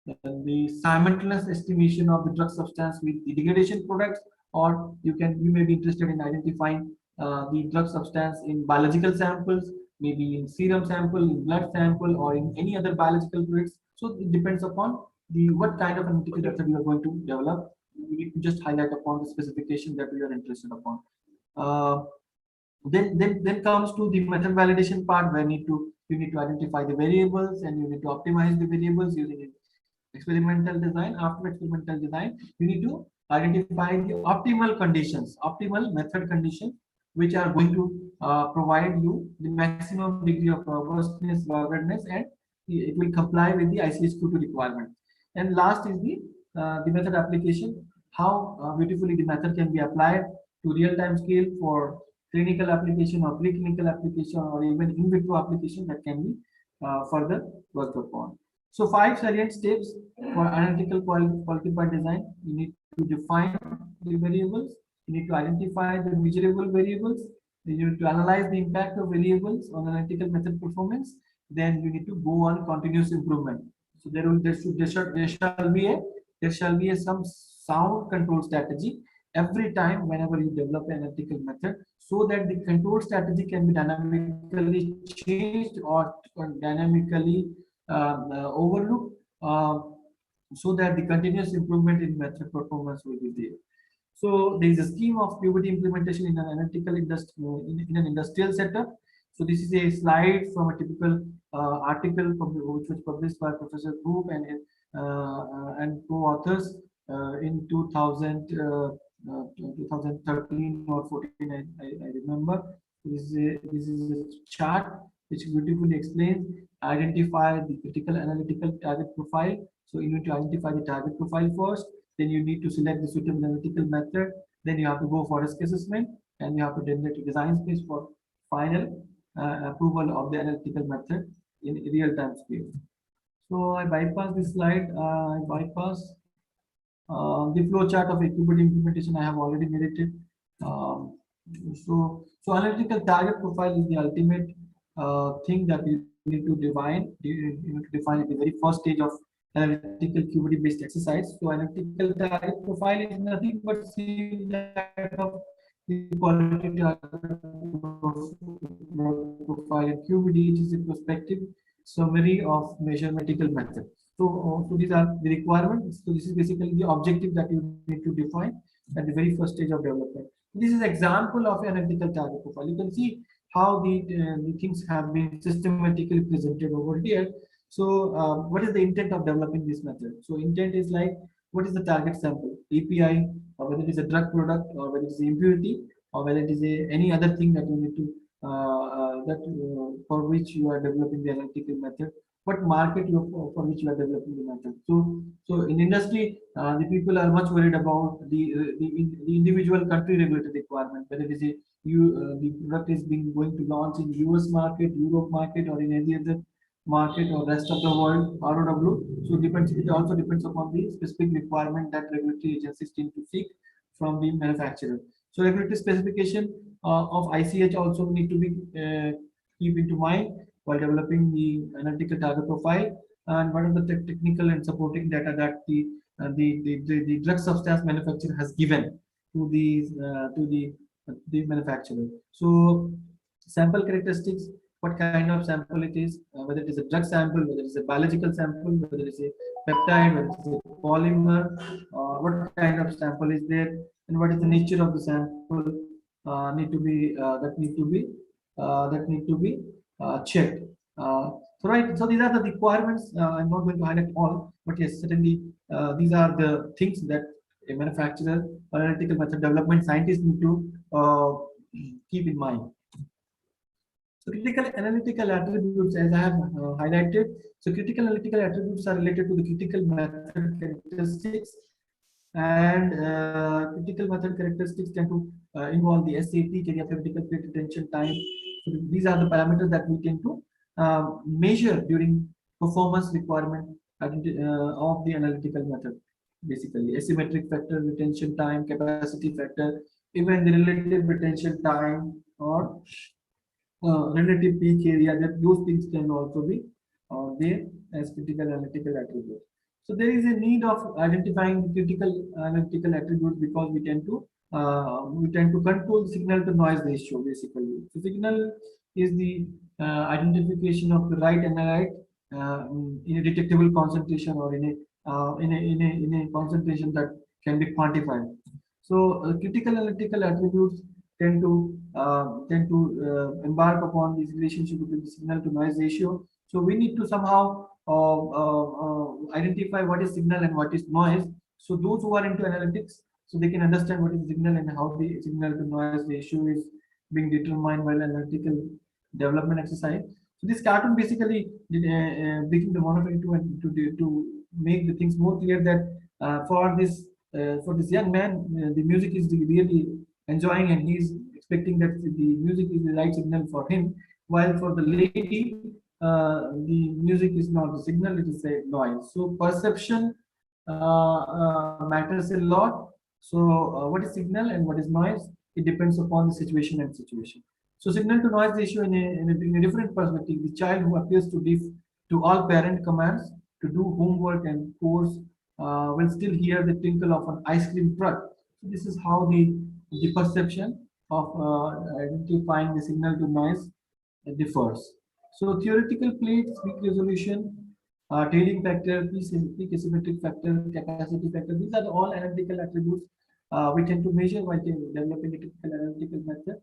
the simultaneous estimation of the drug substance with the degradation products, or you may be interested in identifying the drug substance in biological samples, maybe in serum sample, in blood sample, or in any other biological products. So it depends upon the what kind of analytical method you are going to develop. We need to just highlight upon the specification that we are interested upon. Then comes to the method validation part, where you need to identify the variables, and you need to optimize the variables using experimental design. After experimental design, you need to identify the optimal conditions, optimal method conditions, which are going to provide you the maximum degree of robustness, ruggedness, and it will comply with the ICH-Q2 requirement. And last is the the method application, how beautifully the method can be applied to real-time scale for clinical application or preclinical application or even in vitro application that can be further worked upon. So 5 salient steps for analytical quality by design. You need to define the variables, you need to identify the measurable variables, then you need to analyze the impact of variables on analytical method performance, then you need to go on continuous improvement. So there shall be a some sound control strategy every time whenever you develop an analytical method, so that the control strategy can be dynamically changed or dynamically overlooked, so that the continuous improvement in method performance will be there. So there is a scheme of QBT implementation in an analytical industry, in an industrial setup. So this is a slide from a typical article which was published by Professor Group and co-authors in 2013 or 14. I remember. This is a chart which beautifully explains, identify the critical analytical target profile. So you need to identify the target profile first, then you need to select the suitable analytical method, then you have to go for risk assessment, and you have to generate a design space for final approval of the analytical method in real-time scale. So I bypass this slide. I bypass the flow chart of QBT implementation. I have already narrated. So analytical target profile is the ultimate thing that you need to define. You need to define at the very first stage of analytical QBT based exercise. So analytical target profile is nothing but same that of the quality target profile in QBT. It is a prospective summary of measurementical method. So these are the requirements. So this is basically the objective that you need to define at the very first stage of development. This is example of analytical target profile. You can see how the things have been systematically presented over here. So what is the intent of developing this method? So intent is like, what is the target sample, API, or whether it is a drug product, or whether it is impurity, or whether it is any other thing that you need to for which you are developing the analytical method, what market for which you are developing the method. So in industry, the people are much worried about the individual country regulated requirement, whether it is the product is being going to launch in US market, Europe market, or in any other market or rest of the world, ROW. So it also depends upon the specific requirement that regulatory agencies tend to seek from the manufacturer. So regulatory specification of ICH also need to be keep into mind while developing the analytical target profile, and what are the technical and supporting data that the drug substance manufacturer has given to the manufacturer. So sample characteristics, what kind of sample it is, whether it is a drug sample, whether it is a biological sample, whether it is a peptide, whether it is a polymer, what kind of sample is there, and what is the nature of the sample need to be checked. So right, so these are the requirements. I'm not going to highlight all, but yes, certainly these are the things that a manufacturer or analytical method development scientist need to keep in mind. So critical analytical attributes, as I have highlighted, so critical analytical attributes are related to the critical method characteristics, and critical method characteristics tend to involve the SAT, area critical plate retention time. So these are the parameters that we tend to measure during performance requirement of the analytical method. Basically, asymmetric factor, retention time, capacity factor, even the relative retention time, or relative peak area, that those things can also be there as critical analytical attributes. So there is a need of identifying critical analytical attributes, because we tend to control the signal to noise ratio basically. So signal is the identification of the right analyte in a detectable concentration, or in a concentration that can be quantified. So critical analytical attributes tend to embark upon this relationship between the signal to noise ratio. So we need to somehow identify what is signal and what is noise. So those who are into analytics, so they can understand what is signal and how the signal to noise ratio is being determined while analytical development exercise. So this cartoon basically breaking the monotony to make the things more clear, that For this young man, the music is really enjoying, and he's expecting that the music is the right signal for him. While for the lady, the music is not the signal; it is a noise. So perception matters a lot. So what is signal and what is noise? It depends upon the situation and situation. So signal to noise ratio in a different perspective. The child who appears to deaf to all parent commands to do homework and course will still hear the tinkle of an ice cream truck. So this is how the perception of identifying the signal to noise differs. So theoretical plates, peak resolution, tailing factor, peak asymmetric factor, capacity factor. These are all analytical attributes we tend to measure while developing a typical analytical method.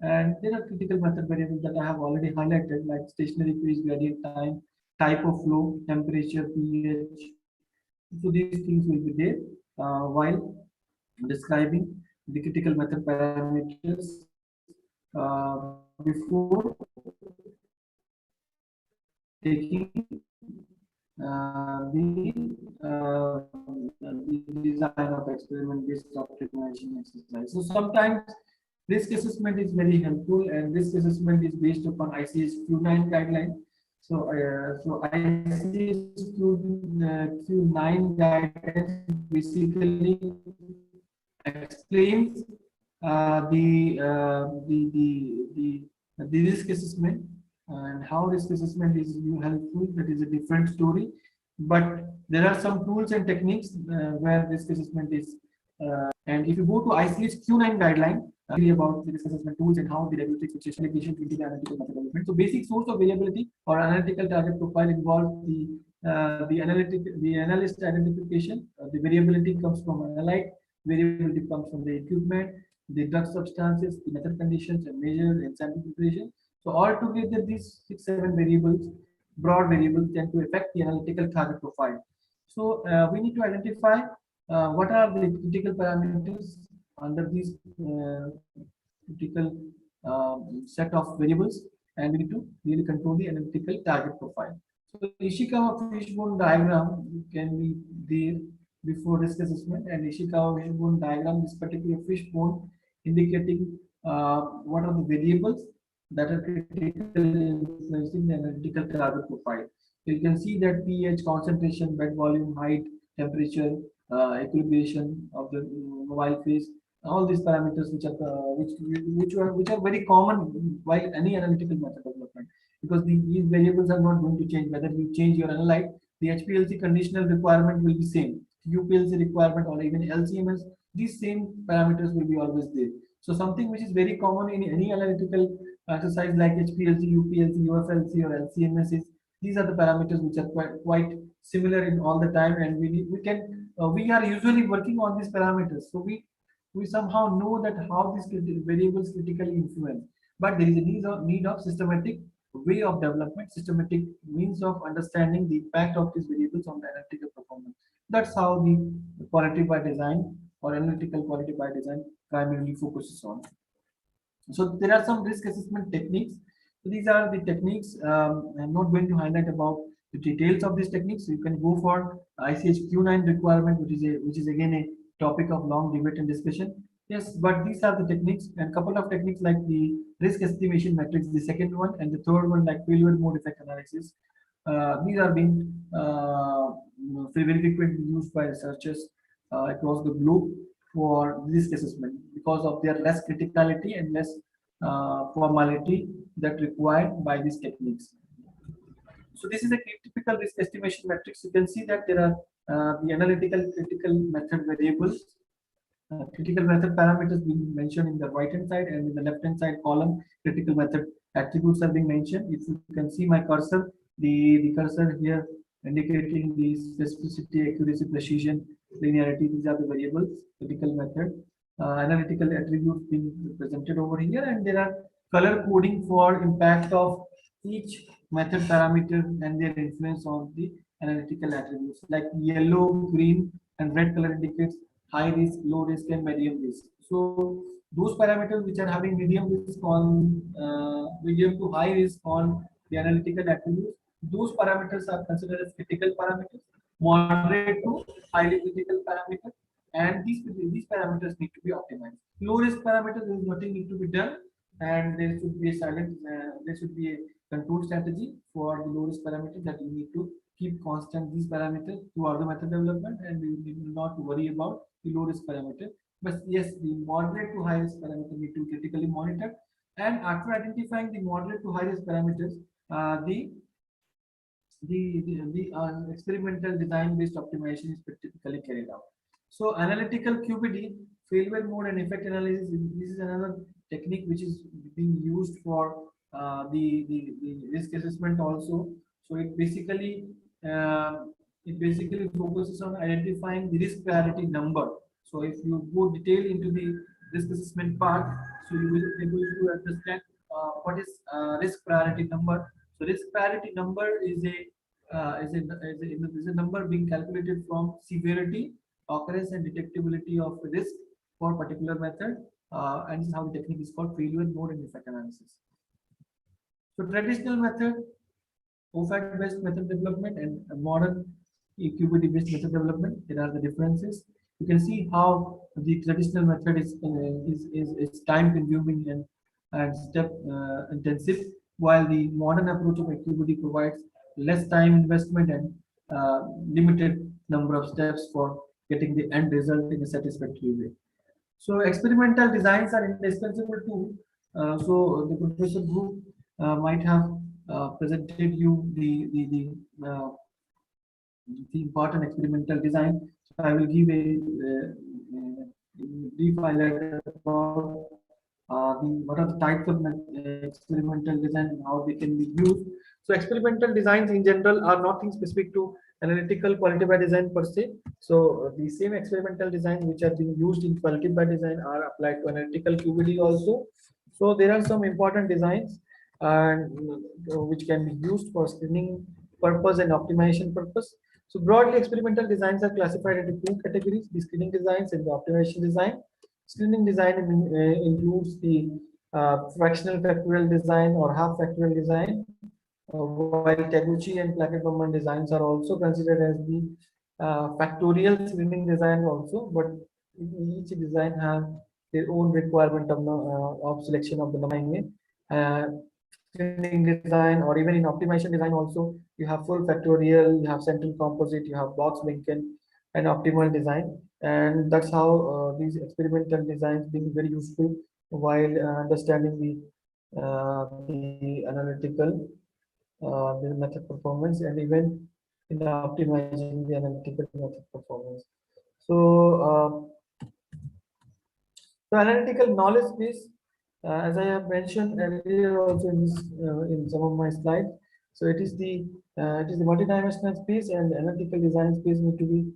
And there are critical method variables that I have already highlighted, like stationary phase, gradient time, type of flow, temperature, pH. So these things will be there while describing the critical method parameters before taking the design of experiment-based optimization exercise. So sometimes risk assessment is very helpful, and risk assessment is based upon ICH-Q9 guideline. So ICH-Q9 guidelines basically explains the risk assessment, and how risk assessment is helpful. That is a different story, but there are some tools and techniques where risk assessment is and if you go to ICH Q9 guideline about the risk assessment tools and how the regulatory expectation application into the analytical method development. So basic source of variability or analytical target profile involves the analyst identification. The variability comes from analyte. Variability comes from the equipment, the drug substances, the method conditions and measures and sample preparation. So altogether, these 6-7 variables, broad variables, tend to affect the analytical target profile. So we need to identify what are the critical parameters under these critical set of variables, and we need to really control the analytical target profile. So Ishikawa fishbone diagram can be there before risk assessment, and Ishikawa fishbone diagram, this particular fishbone indicating what are the variables that are critically influencing the analytical target profile. So you can see that pH, concentration, bed volume, height, temperature, equilibration of the mobile phase, all these parameters which are very common while any analytical method development, because these variables are not going to change whether you change your analyte. The HPLC conditional requirement will be same. UPLC requirement or even LCMS, these same parameters will be always there. So something which is very common in any analytical exercise like HPLC, UPLC, UFLC or LCMS is these are the parameters which are quite similar in all the time, and we are usually working on these parameters. So we somehow know that how these variables critically influence, but there is a need of systematic way of development, systematic means of understanding the impact of these variables on the analytical performance. That's how the quality by design or analytical quality by design primarily focuses on. So there are some risk assessment techniques. So these are the techniques. I'm not going to highlight about the details of these techniques. You can go for ICH Q9 requirement, which is again a topic of long debate and discussion. Yes, but these are the techniques, and couple of techniques like the risk estimation matrix, the second one, and the third one like failure mode effect analysis. These are being very frequently used by researchers across the globe for risk assessment because of their less criticality and less formality that required by these techniques. So this is a typical risk estimation matrix. You can see that there are the analytical critical method variables, critical method parameters being mentioned in the right hand side, and in the left hand side column critical method attributes are being mentioned. If you can see my cursor, the cursor here indicating the specificity, accuracy, precision, linearity, these are the variables, critical method, analytical attributes being presented over here, and there are color coding for impact of each method parameter and their influence on the analytical attributes, like yellow, green, and red color indicates high risk, low risk, and medium risk. So those parameters which are having medium risk on medium to high risk on the analytical attributes, those parameters are considered as critical parameters, moderate to highly critical parameter, and these parameters need to be optimized. Low risk parameters, there is nothing need to be done, and there should be a there should be a control strategy for the low risk parameters, that you need to keep constant these parameters throughout the method development, and you need not to worry about the low risk parameter. But yes, the moderate to high risk parameter need to be critically monitored, and after identifying the moderate to high risk parameters, the experimental design based optimization is typically carried out. So analytical QBD, failure mode and effect analysis, this is another technique which is being used for the risk assessment also. So it basically focuses on identifying the risk priority number. So if you go detail into the risk assessment part, so you will be able to understand what is risk priority number. So risk priority number is a number being calculated from severity, occurrence, and detectability of risk for particular method, and this is how the technique is called failure mode and effect analysis. So traditional method, OFAC based method development, and a modern QBD based method development, there are the differences. You can see how the traditional method is time consuming and step intensive, while the modern approach of QBD provides less time investment and limited number of steps for getting the end result in a satisfactory way. So experimental designs are indispensable too. So the professor group might have presented you the important experimental design. So I will give a brief highlight about the what are the types of experimental design and how they can be used. So experimental designs in general are nothing specific to analytical quality by design per se. So the same experimental designs which are being used in quality by design are applied to analytical QBD also. So there are some important designs and which can be used for screening purpose and optimization purpose. So broadly, experimental designs are classified into two categories: the screening designs and the optimization design. Screening design includes the fractional factorial design or half factorial design, while Taguchi and Plackett-Bowman designs are also considered as the factorial screening design also, but each design has their own requirement of selection of the numbering. Screening design, or even in optimization design also, you have full factorial, you have central composite, you have box Lincoln and optimal design, and that's how these experimental designs being very useful while understanding the analytical the method performance, and even in optimizing the analytical method performance. So the analytical knowledge base, as I have mentioned earlier also in some of my slides, so it is the multidimensional space, and analytical design space need to be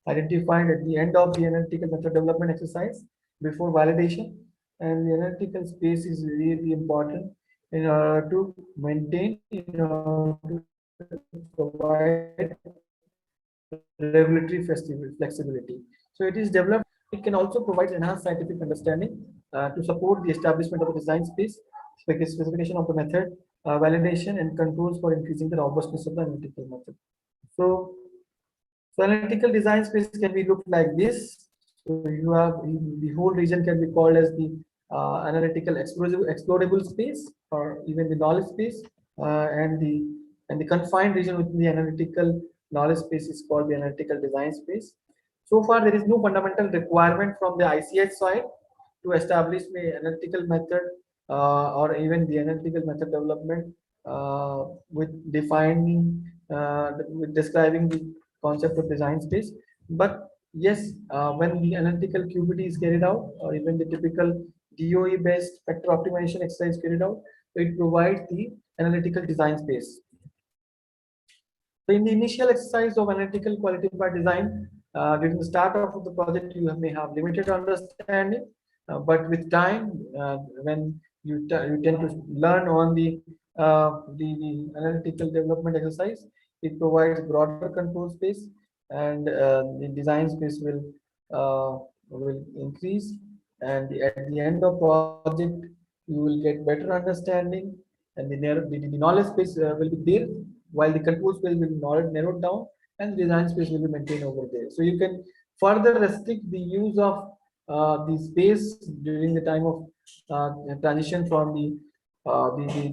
identified at the end of the analytical method development exercise before validation, and the analytical space is really important in order to maintain, in order to provide regulatory flexibility. So it is developed. It can also provide enhanced scientific understanding to support the establishment of a design space, specification of the method, validation, and controls for increasing the robustness of the analytical method. So, analytical design space can be looked like this. So you have the whole region can be called as the analytical explorable space, or even the knowledge space, and the confined region within the analytical knowledge space is called the analytical design space. So far, there is no fundamental requirement from the ICH side to establish the analytical method or even the analytical method development with defining, with describing the concept of design space. But yes, when the analytical QBD is carried out, or even the typical DOE based factor optimization exercise is carried out, it provides the analytical design space. So in the initial exercise of analytical quality by design, during the start of the project, you may have limited understanding, but with time, when you tend to learn on the analytical development exercise, it provides broader control space, and the design space will increase, and at the end of project, you will get better understanding, and the knowledge space will be there, while the control space will be narrowed down and design space will be maintained over there. So you can further restrict the use of the space during the time of transition from the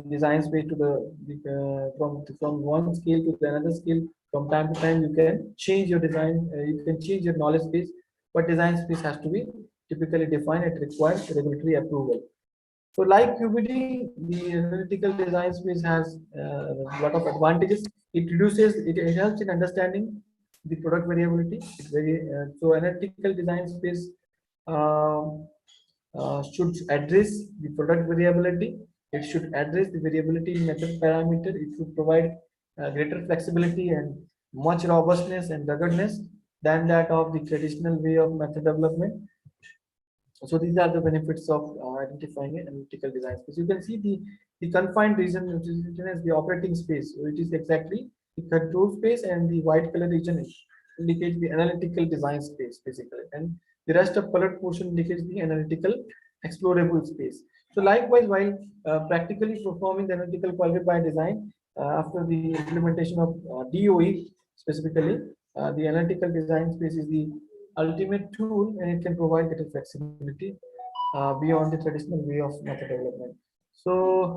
design space to from one scale to the another scale. From time to time, you can change your design. You can change your knowledge space, but design space has to be typically defined. It requires regulatory approval. So, like QBD, the analytical design space has a lot of advantages. It helps in understanding the product variability. So analytical design space um, should address the product variability. It should address the variability in method parameter. It should provide greater flexibility and much robustness and ruggedness than that of the traditional way of method development. So these are the benefits of identifying an analytical design space. You can see the confined region, which is written as the operating space. So it is exactly the control space, and the white color region indicates the analytical design space basically, and the rest of colored portion indicates the analytical explorable space. So likewise, while practically performing the analytical quality by design, after the implementation of DOE specifically, the analytical design space is the ultimate tool, and it can provide better flexibility beyond the traditional way of method development. So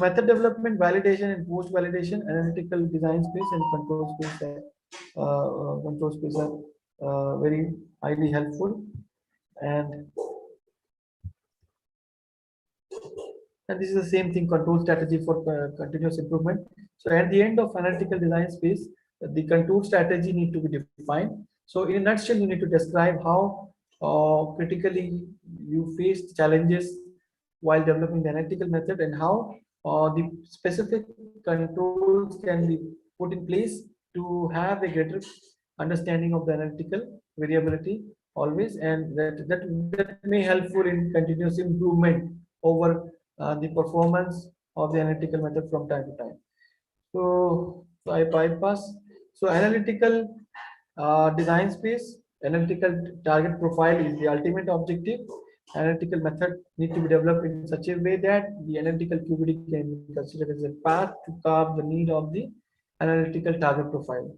method development, validation, and post validation, analytical design space and control space are very highly helpful, and this is the same thing, control strategy for continuous improvement. So at the end of analytical design space, the control strategy need to be defined. So in a nutshell, you need to describe how critically you faced challenges while developing the analytical method, and how the specific controls can be put in place to have a greater understanding of the analytical variability always, and that may helpful in continuous improvement over the performance of the analytical method from time to time. So I bypass. So analytical design space, analytical target profile is the ultimate objective. Analytical method need to be developed in such a way that the analytical QBD can be considered as a path to carve the need of the analytical target profile.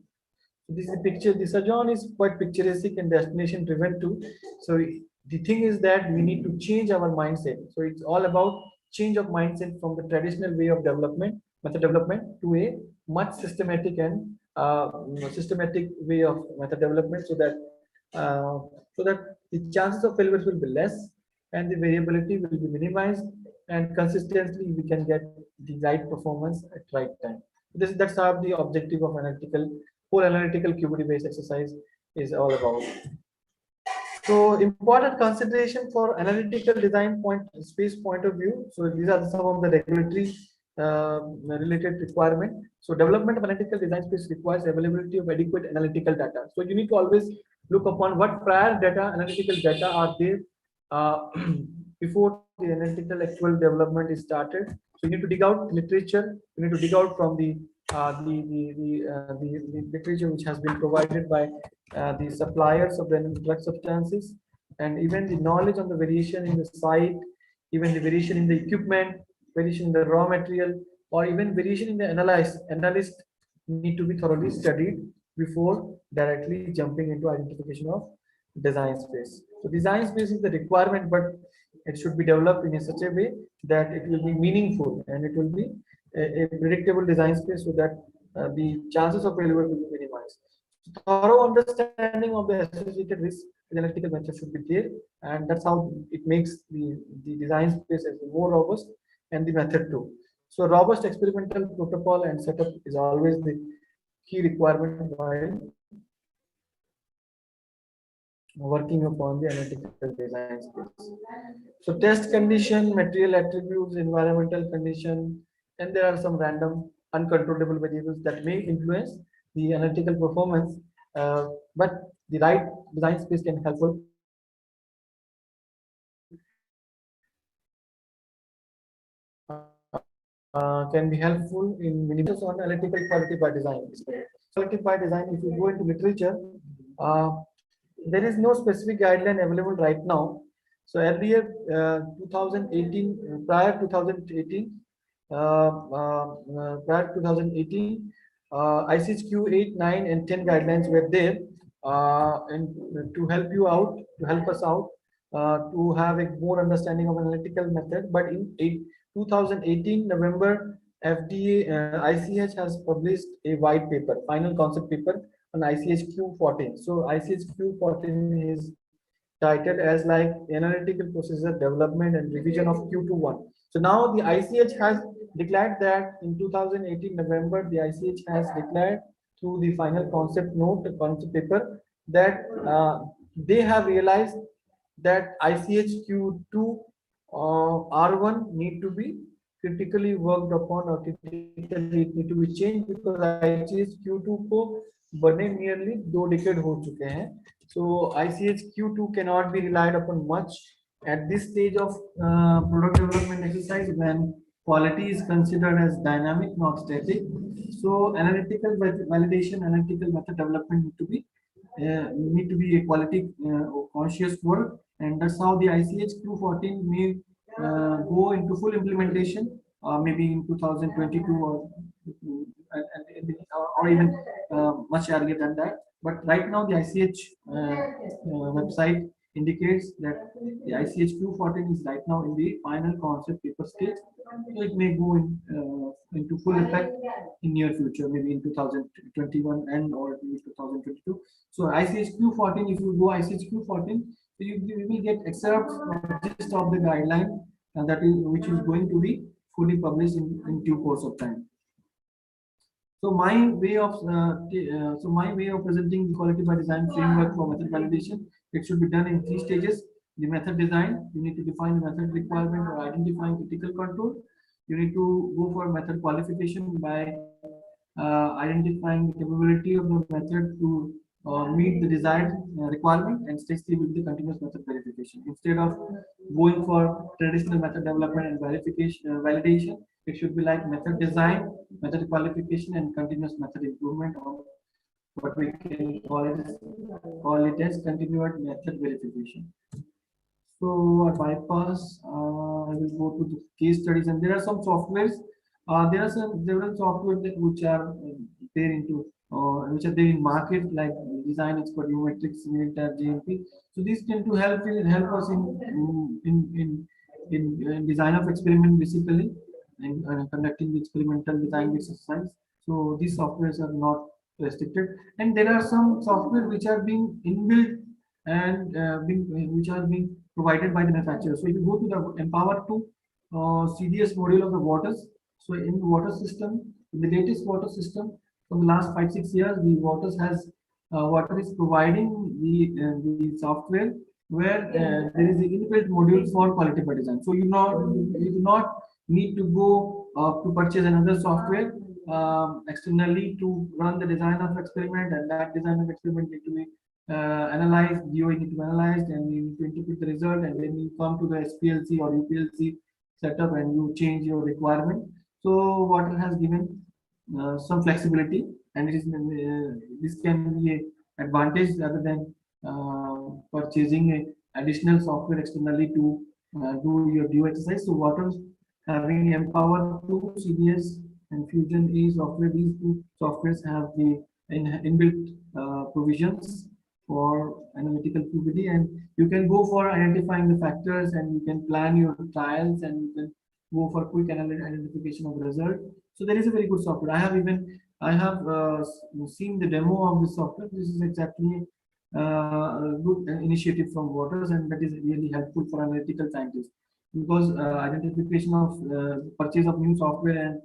So this is the picture. The Sajon is quite picturesque and destination driven too. So the thing is that we need to change our mindset. So it's all about change of mindset from the traditional way of development, method development, to a much systematic way of method development, uh, so that the chances of failures will be less and the variability will be minimized, and consistently we can get the right performance at right time. That's how the objective of whole analytical QBD based exercise is all about. So important consideration for analytical design space point of view. So these are some of the regulatory related requirement. So development of analytical design space requires availability of adequate analytical data. So you need to always look upon what prior analytical data are there before the analytical actual development is started. So you need to dig out literature. You need to dig out from the literature which has been provided by the suppliers of the drug substances, and even the knowledge on the variation in the site, even the variation in the equipment, variation in the raw material, or even variation in the analyst need to be thoroughly studied before directly jumping into identification of design space. So design space is the requirement, but it should be developed in such a way that it will be meaningful and it will be a predictable design space, so that the chances of failure will be minimized. So thorough understanding of the associated risk with analytical method should be there, and that's how it makes the design space as more robust, and the method too. So robust experimental protocol and setup is always the key requirement while working upon the analytical design space. So test condition, material attributes, environmental condition, and there are some random uncontrollable variables that may influence the analytical performance. But the right design space can helpful can be helpful in minimizing on analytical quality by design. Quality by design, if you go into literature, there is no specific guideline available right now, So earlier, 2018, prior to 2018, ISTE 8, 9, and 10 guidelines were there, and to help you out, to help us out, to have a more understanding of analytical method. But in 2018 November, FDA ICH has published a white paper, final concept paper on ICH-Q14. So ICH-Q14 is titled as like analytical procedure development and revision of Q21. So now the ICH has declared that in 2018 November, the ICH has declared through the final concept note, the concept paper, that they have realized that ICH-Q2 R1 need to be critically worked upon, or critically it need to be changed, because ICH-Q2 को बने nearly 2 decades हो चुके हैं. So ICH-Q2 cannot be relied upon much at this stage of product development exercise, when quality is considered as dynamic, not static. So analytical validation, analytical method development need to be a quality conscious work, and that's how the ICH-Q14 may go into full implementation, maybe in 2022, or even much earlier than that. But right now, the ICH website indicates that the ICH-Q14 is right now in the final concept paper stage. So it may go into full effect in near future, maybe in 2021 and or 2022. So ICH-Q14, if you go ICH-Q14, you will get excerpts or gist of the guideline, that is which is going to be fully published in due course of time. So my way of presenting the quality by design framework for method validation, it should be done in 3 stages. The method design, you need to define the method requirement or identifying critical control. You need to go for method qualification by identifying the capability of the method to meet the desired requirement, and stage 3 will be the continuous method verification. Instead of going for traditional method development and verification validation, it should be like method design, method qualification, and continuous method improvement, or what we can call it as continuous method verification. So I bypass. I will go to the case studies, and there are some softwares. There are several software which are there into which are there in market, like Design Expert, Umetrics, Simulator, JMP. So these tend to help us in design of experiment, basically, and conducting the experimental design exercise. So these softwares are not restricted, and there are some software which are being inbuilt and which are being provided by the manufacturer. So if you go to the Empower 2 CDS module of the waters, so in the water system, in the latest water system from the last 5-6 years, the water is providing the software where there is an inbuilt module for quality by design. So you do not need to go to purchase another software externally to run the design of experiment, and that design of experiment need to be analyzed, DOE need to be analyzed, and you need to interpret the result, and then you come to the SPLC or UPLC setup and you change your requirement. So water has given some flexibility, and it is this can be an advantage rather than purchasing a additional software externally to do your DO exercise. So water having Empower 2 CDS and Fusion E software, these 2 softwares have the inbuilt provisions for analytical QBD, and you can go for identifying the factors, and you can plan your trials, and you can go for quick identification of the result. So there is a very good software. I have seen the demo of this software. This is exactly a good initiative from Waters, and that is really helpful for analytical scientists, because identification of purchase of new software, and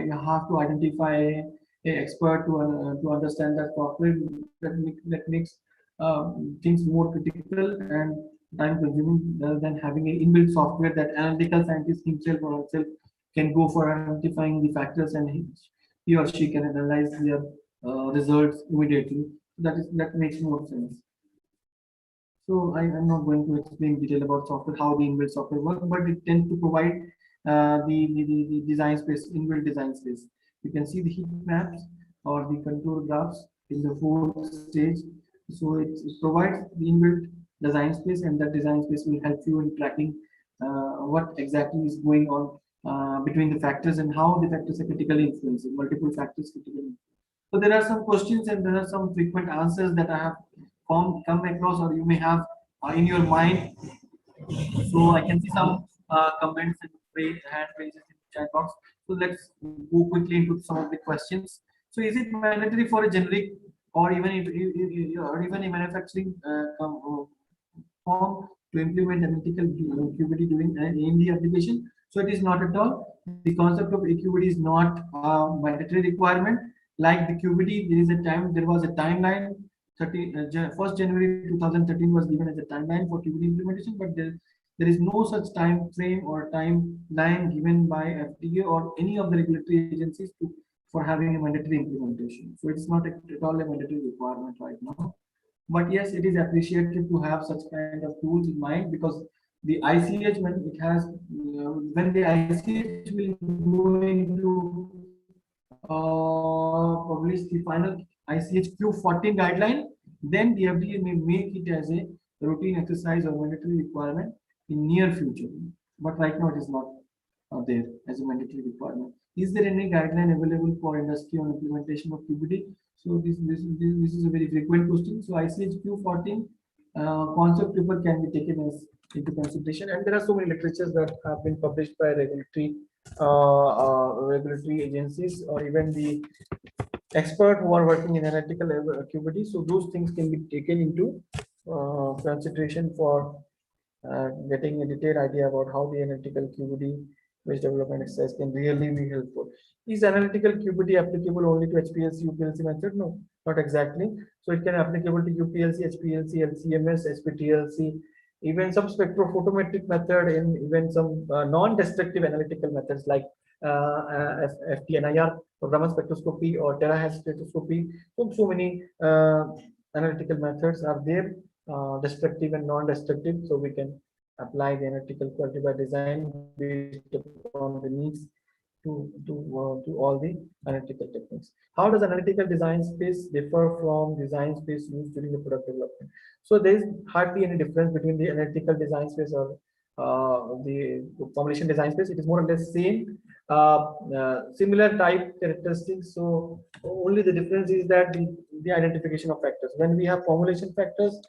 you have to identify a expert to understand that software, that makes things more critical and time consuming, rather than having an inbuilt software that analytical scientist himself or herself can go for identifying the factors, and he or she can analyze their results immediately. That makes more sense. So I'm not going to explain detail about software, how the inbuilt software works, but it tends to provide the design space, inbuilt design space. You can see the heat maps or the contour graphs in the 4th stage. So it provides the inbuilt design space, and that design space will help you in tracking what exactly is going on between the factors and how the factors are critically influencing multiple factors critically. So there are some questions and there are some frequent answers that I have come across, or you may have in your mind. So I can see some comments and hand raises in the chat box. So let's go quickly into some of the questions. So is it mandatory for a generic or even or even a manufacturing form to implement analytical QBD during an AMD application? So it is not at all. The concept of AQBD is not a mandatory requirement. Like the QBD, there was a timeline. 1st January 2013 was given as a timeline for QBD implementation, but there is no such time frame or timeline given by FDA or any of the regulatory agencies for having a mandatory implementation. So it's not at all a mandatory requirement right now. But yes, it is appreciated to have such kind of tools in mind, because the ICH, when the ICH will go into publish the final ICH Q14 guideline, then the FDA may make it as a routine exercise or mandatory requirement in near future. But right now it is not there as a mandatory requirement. Is there any guideline available for industry on implementation of QBD? So this is a very frequent question. So ICH Q14 concept paper can be taken as into consideration, and there are so many literatures that have been published by regulatory agencies or even the expert who are working in analytical QBD. So those things can be taken into consideration for getting a detailed idea about how the analytical QBD based development exercise can really be helpful. Is analytical QBD applicable only to HPLC, UPLC method? No, not exactly. So it can be applicable to UPLC, HPLC, LCMS, SPTLC, even some spectrophotometric method, in even some non-destructive analytical methods like FTNIR, Raman spectroscopy, or terahertz spectroscopy. So many analytical methods are there, destructive and non-destructive. So we can apply the analytical quality by design based upon the needs to all the analytical techniques. How does analytical design space differ from design space used during the product development? So there is hardly any difference between the analytical design space or the formulation design space. It is more or less same, similar type characteristics. So only the difference is that the identification of factors. When we have formulation factors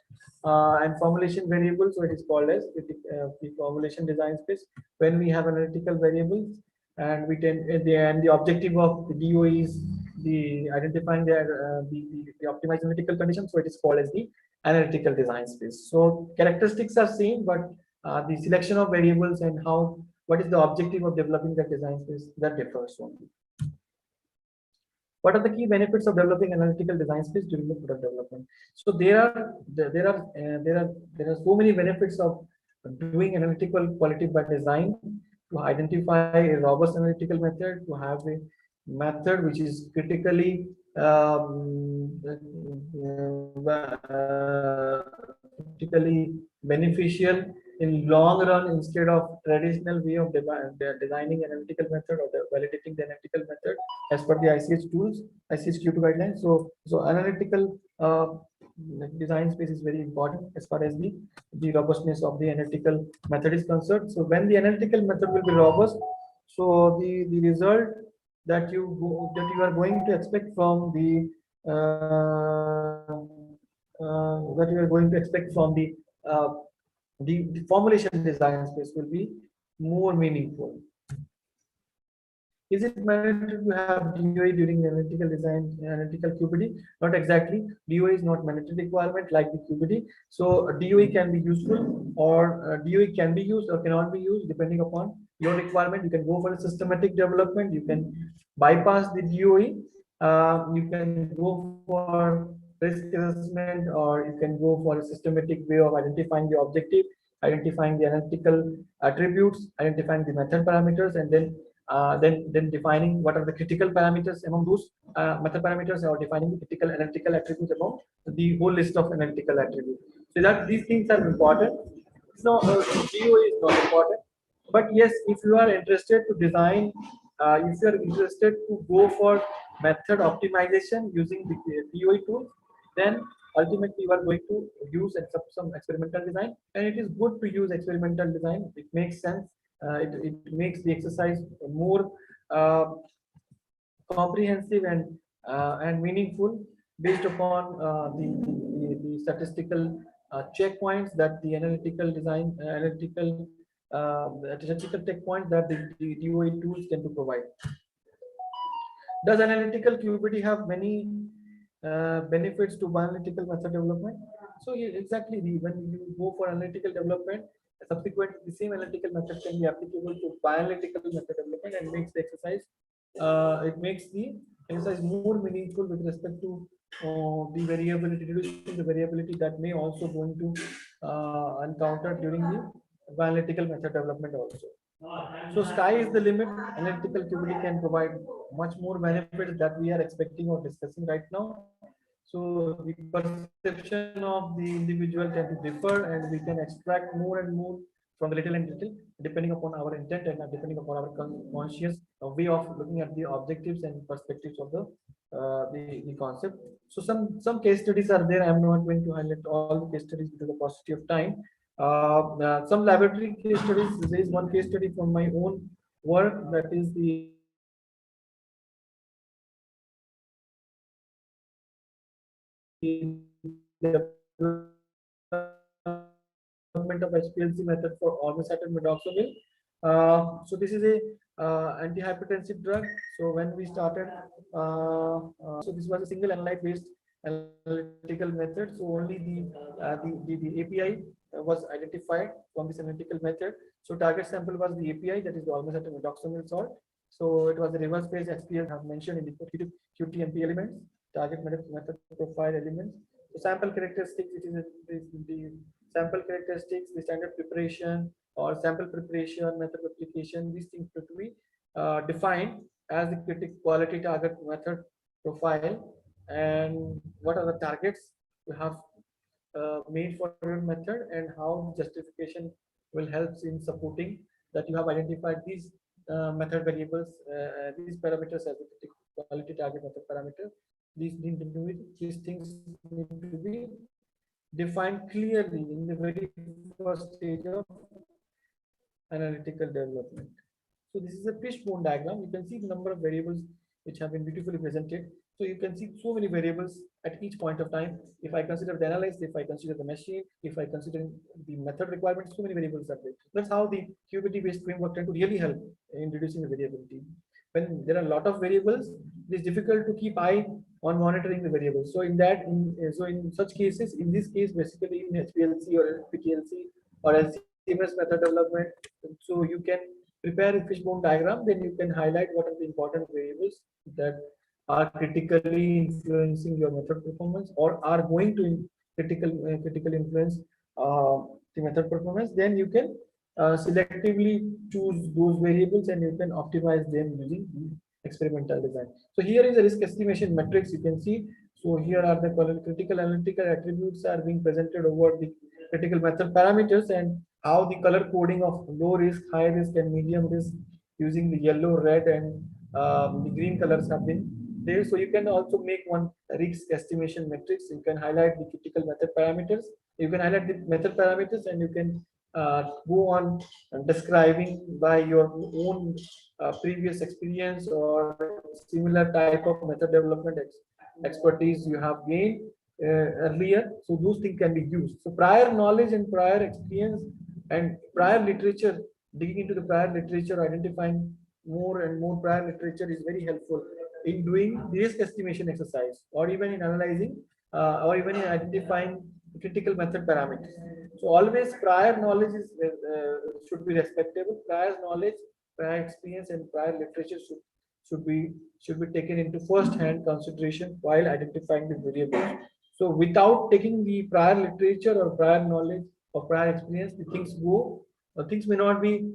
and formulation variables, so it is called as the formulation design space. When we have analytical variables, and we tend and the objective of the DO is the identifying the optimized analytical conditions, so it is called as the analytical design space. So characteristics are same, but the selection of variables and what is the objective of developing that design space, that differs only. What are the key benefits of developing analytical design space during the product development? So there are so many benefits of doing analytical quality by design: to identify a robust analytical method, to have a method which is critically beneficial in long run, instead of traditional way of designing analytical method or validating the analytical method as per the ICH tools, ICH Q2 guidelines. So analytical design space is very important as far as the robustness of the analytical method is concerned. So when the analytical method will be robust, so the result that you are going to expect from the the formulation design space will be more meaningful. Is it mandatory to have DOE during analytical design, analytical QBD? Not exactly. DOE is not mandatory requirement like the QBD. So DOE can be useful, or DOE can be used or cannot be used depending upon your requirement. You can go for a systematic development. You can bypass the DOE. You can go for risk assessment, or you can go for a systematic way of identifying the objective, identifying the analytical attributes, identifying the method parameters, and then defining what are the critical parameters among those method parameters, or defining the critical analytical attributes among the whole list of analytical attributes. So that these things are important. So GOE is not important, but yes, if you are interested to design, if you are interested to go for method optimization using the DOE tool, then ultimately you are going to use some experimental design, and it is good to use experimental design. It makes sense. It makes the exercise more comprehensive and meaningful based upon the statistical checkpoints that the analytical design analytical checkpoints that the DOE tools can to provide. Does analytical QBT have many benefits to bioanalytical method development? So exactly, when you go for analytical development, subsequently the same analytical method can be applicable to bioanalytical method development, and makes the exercise it makes the exercise more meaningful with respect to the variability, reducing the variability that may also going to encounter during the bioanalytical method development also. So sky is the limit. Analytical QBT can provide much more benefits that we are expecting or discussing right now. So the perception of the individual can differ, and we can extract more and more from the little and little, depending upon our intent and depending upon our conscious way of looking at the objectives and perspectives of the concept. So some case studies are there. I'm not going to highlight all the case studies because of the paucity of time. Some laboratory case studies. There is one case study from my own work, that is the development of HPLC method for ormesatin medoxamil. So this is a antihypertensive drug. So when we started, so this was a single analyte based analytical method. So only the API was identified from this analytical method. So target sample was the API, that is the ormesatin medoxamil salt. So it was a reverse phase HPL have mentioned in the QTMP elements, target method profile elements. So sample characteristics, it is the sample characteristics, the standard preparation or sample preparation, method application, these things to be defined as the critical quality target method profile, and what are the targets you have made for your method, and how justification will help in supporting that you have identified these method variables, these parameters as the critical quality target method parameter. These things need to be defined clearly in the very first stage of analytical development. So this is a fishbone diagram. You can see the number of variables which have been beautifully presented. So you can see so many variables at each point of time. If I consider the analyst, if I consider the machine, if I consider the method requirements, so many variables are there. That's how the QBT-based framework tend to really help in reducing the variability. When there are a lot of variables, it is difficult to keep eye on monitoring the variables. So in such cases, in this case, basically in HPLC or PTLC or LCMS method development, so you can prepare a fishbone diagram, then you can highlight what are the important variables that are critically influencing your method performance or are going to critically influence the method performance. Then you can selectively choose those variables and you can optimize them using experimental design. So here is a risk estimation matrix you can see. So here are the critical analytical attributes are being presented over the critical method parameters, and how the color coding of low risk, high risk, and medium risk using the yellow, red, and the green colors have been there. So you can also make one risk estimation matrix. You can highlight the critical method parameters. You can highlight the method parameters, and you can go on describing by your own previous experience or similar type of method development expertise you have gained earlier. So those things can be used. So prior knowledge and prior experience and prior literature, digging into the prior literature, identifying more and more prior literature is very helpful in doing the risk estimation exercise, or even in analyzing or even in identifying critical method parameters. So always prior knowledge is should be respectable. Prior knowledge, prior experience, and prior literature should be taken into first hand consideration while identifying the variables. So without taking the prior literature or prior knowledge or prior experience, the things go things may not be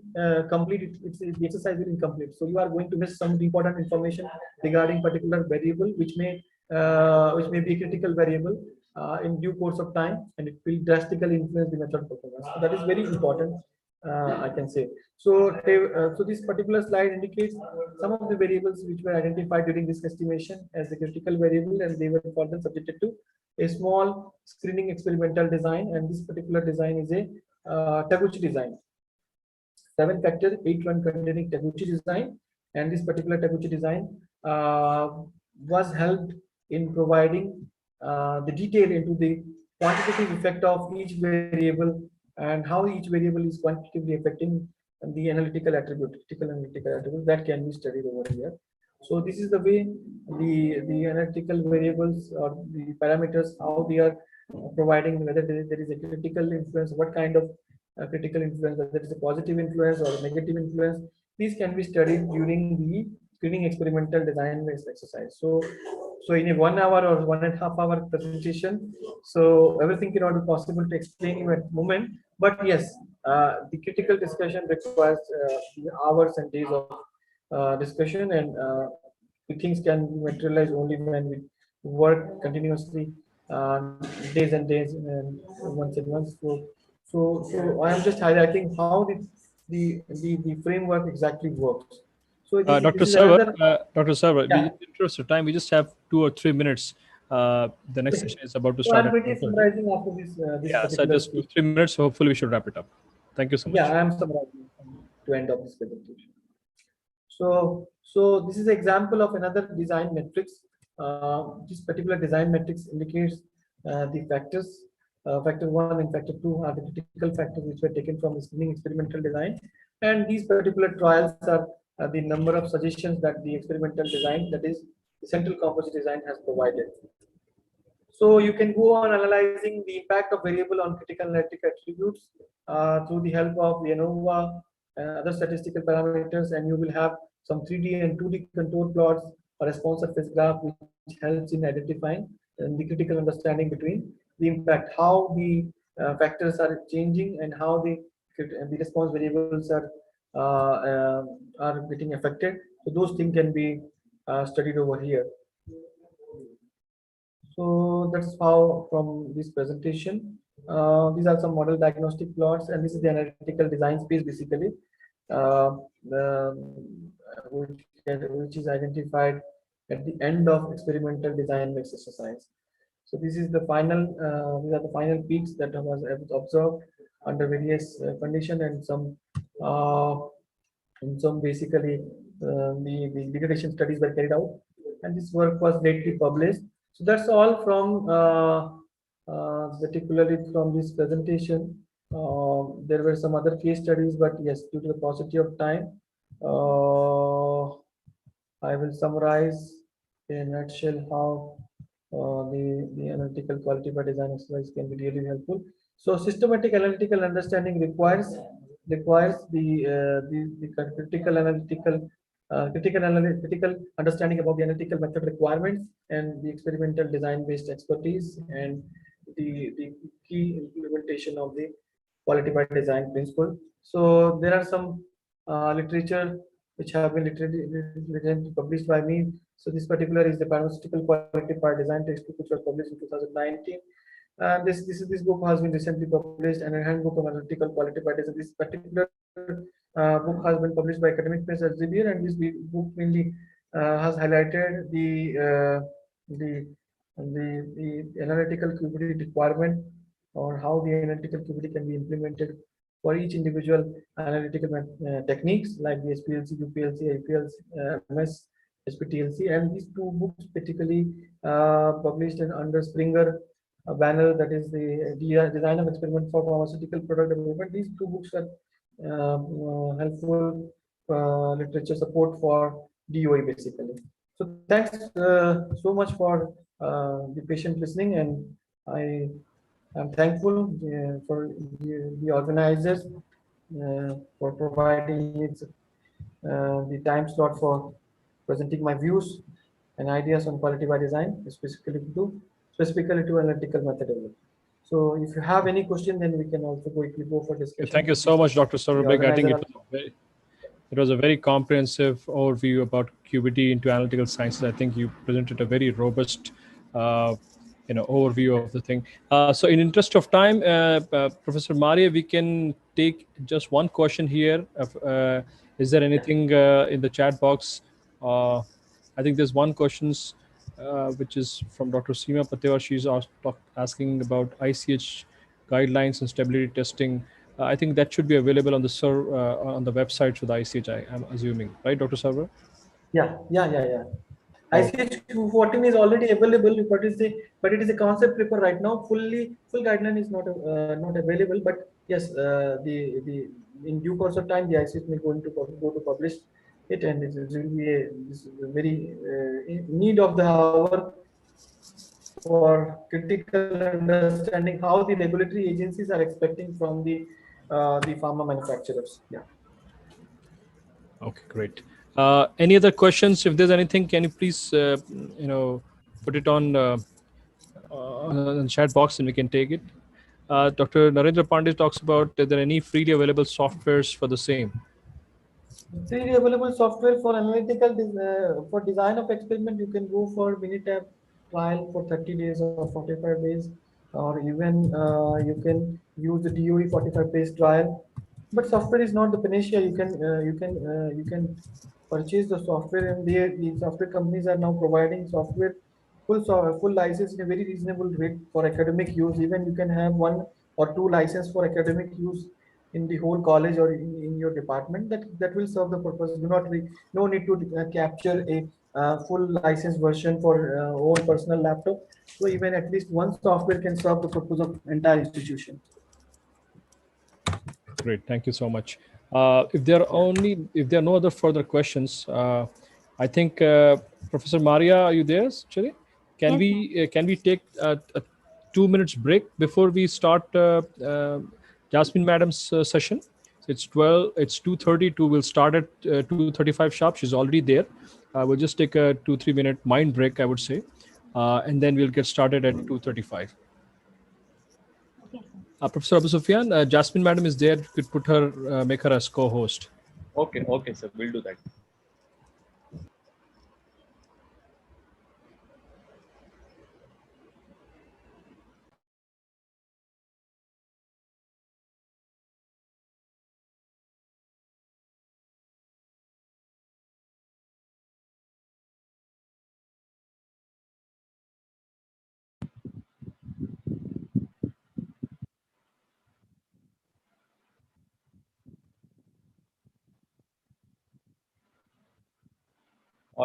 complete. The exercise will incomplete. So you are going to miss some important information regarding particular variable, which may be a critical variable in due course of time, and it will drastically influence the method performance. So that is very important. I can say. So, so this particular slide indicates some of the variables which were identified during this estimation as the critical variable, and they were further subjected to a small screening experimental design. And this particular design is a Taguchi design. 7-factor, 8-run containing Taguchi design, and this particular Taguchi design was helped in providing the detail into the quantitative effect of each variable and how each variable is quantitatively affecting the analytical attribute, critical analytical attribute that can be studied over here. So this is the way the analytical variables or the parameters, how they are providing, whether there is a critical influence, what kind of critical influence, whether it is a positive influence or a negative influence. These can be studied during the screening experimental design based exercise. So in a 1 hour or 1.5 hour presentation, so everything cannot be possible to explain you at the moment. But yes, the critical discussion requires hours and days of discussion, and the things can materialize only when we work continuously, days and days and months and months. So I am just highlighting how the framework exactly works. So Dr. this is Server, another. Dr. Server, in Yeah. the interest of time, we just have 2 or 3 minutes. The next session is about to So start I'm at pretty 1:30. summarizing after this Yeah, so particular just 2 speech. 3 minutes. So hopefully we should wrap it up. Thank you so much. Yeah, I am summarizing to end of this presentation. So this is an example of another design matrix. This particular design matrix indicates the factors. Factor 1 and factor 2 are the critical factors which were taken from the screening experimental design, and these particular trials are the number of suggestions that the experimental design, that is the central composite design, has provided. So you can go on analyzing the impact of variable on critical analytic attributes through the help of the ANOVA and other statistical parameters, and you will have some 3D and 2D contour plots, a response surface graph, which helps in identifying the critical understanding between the impact, how the factors are changing, and how the response variables are getting affected. So those things can be studied over here. So that's how from this presentation. These are some model diagnostic plots, and this is the analytical design space basically, uh, which is identified at the end of experimental design based exercise. So this is the final. These are the final peaks that was observed under various condition, uh, and some basically the degradation studies were carried out, and this work was lately published. So that's all from particularly from this presentation. There were some other case studies, but yes, due to the paucity of time, I will summarize in a nutshell how the analytical quality by design exercise can be really helpful. So systematic analytical understanding requires the critical understanding about the analytical method requirements and the experimental design based expertise, and the key implementation of the quality by design principle. So there are some literature which have been literally published by me. So this particular is the Pharmaceutical Quality by Design textbook, which was published in 2019. And this book has been recently published, and a handbook of analytical quality by design. This particular book has been published by Academic Press Elsevier, and this book mainly has highlighted the analytical QPD requirement, or how the analytical QPD can be implemented for each individual analytical techniques like the SPLC, UPLC, IPLC, MS, SPTLC, and these two books particularly published under Springer banner, that is the design of experiment for pharmaceutical product development. These two books are helpful literature support for DOE basically. So thanks so much for the patient listening, and I am thankful for the organizers for providing the time slot for presenting my views and ideas on quality by design, specifically to analytical method development. So if you have any question, then we can also quickly go for discussion. Thank you so much, Dr. The Saurabh. I think organizer. it was a very comprehensive overview about QBT into analytical sciences. I think you presented a very robust, overview of the thing. So in interest of time, Professor Maria, we can take just one question here. Is there anything in the chat box? I think there's one questions which is from Dr. Seema Patewa. She's asking about ICH guidelines and stability testing. I think that should be available on the website for the ICH. I'm assuming, right, Dr. Sarwar? Yeah. Oh, ICH 14 is already available, but it is a concept paper right now. Full guideline is not available. But yes, the in due course of time, the ICH will go to publish it, and it will be this is a very in need of the hour for critical understanding how the regulatory agencies are expecting from the pharma manufacturers. Yeah. okay, great. Any other questions? If there's anything, can you please, put it on the chat box and we can take it. Dr. Narendra Pandey talks about are there any freely available softwares for the same? Freely available software for analytical for design of experiment. You can go for Minitab trial for 30 days or 45 days, or even you can use the DOE 45 days trial. But software is not the panacea. You can purchase the software, and the software companies are now providing software full license in a very reasonable rate for academic use. Even you can have one or two license for academic use in the whole college or in your department. That will serve the purpose. No need to capture a full license version for own personal laptop. So even at least one software can serve the purpose of entire institution. Great, thank you so much. If there are no other further questions, I think Professor Maria, are you there? Actually, can we take a 2 minutes break before we start Jasmine Madam's session? It's 2:32. We'll start at 2:35 sharp. She's already there. We'll just take a 2-3 minute mind break, I would say, and then we'll get started at 2:35. Yes, sir. Professor Abu Sufyan, Jasmine Madam is there. You could put her, make her as co-host. Okay, sir. We'll do that.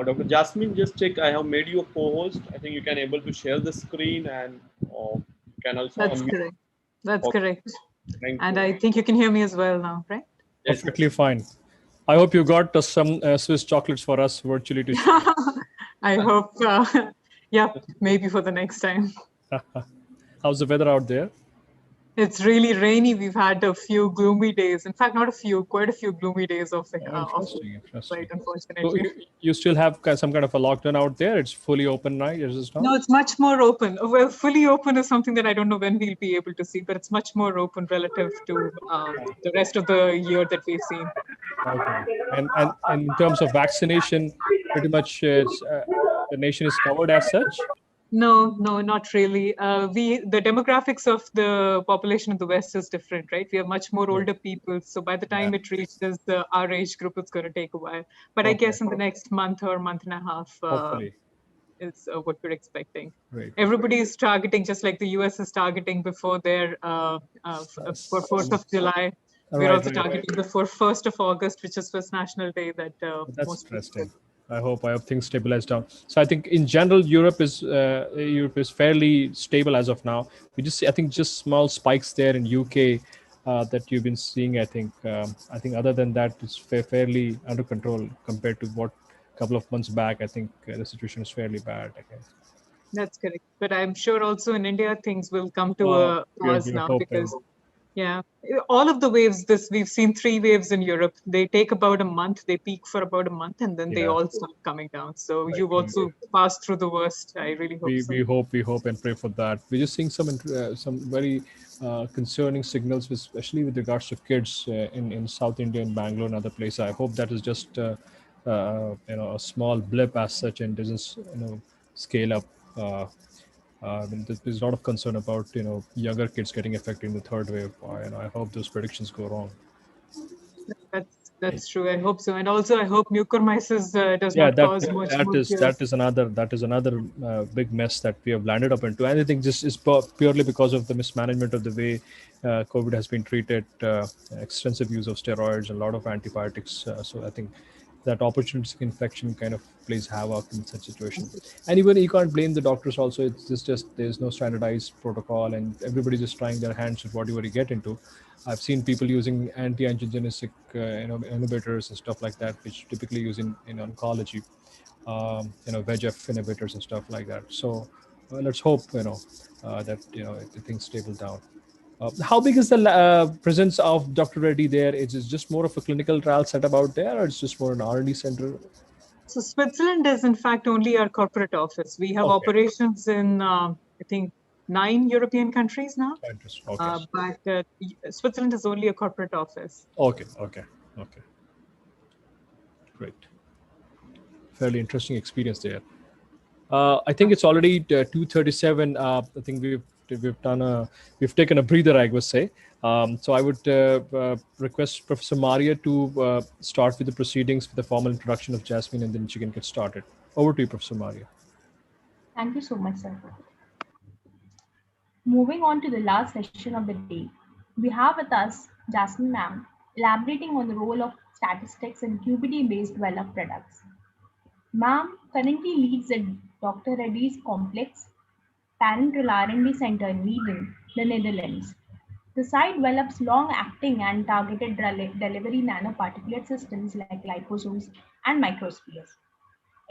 Dr. Jasmine, just check. I have made you a co-host. I think you can able to share the screen and you can also That's unmute. correct. That's Okay. correct. Thank And you. I think you can hear me as well now, right? Yes, Perfectly fine. I hope you got some Swiss chocolates for us virtually to share. I hope, yeah, maybe for the next time. How's the weather out there? It's really rainy. We've had a few gloomy days. In fact, not a few, quite a few gloomy days of Interesting. right, So unfortunately. you still have some kind of a lockdown out there? It's fully open, right? Is this now? No, it's much more open. Well, fully open is something that I don't know when we'll be able to see, but it's much more open relative to the rest of the year that we've seen. Okay. And in terms of vaccination, pretty much the nation is covered as such. No, not really. The demographics of the population in the West is different, right? We have much more older people. So by the time it reaches our age group, it's going to take a while. But I Okay. guess in the next month or month and a half Hopefully. is what we're expecting. Great. Everybody is targeting, just like the US is targeting before their, for 4th of July. We're also targeting before 1st of August, which is Swiss National Day. That's most interesting. I hope things stabilize down. So I think in general, Europe is fairly stable as of now. We just see, I think, just small spikes there in UK that you've been seeing. I think other than that, it's fairly under control compared to what a couple of months back. I think the situation is fairly bad, I guess. That's correct. But I'm sure also in India, things will come to a pause now because, yeah, all of the waves, we've seen 3 waves in Europe. They take about a month, they peak for about a month, and then they all start coming down. So you've also passed through the worst. I really hope so. We hope and pray for that. We're just seeing some very concerning signals, especially with regards to kids in South India and Bangalore and other places. I hope that is just a small blip as such and doesn't scale up. There's a lot of concern about younger kids getting affected in the third wave. I hope those predictions go wrong. That's true. I hope so, and also I hope mucormycosis does Yeah, not cause much more chaos. that is another big mess that we have landed up into, and I think this is purely because of the mismanagement of the way COVID has been treated, extensive use of steroids and a lot of antibiotics. So I think that opportunistic infection kind of plays havoc in such situation. And even you can't blame the doctors also. It's just there's no standardized protocol and everybody's just trying their hands with whatever you get into. I've seen people using anti-angiogenetic inhibitors and stuff like that, which typically use in oncology, VEGF inhibitors and stuff like that. So let's hope that things stable down. How big is the presence of Dr. Reddy there? Is it just more of a clinical trial setup out there, or it's just more an R&D center? So Switzerland is in fact only our corporate office. We have operations in I think 9 European countries now. Okay. But Switzerland is only a corporate office. Okay. Great. Fairly interesting experience there. I think it's already 2:37. I think we've taken a breather, I would say. So I would request Professor Maria to start with the proceedings with the formal introduction of Jasmine, and then she can get started. Over to you, Professor Maria. Thank you so much, sir. Moving on to the last session of the day, we have with us Jasmine ma'am elaborating on the role of statistics in QBD-based developed products. Ma'am currently leads at Dr. Reddy's Complex Parental R&D Center in Leiden, the Netherlands. The site develops long-acting and targeted delivery nanoparticulate systems like liposomes and microspheres.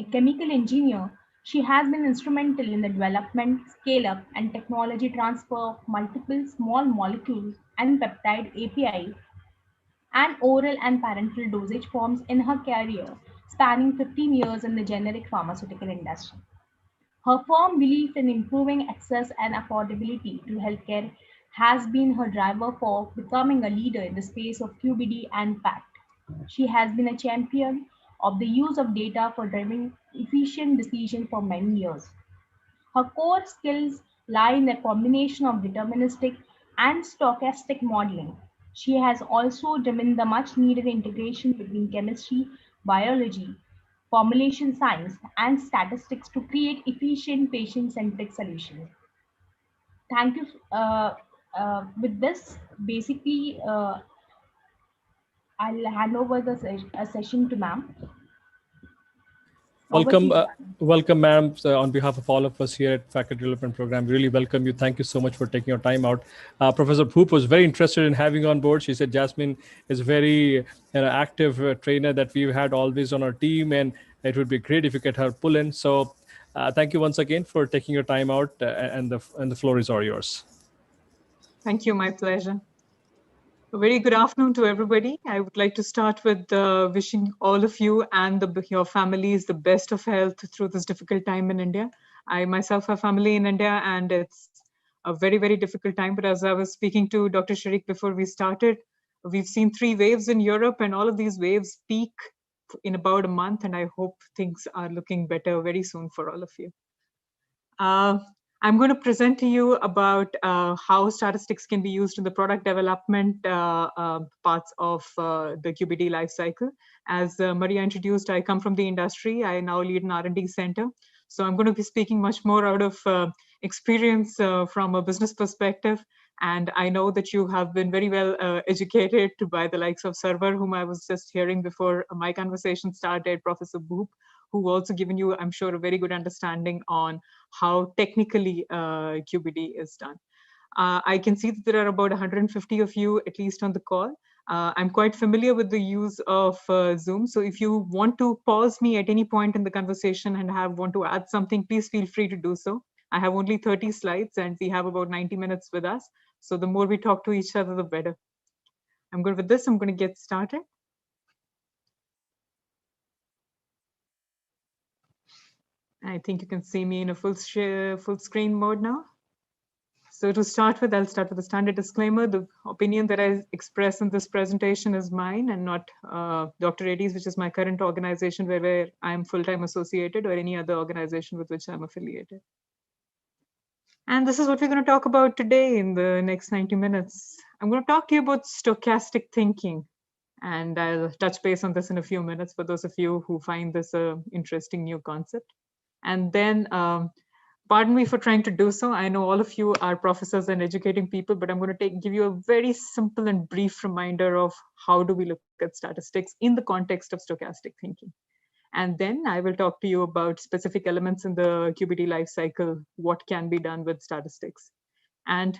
A chemical engineer, she has been instrumental in the development, scale-up, and technology transfer of multiple small molecule and peptide API and oral and parenteral dosage forms in her career, spanning 15 years in the generic pharmaceutical industry. Her firm belief in improving access and affordability to healthcare has been her driver for becoming a leader in the space of QBD and PACT. She has been a champion of the use of data for driving efficient decisions for many years. Her core skills lie in the combination of deterministic and stochastic modeling. She has also driven the much needed integration between chemistry, biology, formulation science, and statistics to create efficient patient-centric solutions. Thank you. With this, basically, I'll hand over the session to ma'am. Welcome, ma'am. On behalf of all of us here at Faculty Development Program, we really welcome you. Thank you so much for taking your time out. Professor Bhoop was very interested in having on board. She said Jasmine is a very active trainer that we've had always on our team, and it would be great if you get her pull in. So thank you once again for taking your time out, and the floor is all yours. Thank you. My pleasure. A very good afternoon to everybody. I would like to start with wishing all of you and your families the best of health through this difficult time in India. I myself have family in India, and it's a very, very difficult time. But as I was speaking to Dr. Sharik before we started, we've seen 3 waves in Europe, and all of these waves peak in about a month, and I hope things are looking better very soon for all of you. I'm going to present to you about how statistics can be used in the product development parts of the QBD life cycle. As Maria introduced, I come from the industry. I now lead an R&D center. So I'm going to be speaking much more out of experience from a business perspective. And I know that you have been very well educated by the likes of Sarwar, whom I was just hearing before my conversation started, Professor Bhoop, who also given you, I'm sure, a very good understanding on how technically QBD is done. I can see that there are about 150 of you, at least on the call. I'm quite familiar with the use of Zoom. So if you want to pause me at any point in the conversation and want to add something, please feel free to do so. I have only 30 slides and we have about 90 minutes with us. So the more we talk to each other, the better. I'm good with this. I'm going to get started. I think you can see me in a full screen mode now. So to start with, I'll start with a standard disclaimer. The opinion that I express in this presentation is mine and not Dr. Reddy's, which is my current organization where I'm full-time associated, or any other organization with which I'm affiliated. And this is what we're going to talk about today in the next 90 minutes. I'm going to talk to you about stochastic thinking. And I'll touch base on this in a few minutes for those of you who find this an interesting new concept. And then, pardon me for trying to do so. I know all of you are professors and educating people, but I'm going to give you a very simple and brief reminder of how do we look at statistics in the context of stochastic thinking. And then I will talk to you about specific elements in the QBT life cycle, what can be done with statistics. And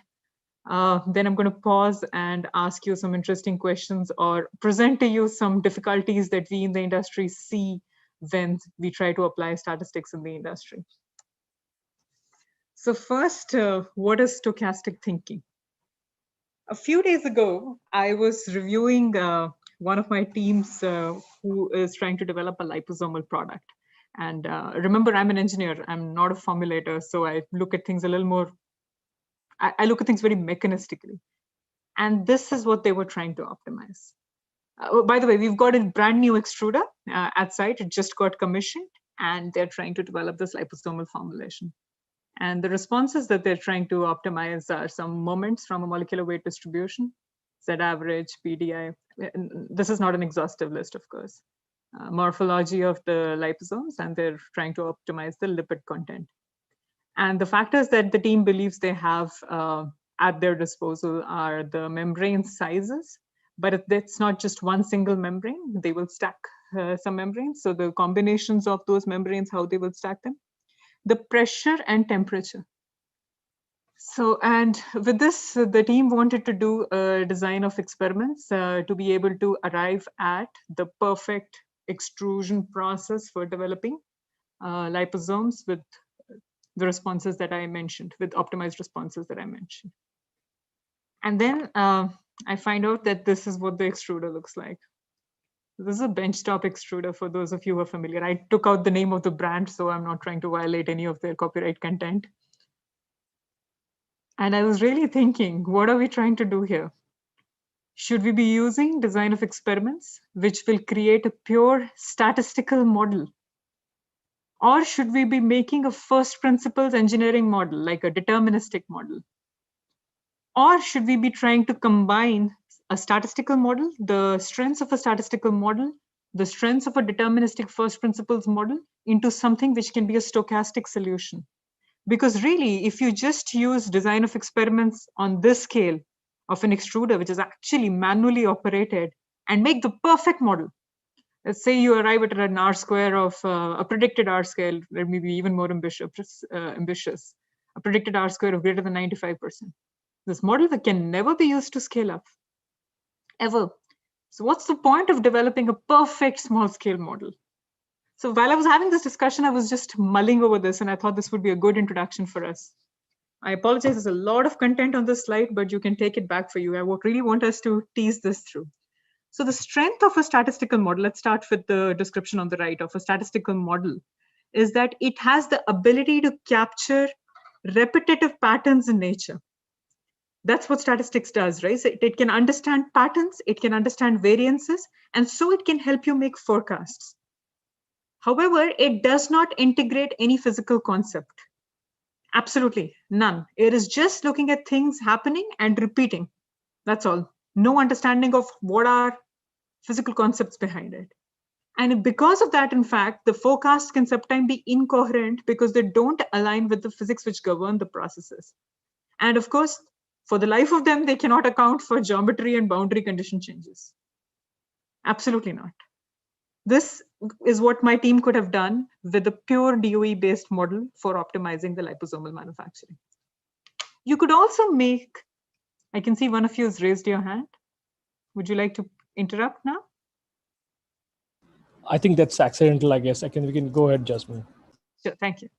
then I'm going to pause and ask you some interesting questions or present to you some difficulties that we in the industry see when we try to apply statistics in the industry. So first, what is stochastic thinking? A few days ago, I was reviewing one of my teams who is trying to develop a liposomal product. And remember, I'm an engineer, I'm not a formulator, so I look at things a little more, I look at things very mechanistically. And this is what they were trying to optimize. By the way, we've got a brand new extruder at site. It just got commissioned, and they're trying to develop this liposomal formulation. And the responses that they're trying to optimize are some moments from a molecular weight distribution, Z average, PDI. This is not an exhaustive list, of course. Morphology of the liposomes, and they're trying to optimize the lipid content. And the factors that the team believes they have at their disposal are the membrane sizes, but it's not just one single membrane. They will stack some membranes. So the combinations of those membranes, how they will stack them, the pressure and temperature. So, and with this, the team wanted to do a design of experiments to be able to arrive at the perfect extrusion process for developing liposomes with the responses that I mentioned, with optimized responses that I mentioned. And then I find out that this is what the extruder looks like. This is a benchtop extruder for those of you who are familiar. I took out the name of the brand, so I'm not trying to violate any of their copyright content. And I was really thinking, what are we trying to do here? Should we be using design of experiments, which will create a pure statistical model? Or should we be making a first principles engineering model, like a deterministic model? Or should we be trying to combine a statistical model, the strengths of a statistical model, the strengths of a deterministic first principles model into something which can be a stochastic solution? Because really, if you just use design of experiments on this scale of an extruder, which is actually manually operated, and make the perfect model, let's say you arrive at an R square of a predicted R scale, or maybe even more ambitious, a predicted R square of greater than 95%. This model that can never be used to scale up, ever. So what's the point of developing a perfect small scale model? So while I was having this discussion, I was just mulling over this, and I thought this would be a good introduction for us. I apologize, there's a lot of content on this slide, but you can take it back for you. I would really want us to tease this through. So the strength of a statistical model, let's start with the description on the right of a statistical model, is that it has the ability to capture repetitive patterns in nature. That's what statistics does, right? So it can understand patterns, it can understand variances, and so it can help you make forecasts. However, it does not integrate any physical concept. Absolutely none. It is just looking at things happening and repeating. That's all. No understanding of what are physical concepts behind it. And because of that, in fact, the forecasts can sometimes be incoherent because they don't align with the physics which govern the processes. And of course, for the life of them, they cannot account for geometry and boundary condition changes. Absolutely not. This is what my team could have done with a pure DOE-based model for optimizing the liposomal manufacturing. You could also make, I can see one of you has raised your hand. Would you like to interrupt now? I think that's accidental, I guess. We can go ahead, Jasmine. Sure, thank you.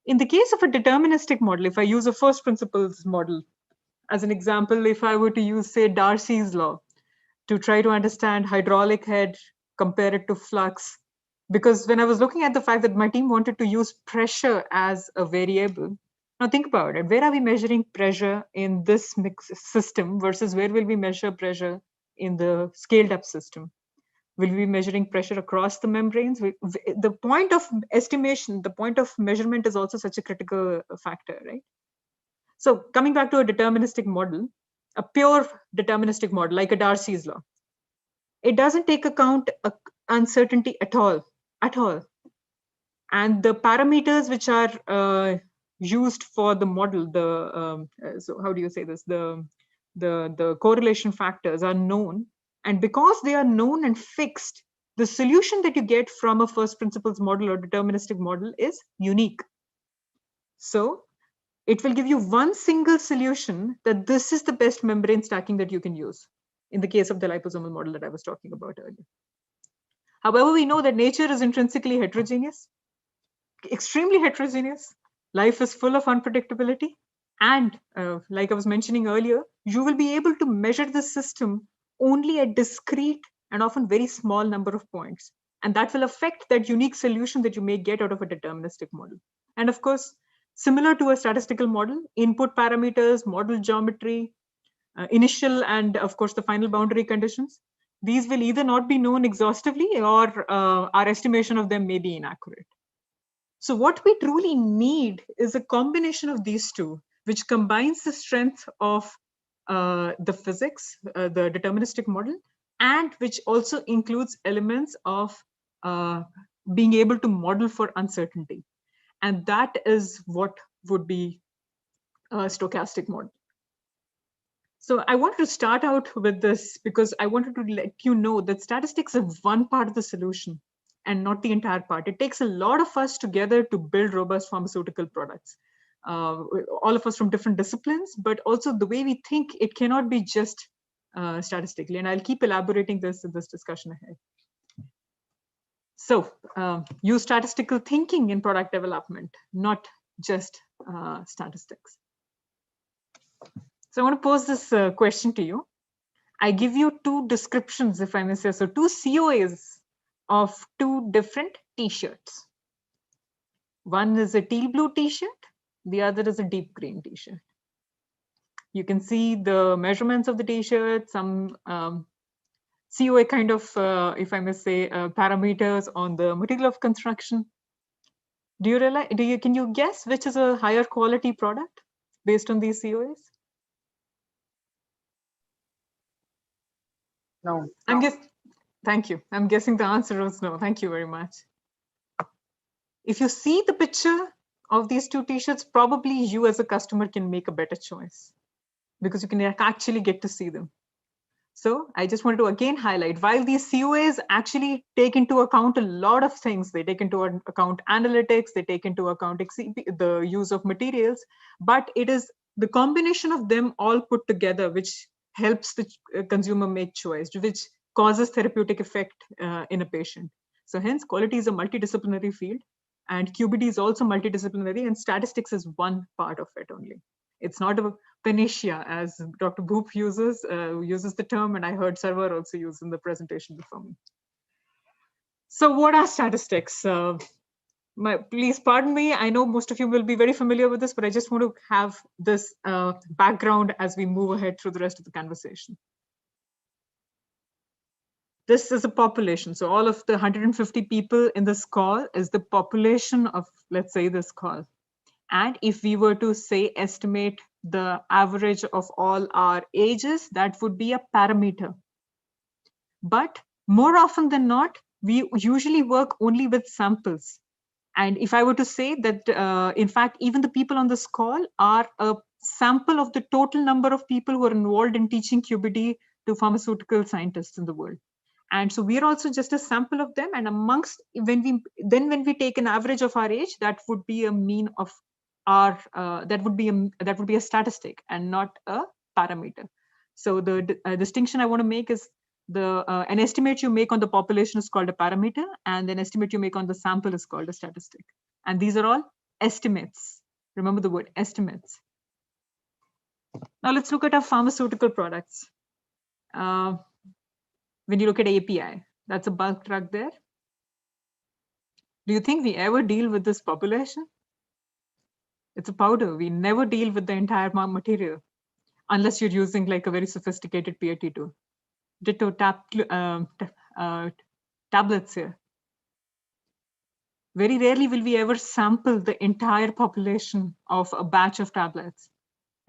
In the case of a deterministic model, if I use a first principles model, as an example, if I were to use, say, Darcy's law to try to understand hydraulic head, compare it to flux, because when I was looking at the fact that my team wanted to use pressure as a variable, now think about it. Where are we measuring pressure in this mixed system versus where will we measure pressure in the scaled up system? Will we be measuring pressure across the membranes? The point of estimation, the point of measurement is also such a critical factor, right? So coming back to a deterministic model, a pure deterministic model like a Darcy's law, it doesn't take account uncertainty at all. And the parameters which are used for the model, so how do you say this? The correlation factors are known, and because they are known and fixed, the solution that you get from a first principles model or deterministic model is unique. So it will give you one single solution that this is the best membrane stacking that you can use in the case of the liposomal model that I was talking about earlier. However, we know that nature is intrinsically heterogeneous, extremely heterogeneous. Life is full of unpredictability. And like I was mentioning earlier, you will be able to measure the system only at discrete and often very small number of points. And that will affect that unique solution that you may get out of a deterministic model. And of course, similar to a statistical model, input parameters, model geometry, initial and of course the final boundary conditions, these will either not be known exhaustively or our estimation of them may be inaccurate. So what we truly need is a combination of these two, which combines the strength of the physics, the deterministic model, and which also includes elements of being able to model for uncertainty. And that is what would be a stochastic model. So I wanted to start out with this because I wanted to let you know that statistics is one part of the solution and not the entire part. It takes a lot of us together to build robust pharmaceutical products. All of us from different disciplines, but also the way we think, it cannot be just statistically. And I'll keep elaborating this in this discussion ahead. So use statistical thinking in product development, not just statistics. So I want to pose this question to you. I give you two descriptions, if I may say so, two COAs of two different t-shirts. One is a teal blue t-shirt, the other is a deep green t-shirt. You can see the measurements of the t-shirt, some COA kind of, if I may say, parameters on the material of construction. Do you realize? Can you guess which is a higher quality product based on these COAs? No. Thank you. I'm guessing the answer was no. Thank you very much. If you see the picture of these two t-shirts, probably you as a customer can make a better choice because you can actually get to see them. So I just wanted to again highlight, while these COAs actually take into account a lot of things, they take into account analytics, they take into account the use of materials, but it is the combination of them all put together which helps the consumer make choice, which causes therapeutic effect in a patient. So hence quality is a multidisciplinary field, and QBD is also multidisciplinary, and statistics is one part of it only. It's not a panacea, as Dr. Bhoop uses the term, and I heard Sarwar also use in the presentation before me. So what are statistics? Please pardon me, I know most of you will be very familiar with this, but I just want to have this background as we move ahead through the rest of the conversation. This is a population. So all of the 150 people in this call is the population of, let's say, this call. And if we were to say estimate the average of all our ages, that would be a parameter. But more often than not, we usually work only with samples. And if I were to say that, in fact, even the people on this call are a sample of the total number of people who are involved in teaching QBD to pharmaceutical scientists in the world. And so we are also just a sample of them. And amongst, when we take an average of our age, that would be a mean of our, that would be a statistic and not a parameter. So the distinction I want to make is an estimate you make on the population is called a parameter, and an estimate you make on the sample is called a statistic. And these are all estimates. Remember the word estimates. Now let's look at our pharmaceutical products. When you look at API, that's a bulk drug there. Do you think we ever deal with this population? It's a powder. We never deal with the entire material unless you're using like a very sophisticated PAT tool. Ditto tablets here. Very rarely will we ever sample the entire population of a batch of tablets.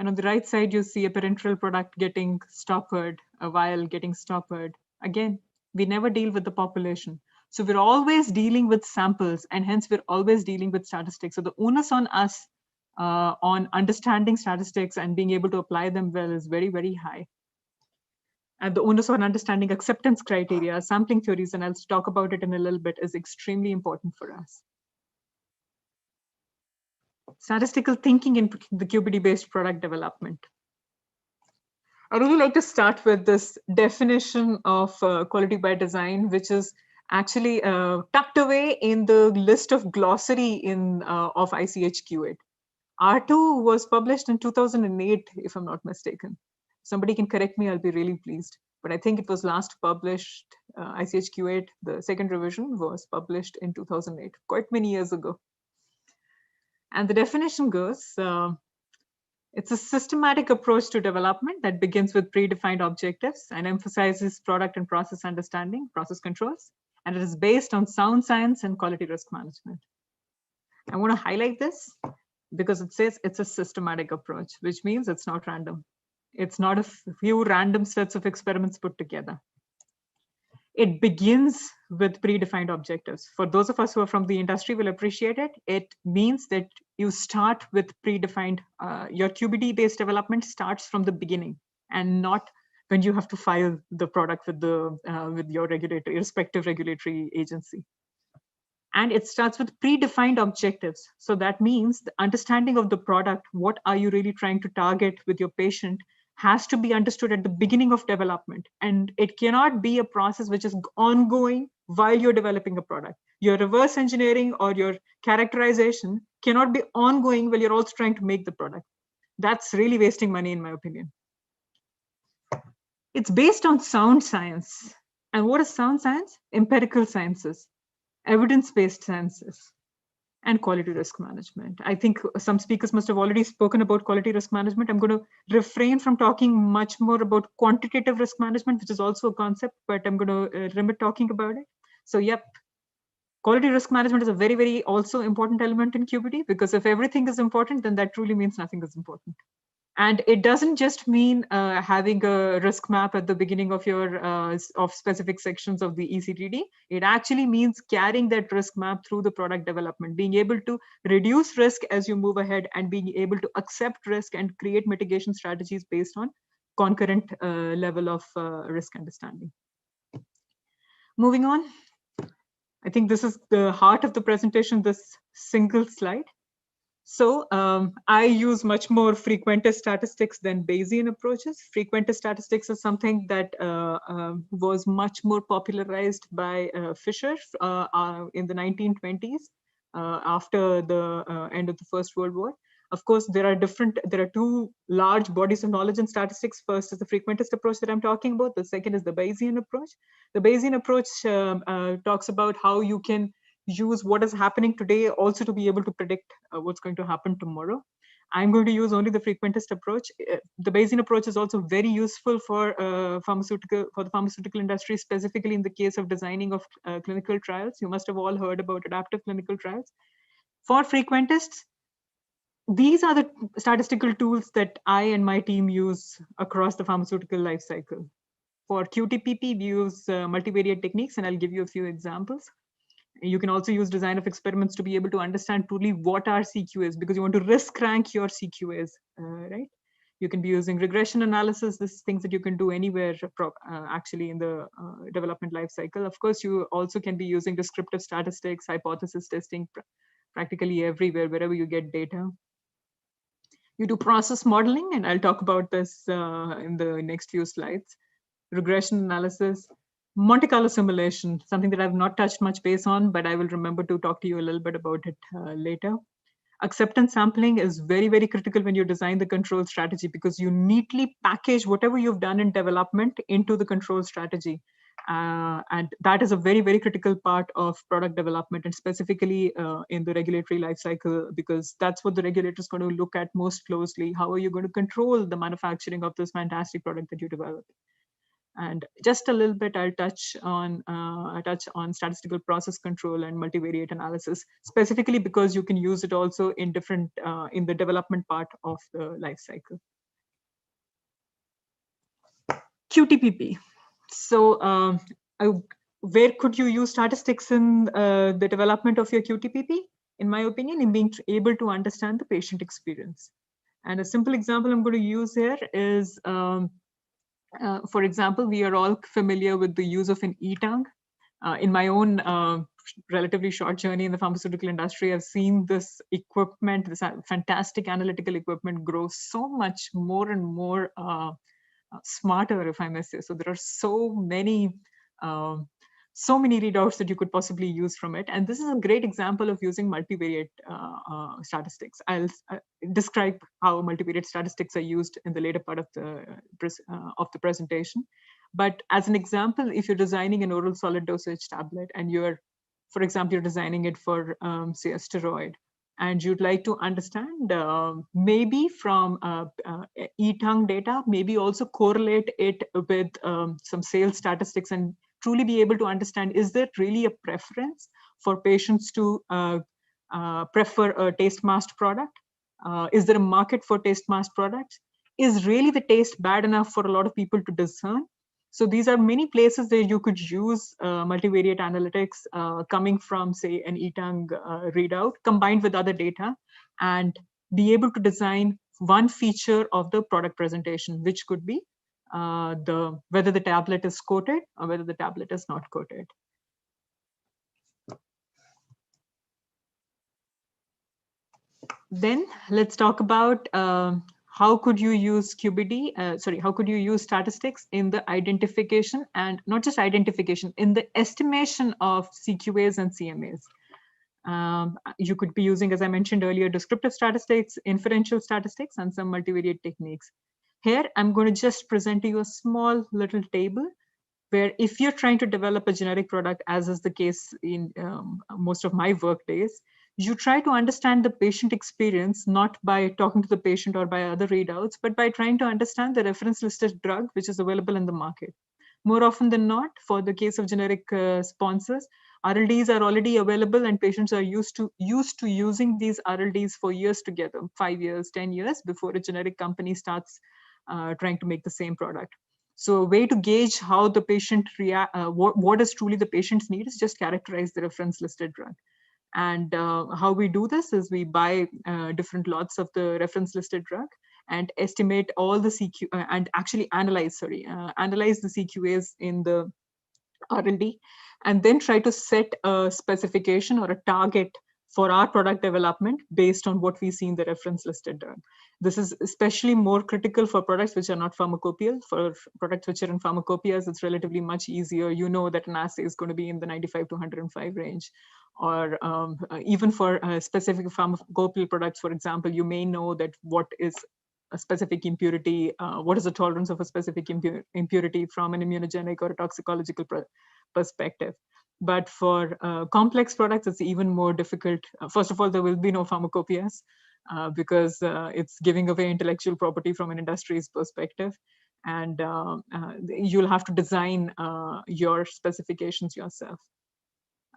And on the right side, you see a parenteral product getting stoppered, a vial getting stoppered. Again, we never deal with the population. So we're always dealing with samples, and hence we're always dealing with statistics. So the onus on us on understanding statistics and being able to apply them well is very, very high. And the onus on understanding acceptance criteria, sampling theories, and I'll talk about it in a little bit, is extremely important for us. Statistical thinking in the QBD-based product development. I really like to start with this definition of quality by design, which is actually tucked away in the list of glossary of ICHQ8. R2 was published in 2008, if I'm not mistaken. Somebody can correct me, I'll be really pleased. But I think it was last published, ICHQ8, the second revision was published in 2008, quite many years ago. And the definition goes, it's a systematic approach to development that begins with predefined objectives and emphasizes product and process understanding, process controls, and it is based on sound science and quality risk management. I want to highlight this because it says it's a systematic approach, which means it's not random. It's not a few random sets of experiments put together. It begins with predefined objectives. For those of us who are from the industry will appreciate it. It means that you start with predefined, your QBD-based development starts from the beginning and not when you have to file the product with your regulatory, respective regulatory agency. And it starts with predefined objectives. So that means the understanding of the product, what are you really trying to target with your patient, has to be understood at the beginning of development. And it cannot be a process which is ongoing while you're developing a product. Your reverse engineering or your characterization cannot be ongoing while you're also trying to make the product. That's really wasting money, in my opinion. It's based on sound science. And what is sound science? Empirical sciences, evidence-based sciences, and quality risk management. I think some speakers must have already spoken about quality risk management. I'm going to refrain from talking much more about quantitative risk management, which is also a concept, but I'm going to limit talking about it. So yep, quality risk management is a very, very also important element in QBD, because if everything is important, then that truly means nothing is important. And it doesn't just mean having a risk map at the beginning of your of specific sections of the ECTD. It actually means carrying that risk map through the product development, being able to reduce risk as you move ahead and being able to accept risk and create mitigation strategies based on concurrent level of risk understanding. Moving on, I think this is the heart of the presentation, this single slide. So I use much more frequentist statistics than Bayesian approaches. Frequentist statistics is something that was much more popularized by Fisher in the 1920s after the end of the First World War. Of course, there are two large bodies of knowledge in statistics. First is the frequentist approach that I'm talking about. The second is the Bayesian approach. The Bayesian approach talks about how you can use what is happening today also to be able to predict what's going to happen tomorrow. I'm going to use only the frequentist approach. The Bayesian approach is also very useful for the pharmaceutical industry, specifically in the case of designing of clinical trials. You must have all heard about adaptive clinical trials. For frequentists, these are the statistical tools that I and my team use across the pharmaceutical life cycle. For QTPP, we use multivariate techniques, and I'll give you a few examples. You can also use design of experiments to be able to understand truly what are CQAs, because you want to risk rank your CQAs, right? You can be using regression analysis. This is things that you can do anywhere actually in the development life cycle. Of course, you also can be using descriptive statistics, hypothesis testing, practically everywhere, wherever you get data. You do process modeling, and I'll talk about this in the next few slides. Regression analysis, Monte Carlo simulation, something that I've not touched much base on, but I will remember to talk to you a little bit about it later. Acceptance sampling is very, very critical when you design the control strategy, because you neatly package whatever you've done in development into the control strategy. And that is a very, very critical part of product development, and specifically in the regulatory life cycle, because that's what the regulator is going to look at most closely. How are you going to control the manufacturing of this fantastic product that you developed? And just a little bit, I'll touch on statistical process control and multivariate analysis, specifically because you can use it also in different in the development part of the life cycle. QTPP. So where could you use statistics in the development of your QTPP? In my opinion, in being able to understand the patient experience. And a simple example I'm going to use here is, for example, we are all familiar with the use of an e-tongue. In my own relatively short journey in the pharmaceutical industry, I've seen this equipment, this fantastic analytical equipment grow so much more and more smarter, if I may say. So there are so many readouts that you could possibly use from it. And this is a great example of using multivariate statistics. I'll describe how multivariate statistics are used in the later part of the presentation. But as an example, if you're designing an oral solid dosage tablet and for example, you're designing it for, say, a steroid, and you'd like to understand maybe from e-tongue data, maybe also correlate it with some sales statistics and truly be able to understand, is there really a preference for patients to prefer a taste-masked product? Is there a market for taste-masked products? Is really the taste bad enough for a lot of people to discern? So these are many places that you could use multivariate analytics coming from, say, an e-tongue readout combined with other data, and be able to design one feature of the product presentation, which could be whether the tablet is coated or whether the tablet is not coated. Then let's talk about how could you use QBD, how could you use statistics in the identification, and not just identification, in the estimation of CQAs and CMAs. You could be using, as I mentioned earlier, descriptive statistics, inferential statistics, and some multivariate techniques. Here, I'm going to just present to you a small little table where if you're trying to develop a generic product, as is the case in most of my work days, you try to understand the patient experience, not by talking to the patient or by other readouts, but by trying to understand the reference listed drug which is available in the market. More often than not, for the case of generic sponsors, RLDs are already available and patients are used to using these RLDs for years together, 5 years, 10 years, before a generic company starts trying to make the same product. So a way to gauge how the patient what is truly the patient's need is just characterize the reference listed drug. And how we do this is we buy different lots of the reference listed drug and estimate all the CQ and actually analyze the CQAs in the R&D, and then try to set a specification or a target for our product development based on what we see in the reference listed drug. This is especially more critical for products which are not pharmacopoeial. For products which are in pharmacopoeias, it's relatively much easier. You know that an assay is going to be in the 95 to 105 range. Or even for specific pharmacopoeial products, for example, you may know that what is a specific impurity, what is the tolerance of a specific impurity from an immunogenic or a toxicological perspective. But for complex products, it's even more difficult. First of all, there will be no pharmacopoeias because it's giving away intellectual property from an industry's perspective. And you'll have to design your specifications yourself.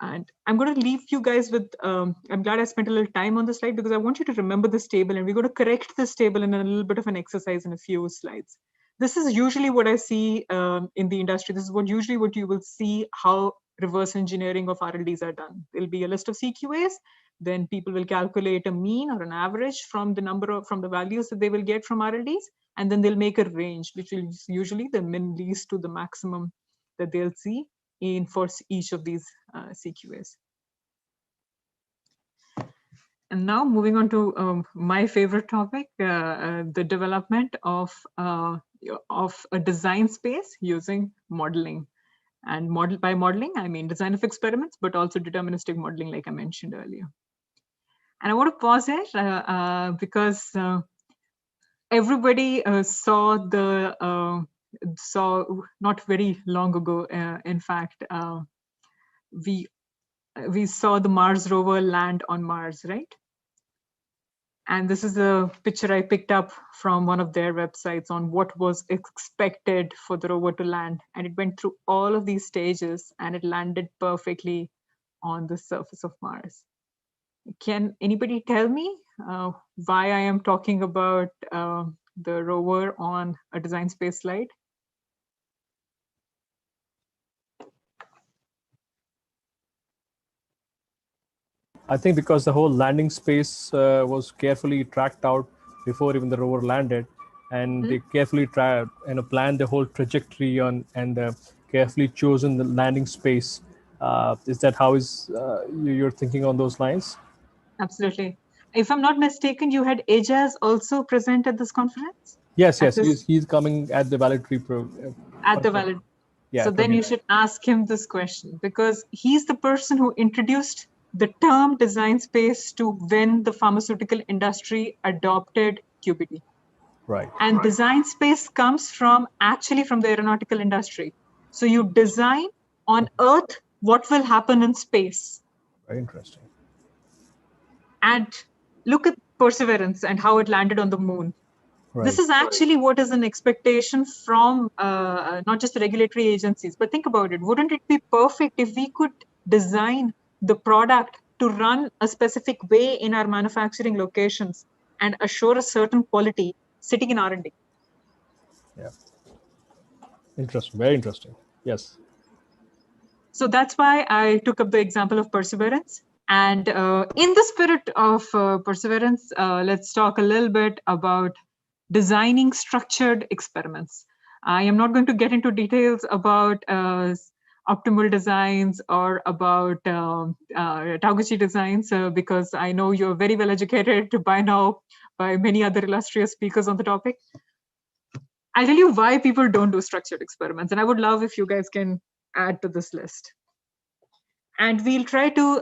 And I'm going to leave you guys with, I'm glad I spent a little time on this slide because I want you to remember this table, and we're going to correct this table in a little bit of an exercise in a few slides. This is usually what I see in the industry. This is usually what you will see how reverse engineering of RLDs are done. There'll be a list of CQAs, then people will calculate a mean or an average from the values that they will get from RLDs, and then they'll make a range, which is usually the min least to the maximum that they'll see for each of these CQAs. And now moving on to my favorite topic, the development of a design space using modeling. And by modeling, I mean design of experiments, but also deterministic modeling, like I mentioned earlier. And I want to pause here because everybody saw not very long ago, in fact, we saw the Mars rover land on Mars, right? And this is a picture I picked up from one of their websites on what was expected for the rover to land. And it went through all of these stages and it landed perfectly on the surface of Mars. Can anybody tell me why I am talking about the rover on a design space slide? I think because the whole landing space was carefully tracked out before even the rover landed, and they carefully planned the whole trajectory on and carefully chosen the landing space. Is that how you're thinking on those lines? Absolutely. If I'm not mistaken, you had Ajaz also present at this conference? Yes, he's coming at the validatory at the valid. Yeah, so then you should ask him this question, because he's the person who introduced the term design space to when the pharmaceutical industry adopted QBD. Right. And design space comes actually from the aeronautical industry. So you design on Earth what will happen in space. Very interesting. And look at Perseverance and how it landed on the moon. Right. This is actually what is an expectation from not just the regulatory agencies, but think about it. Wouldn't it be perfect if we could design the product to run a specific way in our manufacturing locations and assure a certain quality sitting in R&D? Yeah. Interesting. Very interesting. Yes. So that's why I took up the example of Perseverance. And in the spirit of Perseverance, let's talk a little bit about designing structured experiments. I am not going to get into details about optimal designs or about Taguchi designs because I know you're very well educated by now by many other illustrious speakers on the topic. I'll tell you why people don't do structured experiments, and I would love if you guys can add to this list. And we'll try to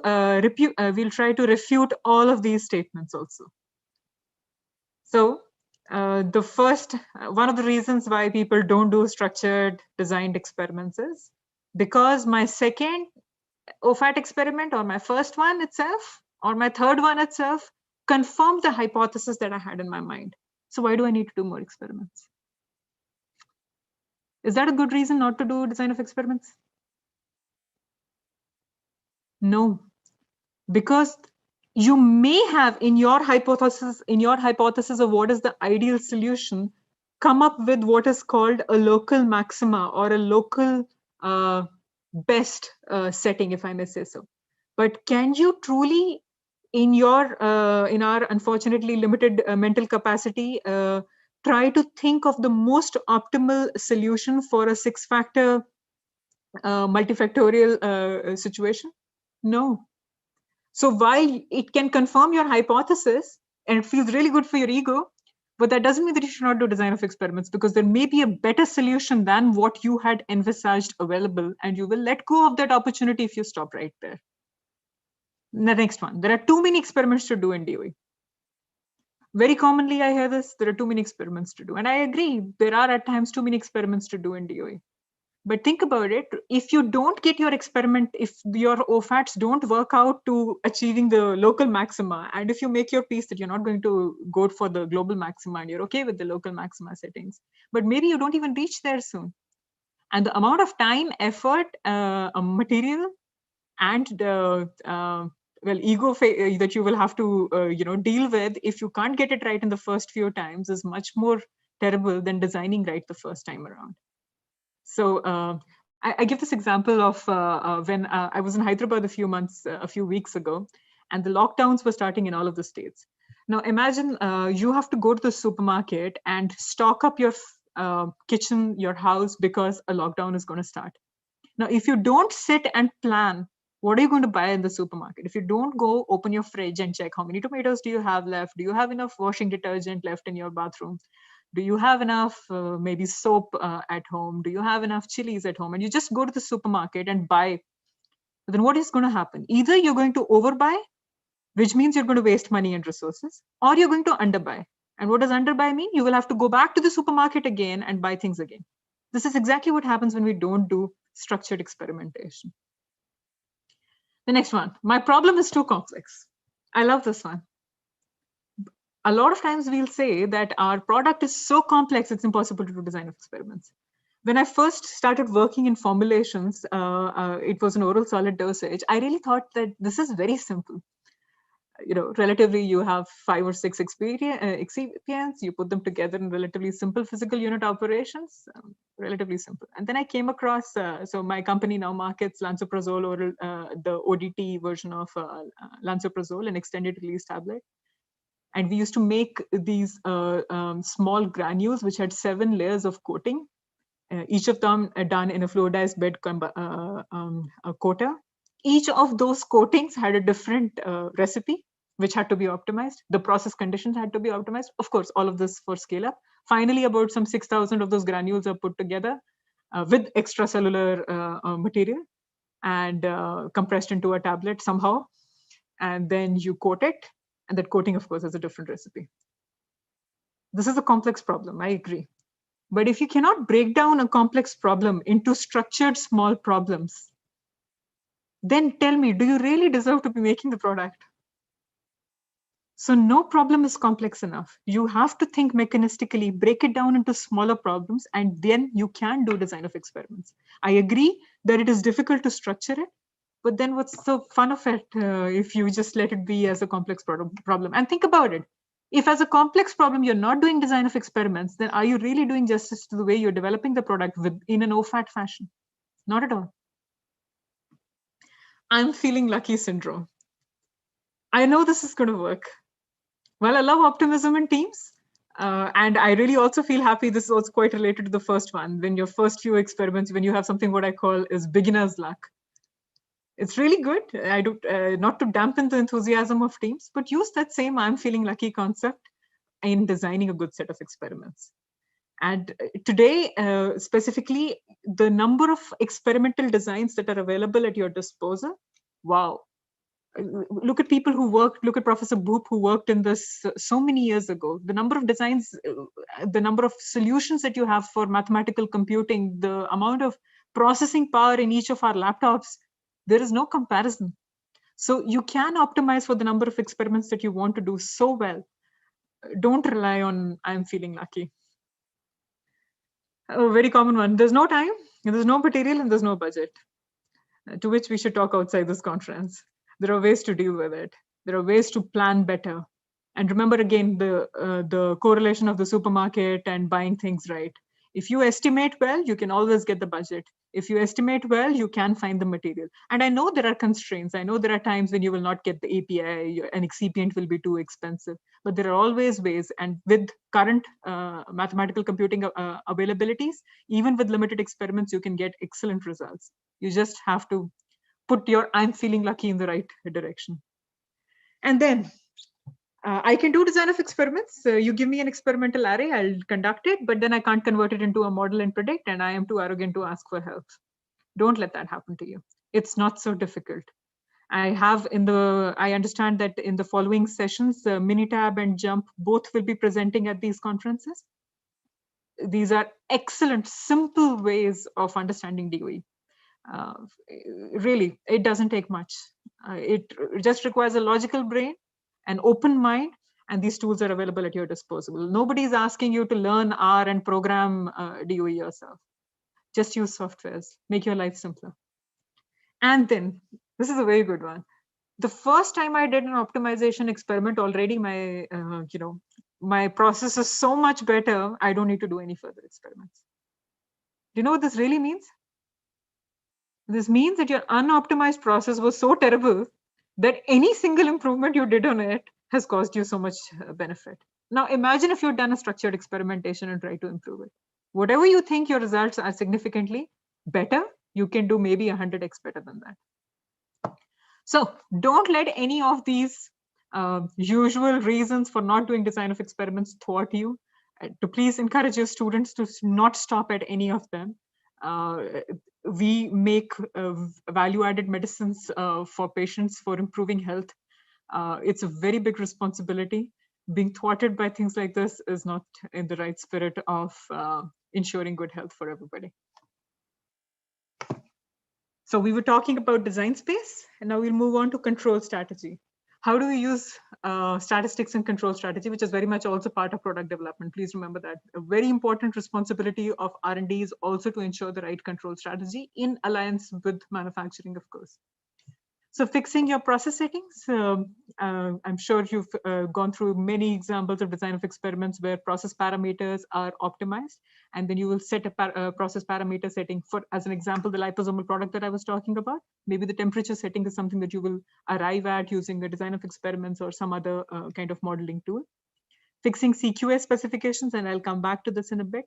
refute all of these statements also. So the first, one of the reasons why people don't do structured designed experiments is because my second OFAT experiment or my first one itself or my third one itself confirmed the hypothesis that I had in my mind. So why do I need to do more experiments? Is that a good reason not to do design of experiments? No, because you may have in your hypothesis of what is the ideal solution, come up with what is called a local maxima or a local best setting, if I may say so. But can you truly, in our unfortunately limited mental capacity, try to think of the most optimal solution for a 6-factor multifactorial situation? No. So while it can confirm your hypothesis and it feels really good for your ego, but that doesn't mean that you should not do design of experiments, because there may be a better solution than what you had envisaged available, and you will let go of that opportunity if you stop right there. The next one, there are too many experiments to do in DOE. Very commonly I hear this, there are too many experiments to do. And I agree, there are at times too many experiments to do in DOE. But think about it, if you don't get your experiment, if your OFATs don't work out to achieving the local maxima, and if you make your piece that you're not going to go for the global maxima and you're okay with the local maxima settings, but maybe you don't even reach there soon. And the amount of time, effort, material, and ego that you will have to deal with if you can't get it right in the first few times is much more terrible than designing right the first time around. So I give this example of when I was in Hyderabad a few weeks ago, and the lockdowns were starting in all of the states. Now imagine you have to go to the supermarket and stock up your kitchen, your house, because a lockdown is going to start. Now, if you don't sit and plan, what are you going to buy in the supermarket? If you don't go open your fridge and check how many tomatoes do you have left? Do you have enough washing detergent left in your bathroom? Do you have enough maybe soap at home? Do you have enough chilies at home? And you just go to the supermarket and buy. Then what is going to happen? Either you're going to overbuy, which means you're going to waste money and resources, or you're going to underbuy. And what does underbuy mean? You will have to go back to the supermarket again and buy things again. This is exactly what happens when we don't do structured experimentation. The next one, my problem is too complex. I love this one. a lot of times we'll say that our product is so complex, it's impossible to do design of experiments. When I first started working in formulations, it was an oral solid dosage. I really thought that this is very simple. Relatively, you have 5 or 6 excipients, you put them together in relatively simple physical unit operations, relatively simple. And then I came across, so my company now markets lansoprazole oral, the ODT version of lansoprazole, an extended release tablet. And we used to make these small granules which had 7 layers of coating, each of them done in a fluidized bed coater. Each of those coatings had a different recipe which had to be optimized. The process conditions had to be optimized. Of course, all of this for scale up. Finally, about some 6,000 of those granules are put together with extracellular material and compressed into a tablet somehow. And then you coat it. And that coating, of course, has a different recipe. This is a complex problem, I agree. But if you cannot break down a complex problem into structured small problems, then tell me, do you really deserve to be making the product? So no problem is complex enough. You have to think mechanistically, break it down into smaller problems, and then you can do design of experiments. I agree that it is difficult to structure it, but then what's the fun of it if you just let it be as a complex problem? And think about it. If as a complex problem, you're not doing design of experiments, then are you really doing justice to the way you're developing the product in an OFAT fashion? Not at all. I'm feeling lucky syndrome. I know this is going to work. Well, I love optimism in teams. And I really also feel happy. This is also quite related to the first one. When your first few experiments, when you have something what I call is beginner's luck. It's really good. I do not to dampen the enthusiasm of teams, but use that same I'm feeling lucky concept in designing a good set of experiments. And today, specifically, the number of experimental designs that are available at your disposal, wow. Look at people who worked, look at Professor Boop who worked in this so many years ago. The number of designs, the number of solutions that you have for mathematical computing, the amount of processing power in each of our laptops, there is no comparison. So you can optimize for the number of experiments that you want to do so well. Don't rely on I'm feeling lucky. A very common one. There's no time, there's no material, and there's no budget. To which we should talk outside this conference. There are ways to deal with it. There are ways to plan better. And remember again, the correlation of the supermarket and buying things right. If you estimate well, you can always get the budget. If you estimate well, you can find the material. And I know there are constraints. I know there are times when you will not get the API, an excipient will be too expensive, but there are always ways. And with current mathematical computing availabilities, even with limited experiments, you can get excellent results. You just have to put your I'm feeling lucky in the right direction. And then I can do design of experiments. You give me an experimental array, I'll conduct it, but then I can't convert it into a model and predict, and I am too arrogant to ask for help. Don't let that happen to you. It's not so difficult. I understand that in the following sessions, Minitab and JUMP both will be presenting at these conferences. These are excellent, simple ways of understanding DOE. Really, it doesn't take much. It just requires a logical brain, an open mind, and these tools are available at your disposal. Nobody's asking you to learn R and program DOE yourself. Just use softwares, make your life simpler. And then, this is a very good one. The first time I did an optimization experiment, already my, my process is so much better, I don't need to do any further experiments. Do you know what this really means? This means that your unoptimized process was so terrible that any single improvement you did on it has caused you so much benefit. Now, imagine if you've done a structured experimentation and try to improve it. Whatever you think your results are significantly better, you can do maybe 100x better than that. So don't let any of these usual reasons for not doing design of experiments thwart you. To please encourage your students to not stop at any of them. We make value-added medicines for patients for improving health. It's a very big responsibility. Being thwarted by things like this is not in the right spirit of ensuring good health for everybody. So we were talking about design space, and now we'll move on to control strategy. How do we use statistics and control strategy, which is very much also part of product development? Please remember that a very important responsibility of R&D is also to ensure the right control strategy in alliance with manufacturing, of course. So fixing your process settings, I'm sure you've gone through many examples of design of experiments where process parameters are optimized, and then you will set a process parameter setting for, as an example, the liposomal product that I was talking about. Maybe the temperature setting is something that you will arrive at using a design of experiments or some other kind of modeling tool. Fixing CQA specifications, and I'll come back to this in a bit.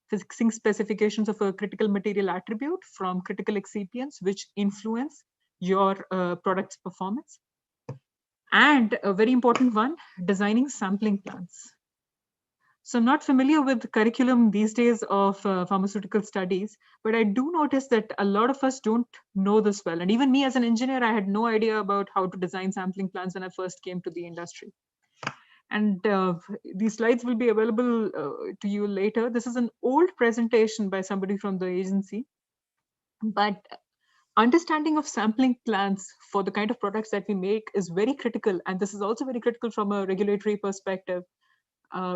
Fixing specifications of a critical material attribute from critical excipients which influence your product's performance. And a very important one, designing sampling plans. So I'm not familiar with the curriculum these days of pharmaceutical studies, but I do notice that a lot of us don't know this well. And even me as an engineer, I had no idea about how to design sampling plans when I first came to the industry. And these slides will be available to you later. This is an old presentation by somebody from the agency, but understanding of sampling plans for the kind of products that we make is very critical. And this is also very critical from a regulatory perspective.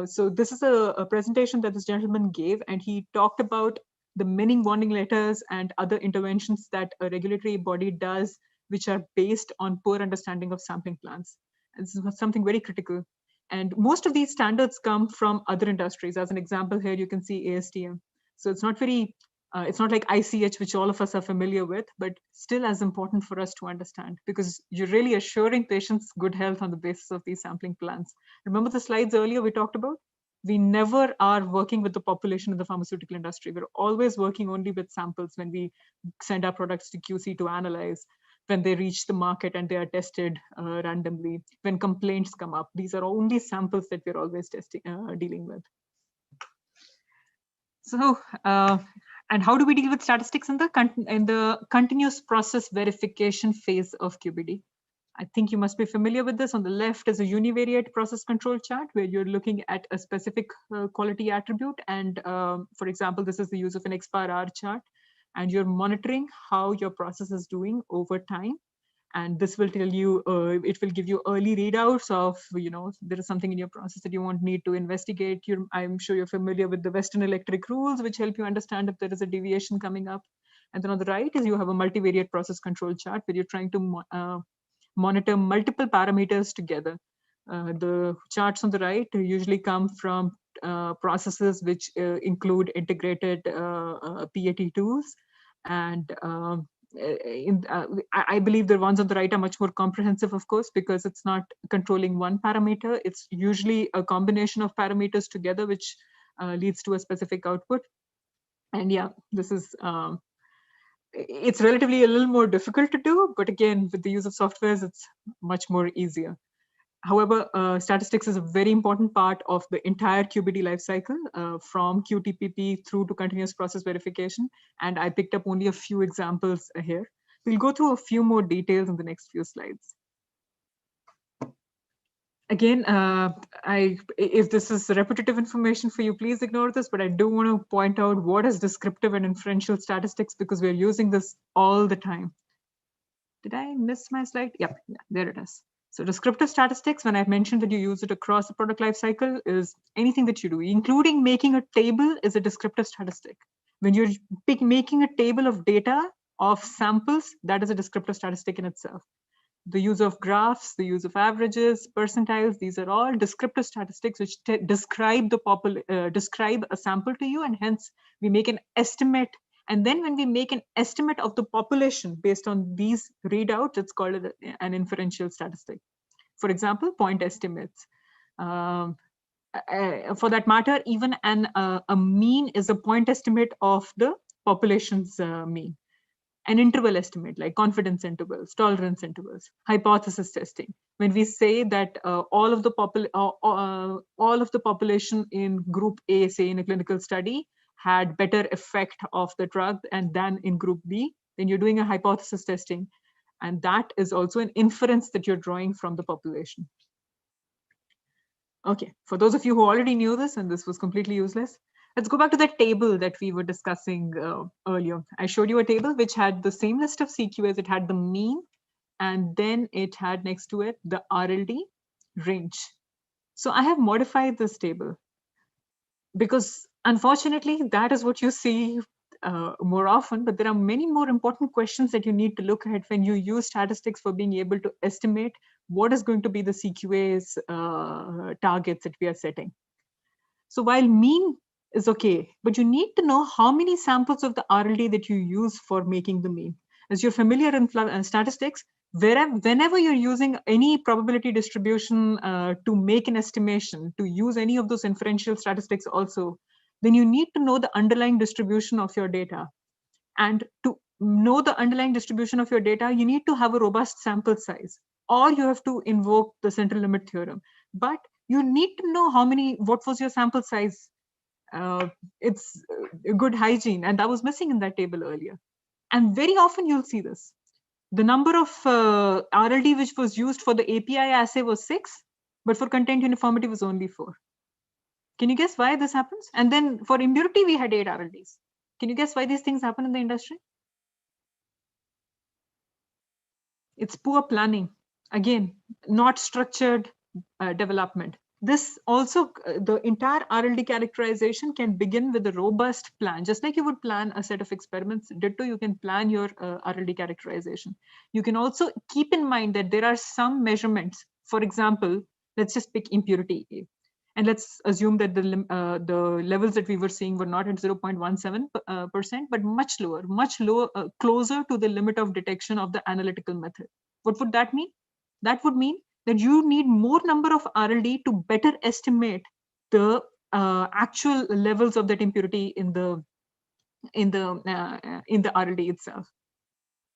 So this is a presentation that this gentleman gave, and he talked about the many warning letters and other interventions that a regulatory body does, which are based on poor understanding of sampling plans. And this is something very critical. And most of these standards come from other industries. As an example here, you can see ASTM. So it's not very it's not like ICH, which all of us are familiar with, but still as important for us to understand, because you're really assuring patients good health on the basis of these sampling plans. Remember the slides earlier we talked about? We never are working with the population in the pharmaceutical industry. We're always working only with samples when we send our products to QC to analyze, when they reach the market and they are tested randomly, when complaints come up. These are only samples that we're always dealing with. So, and how do we deal with statistics in the continuous process verification phase of QBD? I think you must be familiar with this. On the left is a univariate process control chart where you're looking at a specific quality attribute. And for example, this is the use of an XPAR-R chart. And you're monitoring how your process is doing over time. And this will tell you, it will give you early readouts of, there is something in your process that you need to investigate. I'm sure you're familiar with the Western electric rules, which help you understand if there is a deviation coming up. And then on the right is you have a multivariate process control chart where you're trying to monitor multiple parameters together. The charts on the right usually come from processes which include integrated PAT tools. And I believe the ones on the right are much more comprehensive, of course, because it's not controlling one parameter. It's usually a combination of parameters together, which leads to a specific output. And yeah, this is, it's relatively a little more difficult to do, but again, with the use of softwares, it's much more easier. However, statistics is a very important part of the entire QBD lifecycle, from QTPP through to continuous process verification. And I picked up only a few examples here. We'll go through a few more details in the next few slides. Again, if this is repetitive information for you, please ignore this, but I do want to point out what is descriptive and inferential statistics, because we're using this all the time. Did I miss my slide? Yep, yeah, there it is. So descriptive statistics, when I mentioned that you use it across the product life cycle, is anything that you do, including making a table, is a descriptive statistic. When you're making a table of data of samples, that is a descriptive statistic in itself. The use of graphs, the use of averages, percentiles, these are all descriptive statistics which describe describe a sample to you, and hence we make an estimate. And then when we make an estimate of the population based on these readouts, it's called an inferential statistic. For example, point estimates. For that matter, even a mean is a point estimate of the population's mean. An interval estimate like confidence intervals, tolerance intervals, hypothesis testing. When we say that all of the population in group A, say in a clinical study, had better effect of the drug and than in group B, then you're doing a hypothesis testing. And that is also an inference that you're drawing from the population. Okay, for those of you who already knew this and this was completely useless, let's go back to that table that we were discussing earlier. I showed you a table which had the same list of CQAs. It had the mean, and then it had next to it the RLD range. So I have modified this table because unfortunately that is what you see more often, but there are many more important questions that you need to look at when you use statistics for being able to estimate what is going to be the CQA's targets that we are setting. So while mean is okay, but you need to know how many samples of the RLD that you use for making the mean. As you're familiar in statistics, whenever you're using any probability distribution to make an estimation, to use any of those inferential statistics also, then you need to know the underlying distribution of your data. And to know the underlying distribution of your data, you need to have a robust sample size, or you have to invoke the central limit theorem. But you need to know what was your sample size. It's a good hygiene, and that was missing in that table earlier. And very often you'll see this. The number of RLD which was used for the API assay was 6, but for content uniformity was only 4. Can you guess why this happens? And then for impurity, we had 8 RLDs. Can you guess why these things happen in the industry? It's poor planning. Again, not structured development. This also, the entire RLD characterization can begin with a robust plan. Just like you would plan a set of experiments, ditto, you can plan your RLD characterization. You can also keep in mind that there are some measurements. For example, let's just pick impurity A. And let's assume that the levels that we were seeing were not at 0.17%, but much lower, closer to the limit of detection of the analytical method. What would that mean? That would mean that you need more number of RLD to better estimate the actual levels of that impurity in the RLD itself,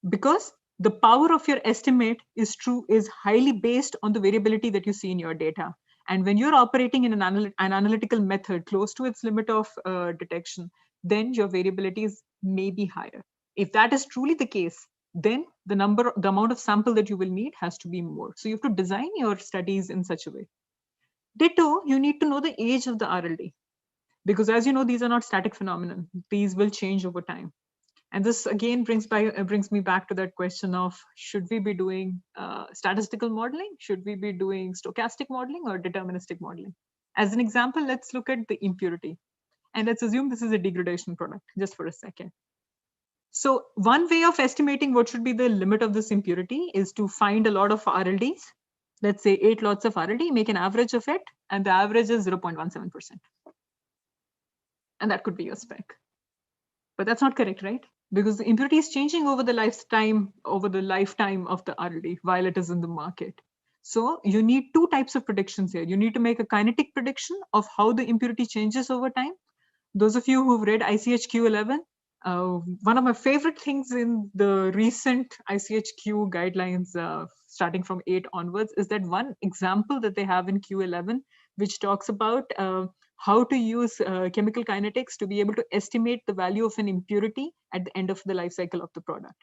because the power of your estimate is highly based on the variability that you see in your data. And when you're operating in an analytical method close to its limit of detection, then your variabilities may be higher. If that is truly the case, then the amount of sample that you will need has to be more. So you have to design your studies in such a way. Ditto, you need to know the age of the RLD, because as you know, these are not static phenomena. These will change over time. And this again brings me back to that question of, should we be doing statistical modeling? Should we be doing stochastic modeling or deterministic modeling? As an example, let's look at the impurity. And let's assume this is a degradation product, just for a second. So one way of estimating what should be the limit of this impurity is to find a lot of RLDs. Let's say 8 lots of RLD, make an average of it, and the average is 0.17%. And that could be your spec. But that's not correct, right? Because the impurity is changing over the lifetime of the RLD while it is in the market. So you need 2 types of predictions here. You need to make a kinetic prediction of how the impurity changes over time. Those of you who've read ICHQ11, one of my favorite things in the recent ICHQ guidelines, starting from 8 onwards, is that one example that they have in Q11, which talks about how to use chemical kinetics to be able to estimate the value of an impurity at the end of the life cycle of the product.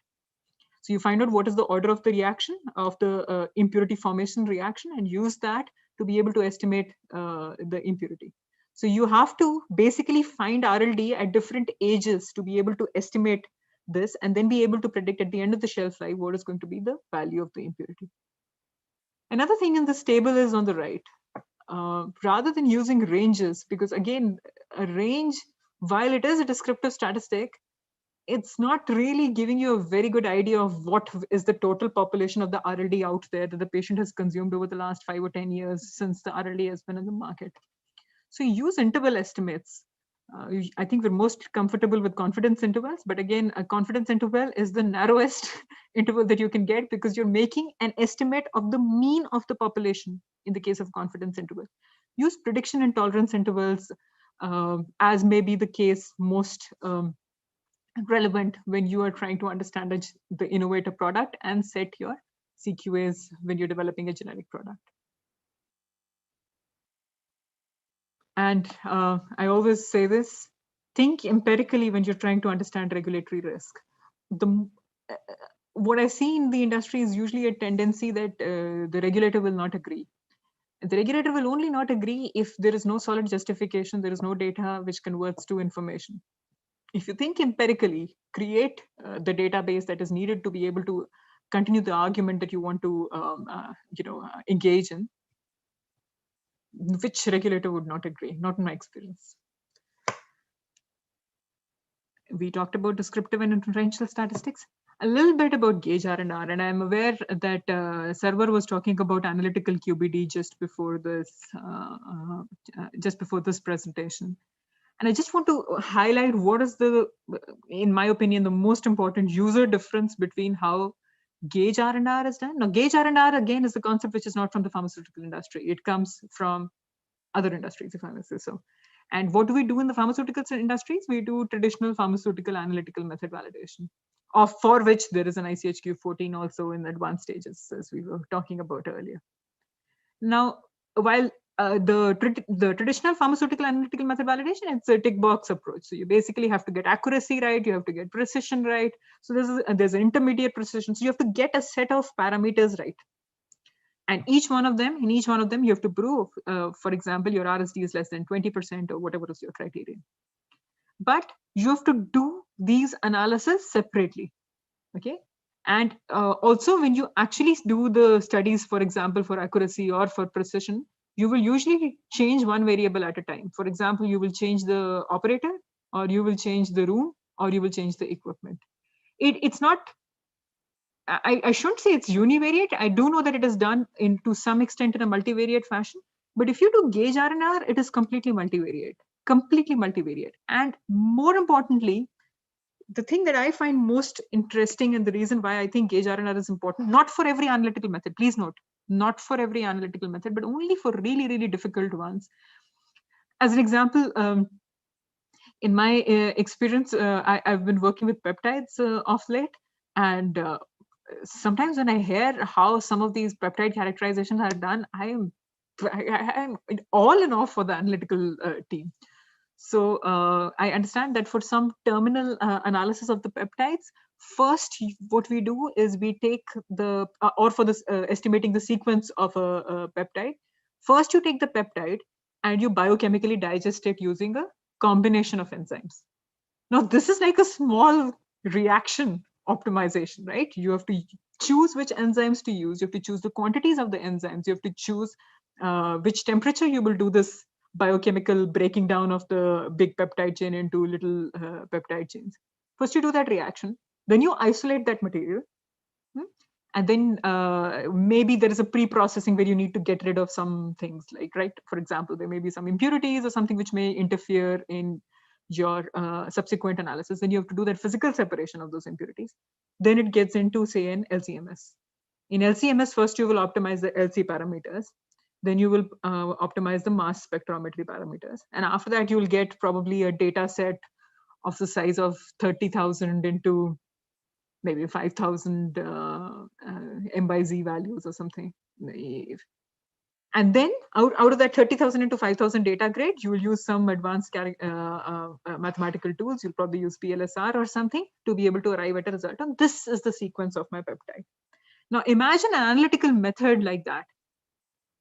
So you find out what is the order of the reaction, of the impurity formation reaction, and use that to be able to estimate the impurity. So you have to basically find RLD at different ages to be able to estimate this, and then be able to predict at the end of the shelf life what is going to be the value of the impurity. Another thing in this table is on the right. Rather than using ranges, because again, a range, while it is a descriptive statistic, it's not really giving you a very good idea of what is the total population of the RLD out there that the patient has consumed over the last 5 or 10 years since the RLD has been in the market. So use interval estimates. I think we're most comfortable with confidence intervals, but again, a confidence interval is the narrowest interval that you can get, because you're making an estimate of the mean of the population in the case of confidence interval. Use prediction and tolerance intervals as may be the case most relevant when you are trying to understand the innovator product and set your CQAs when you're developing a generic product. And I always say this, think empirically when you're trying to understand regulatory risk. What I see in the industry is usually a tendency that the regulator will not agree. The regulator will only not agree if there is no solid justification, there is no data which converts to information. If you think empirically, create the database that is needed to be able to continue the argument that you want to, engage in. Which regulator would not agree? Not in my experience. We talked about descriptive and inferential statistics. A little bit about gauge R&R, and I'm aware that Sarwar was talking about analytical QBD just before this presentation. And I just want to highlight what is in my opinion, the most important user difference between how gauge R&R is done. Now, gauge R&R again is a concept which is not from the pharmaceutical industry. It comes from other industries, if I may say so. And what do we do in the pharmaceutical industries? We do traditional pharmaceutical analytical method validation, for which there is an ICHQ 14 also in advanced stages, as we were talking about earlier. Now, while the traditional pharmaceutical analytical method validation, it's a tick box approach. So you basically have to get accuracy right, you have to get precision right. So there's an intermediate precision. So you have to get a set of parameters right. And in each one of them, you have to prove, for example, your RSD is less than 20% or whatever is your criterion. But you have to do these analysis separately, okay? And also when you actually do the studies, for example, for accuracy or for precision, you will usually change one variable at a time. For example, you will change the operator, or you will change the room, or you will change the equipment. It's not, I shouldn't say it's univariate. I do know that it is done to some extent in a multivariate fashion. But if you do gauge R&R, it is completely multivariate. And more importantly, the thing that I find most interesting and the reason why I think gauge R&R is important, not for every analytical method, please note, not for every analytical method, but only for really, really difficult ones. As an example, in my experience, I've been working with peptides of late, and sometimes when I hear how some of these peptide characterizations are done, I'm all in awe for the analytical team. So I understand that for some terminal analysis of the peptides, first what we do is we take the, or for this estimating the sequence of a peptide, first you take the peptide and you biochemically digest it using a combination of enzymes. Now this is like a small reaction optimization, right? You have to choose which enzymes to use. You have to choose the quantities of the enzymes. You have to choose which temperature you will do this biochemical breaking down of the big peptide chain into little peptide chains. First you do that reaction, then you isolate that material, and then maybe there is a pre-processing where you need to get rid of some things, like, right, for example, there may be some impurities or something which may interfere in your subsequent analysis. Then you have to do that physical separation of those impurities. Then it gets into, say, an LCMS. In LCMS, first you will optimize the LC parameters. Then you will optimize the mass spectrometry parameters. And after that, you will get probably a data set of the size of 30,000 into maybe 5,000 M by Z values or something. And then out of that 30,000 into 5,000 data grade, you will use some advanced mathematical tools. You'll probably use PLSR or something to be able to arrive at a result. And this is the sequence of my peptide. Now imagine an analytical method like that.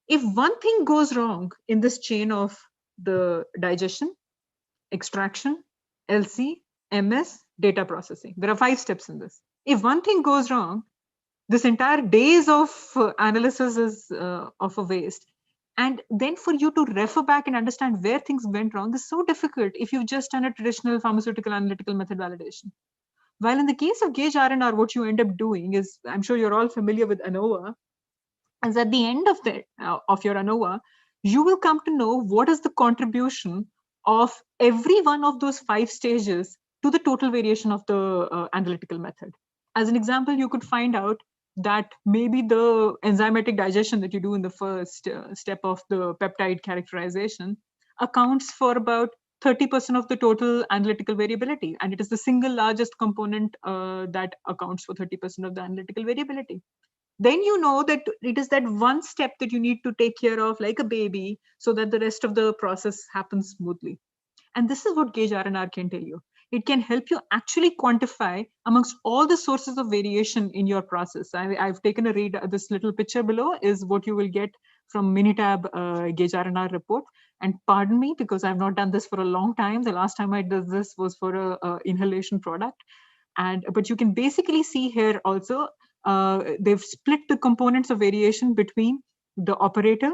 If one thing goes wrong in this chain of the digestion, extraction, LC, MS, data processing, there are 5 steps in this. If one thing goes wrong, this entire days of analysis is of a waste. And then for you to refer back and understand where things went wrong is so difficult if you've just done a traditional pharmaceutical analytical method validation. While in the case of gauge R&R, what you end up doing is, I'm sure you're all familiar with ANOVA, is at the end of your ANOVA, you will come to know what is the contribution of every one of those 5 stages to the total variation of the analytical method. As an example, you could find out that maybe the enzymatic digestion that you do in the first step of the peptide characterization accounts for about 30% of the total analytical variability. And it is the single largest component that accounts for 30% of the analytical variability. Then you know that it is that one step that you need to take care of like a baby so that the rest of the process happens smoothly. And this is what gauge R&R can tell you. It can help you actually quantify amongst all the sources of variation in your process. I've taken a read. This little picture below is what you will get from Minitab gauge R&R report. And pardon me, because I've not done this for a long time. The last time I did this was for a inhalation product. But you can basically see here also they've split the components of variation between the operator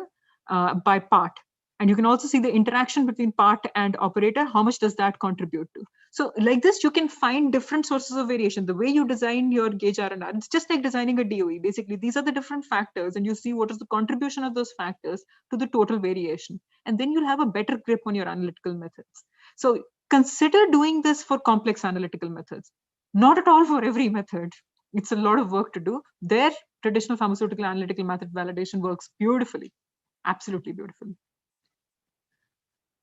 by part. And you can also see the interaction between part and operator. How much does that contribute to? So like this, you can find different sources of variation. The way you design your gauge R&R, it's just like designing a DOE. Basically, these are the different factors, and you see what is the contribution of those factors to the total variation. And then you'll have a better grip on your analytical methods. So consider doing this for complex analytical methods. Not at all for every method. It's a lot of work to do. Their traditional pharmaceutical analytical method validation works beautifully, absolutely beautifully.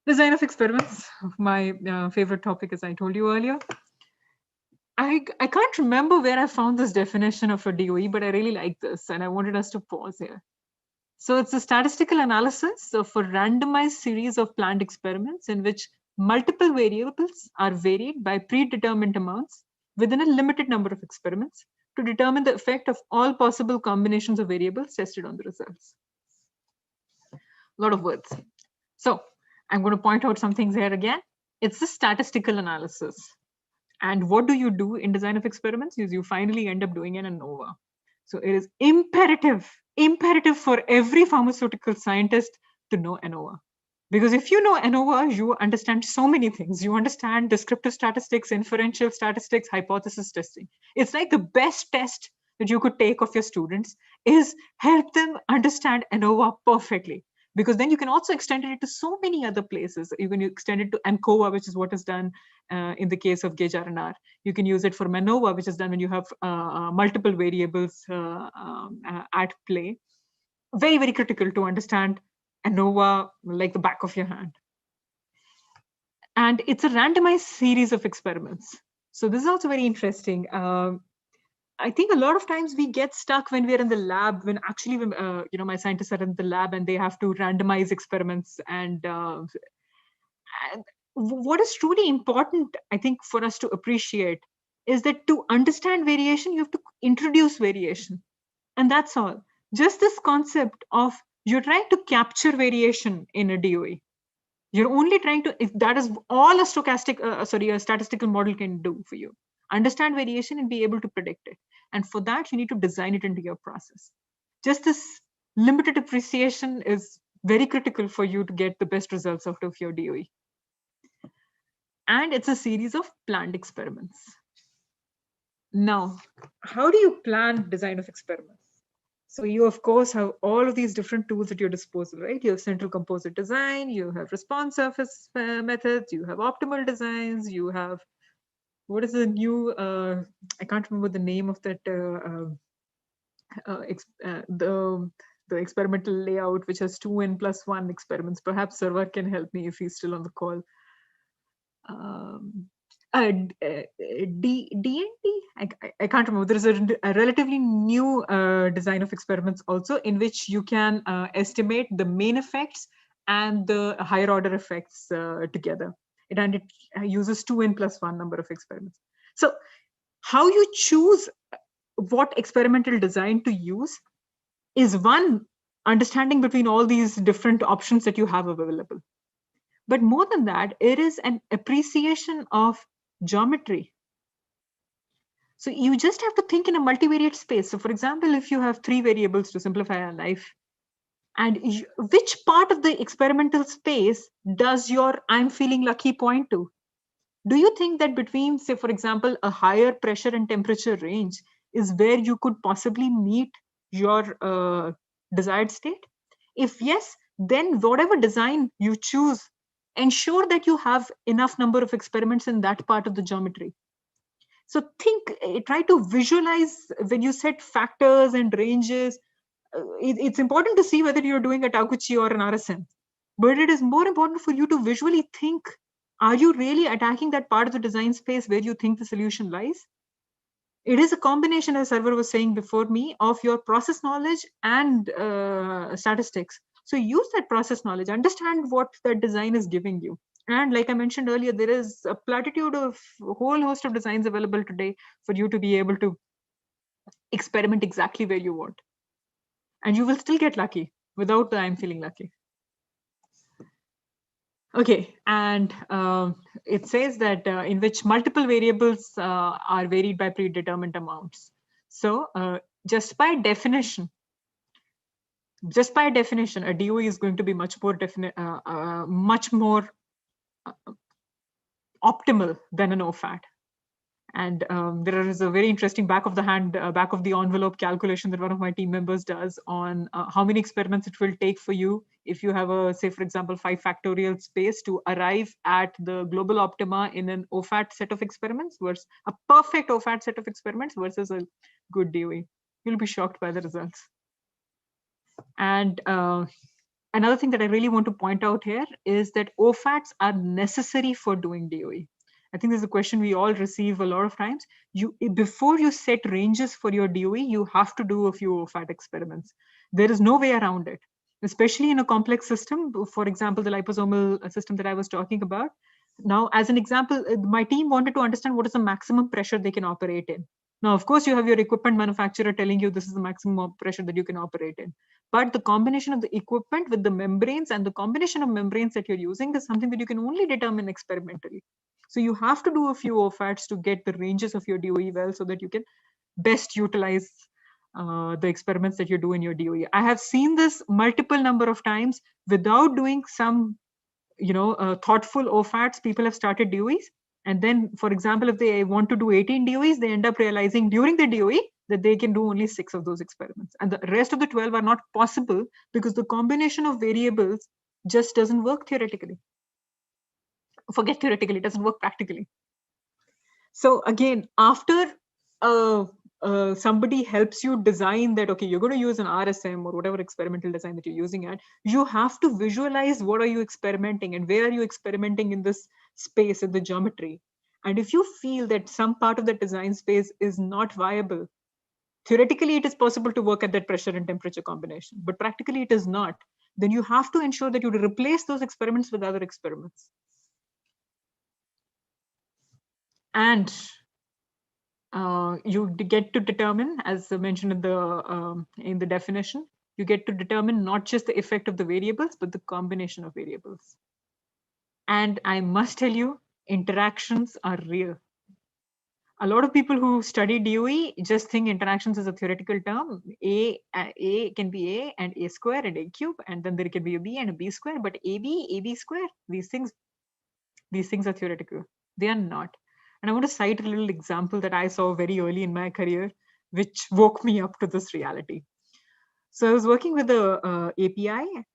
Design of experiments, my favorite topic, as I told you earlier. I can't remember where I found this definition of a DOE, but I really like this, and I wanted us to pause here. So it's a statistical analysis of a randomized series of planned experiments in which multiple variables are varied by predetermined amounts within a limited number of experiments to determine the effect of all possible combinations of variables tested on the results. A lot of words. So I'm going to point out some things here again. It's a statistical analysis. And what do you do in design of experiments? Is you finally end up doing an ANOVA. So it is imperative for every pharmaceutical scientist to know ANOVA. Because if you know ANOVA, you understand so many things. You understand descriptive statistics, inferential statistics, hypothesis testing. It's like the best test that you could take of your students is help them understand ANOVA perfectly. Because then you can also extend it to so many other places. You can extend it to ANCOVA, which is what is done in the case of gauge R&R. You can use it for MANOVA, which is done when you have multiple variables at play. Very, very critical to understand ANOVA like the back of your hand. And it's a randomized series of experiments. So this is also very interesting. I think a lot of times we get stuck when we're in the lab, when actually, my scientists are in the lab and they have to randomize experiments. And what is truly important, I think, for us to appreciate is that to understand variation, you have to introduce variation. And that's all. Just this concept of you're trying to capture variation in a DOE. You're only trying to, if that is all a a statistical model can do for you. Understand variation and be able to predict it. And for that, you need to design it into your process. Just this limited appreciation is very critical for you to get the best results out of your DOE. And it's a series of planned experiments. Now, how do you plan design of experiments? So you, of course, have all of these different tools at your disposal, right? You have central composite design, you have response surface methods, you have optimal designs, you have, what is the new, I can't remember the name of that, the experimental layout, which has 2n+1 experiments. Perhaps Sarwar can help me if he's still on the call. DND? I can't remember. There is a relatively new design of experiments also in which you can estimate the main effects and the higher order effects together. And it uses 2n+1 number of experiments. So how you choose what experimental design to use is one understanding between all these different options that you have available. But more than that, it is an appreciation of geometry. So you just have to think in a multivariate space. So for example, if you have 3 variables to simplify our life, and which part of the experimental space does your I'm feeling lucky point to? Do you think that between, say, for example, a higher pressure and temperature range is where you could possibly meet your desired state? If yes, then whatever design you choose, ensure that you have enough number of experiments in that part of the geometry. So try to visualize when you set factors and ranges. It's important to see whether you're doing a Takuchi or an RSM, but it is more important for you to visually think, are you really attacking that part of the design space where you think the solution lies? It is a combination, as Sarwar was saying before me, of your process knowledge and statistics. So use that process knowledge, understand what that design is giving you. And like I mentioned earlier, there is a platitude of a whole host of designs available today for you to be able to experiment exactly where you want. And you will still get lucky without the I'm feeling lucky. Okay, and it says that in which multiple variables are varied by predetermined amounts. So just by definition, a DOE is going to be much more optimal than an OFAT. And there is a very interesting back of the envelope calculation that one of my team members does on how many experiments it will take for you if you have a, say, for example, 5 factorial space to arrive at the global optima in an OFAT set of experiments versus a perfect OFAT set of experiments versus a good DOE. You'll be shocked by the results. And another thing that I really want to point out here is that OFATs are necessary for doing DOE. I think this is a question we all receive a lot of times. Before you set ranges for your DOE, you have to do a few OFAT experiments. There is no way around it, especially in a complex system. For example, the liposomal system that I was talking about. Now, as an example, my team wanted to understand what is the maximum pressure they can operate in. Now, of course, you have your equipment manufacturer telling you this is the maximum pressure that you can operate in. But the combination of the equipment with the membranes and the combination of membranes that you're using is something that you can only determine experimentally. So you have to do a few OFATs to get the ranges of your DOE well so that you can best utilize the experiments that you do in your DOE. I have seen this multiple number of times without doing some, thoughtful OFATs. People have started DOEs. And then, for example, if they want to do 18 DOEs, they end up realizing during the DOE that they can do only 6 of those experiments. And the rest of the 12 are not possible because the combination of variables just doesn't work theoretically. Forget theoretically, it doesn't work practically. So again, after somebody helps you design that, okay, you're going to use an RSM or whatever experimental design that you're using at, you have to visualize what are you experimenting and where are you experimenting in this space, in the geometry. And if you feel that some part of the design space is not viable, theoretically, it is possible to work at that pressure and temperature combination, but practically it is not. Then you have to ensure that you replace those experiments with other experiments. And you get to determine, as mentioned in the definition, you get to determine not just the effect of the variables, but the combination of variables. And I must tell you, interactions are real. A lot of people who study DOE just think interactions is a theoretical term. A can be A and A square and A cube, and then there can be a B and a B square, but AB square, these things are theoretical. They are not. And I want to cite a little example that I saw very early in my career, which woke me up to this reality. So I was working with the API.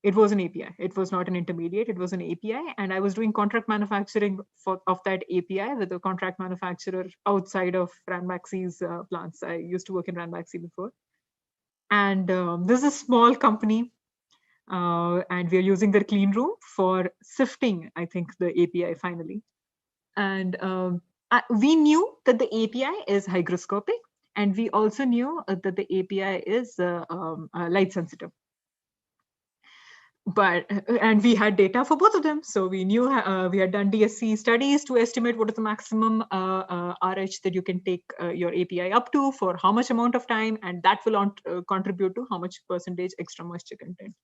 It was an API. It was not an intermediate. It was an API. And I was doing contract manufacturing of that API with a contract manufacturer outside of Ranbaxy's plants. I used to work in Ranbaxy before. And this is a small company. And we are using their clean room for sifting, I think, the API finally. And we knew that the API is hygroscopic, and we also knew that the API is light sensitive. And we had data for both of them. So we knew we had done DSC studies to estimate what is the maximum RH that you can take your API up to for how much amount of time, and that will contribute to how much percentage extra moisture content.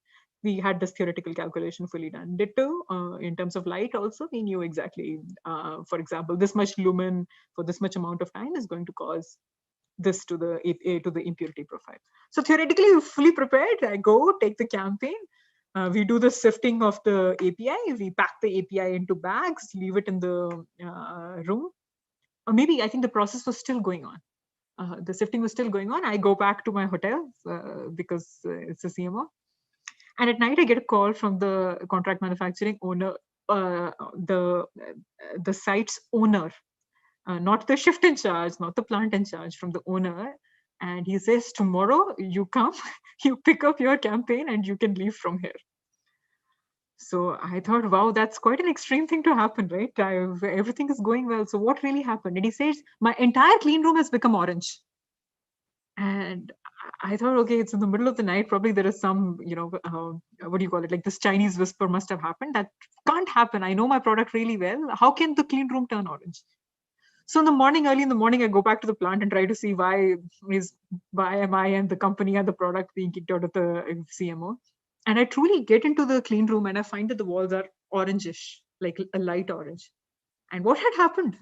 We had this theoretical calculation fully done. Ditto, in terms of light also, we knew exactly, for example, this much lumen for this much amount of time is going to cause this to the impurity profile. So theoretically, we're fully prepared. I go take the campaign. We do the sifting of the API. We pack the API into bags, leave it in the room. Or maybe I think the process was still going on. The sifting was still going on. I go back to my hotel because it's a CMO. And at night, I get a call from the contract manufacturing owner, the site's owner, not the shift in charge, not the plant in charge, from the owner. And he says, tomorrow you come, you pick up your campaign and you can leave from here. So I thought, wow, that's quite an extreme thing to happen, right? Everything is going well. So what really happened? And he says, my entire clean room has become orange. And I thought, okay, it's in the middle of the night. Probably there is some, what do you call it? Like this Chinese whisper must have happened. That can't happen. I know my product really well. How can the clean room turn orange? So in the morning, early in the morning, I go back to the plant and try to see why am I and the company and the product being kicked out of the CMO. And I truly get into the clean room and I find that the walls are orangish, like a light orange. And what had happened?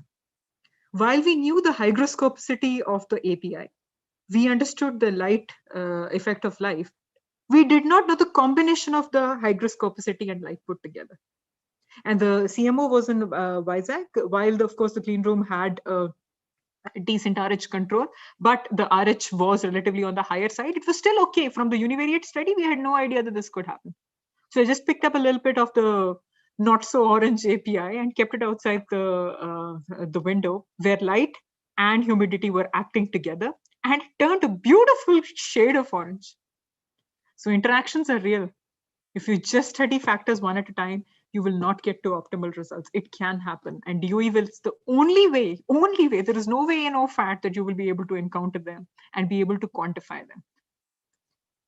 While we knew the hygroscopicity of the API, we understood the light effect of life. We did not know the combination of the hygroscopicity and light put together. And the CMO was in Vizag, while of course the clean room had decent RH control, but the RH was relatively on the higher side. It was still okay. From the univariate study, we had no idea that this could happen. So I just picked up a little bit of the not so orange API and kept it outside the window where light and humidity were acting together, and it turned a beautiful shade of orange. So interactions are real. If you just study factors one at a time, you will not get to optimal results. It can happen. And DOE will, it's the only way, there is no way in OFAT that you will be able to encounter them and be able to quantify them.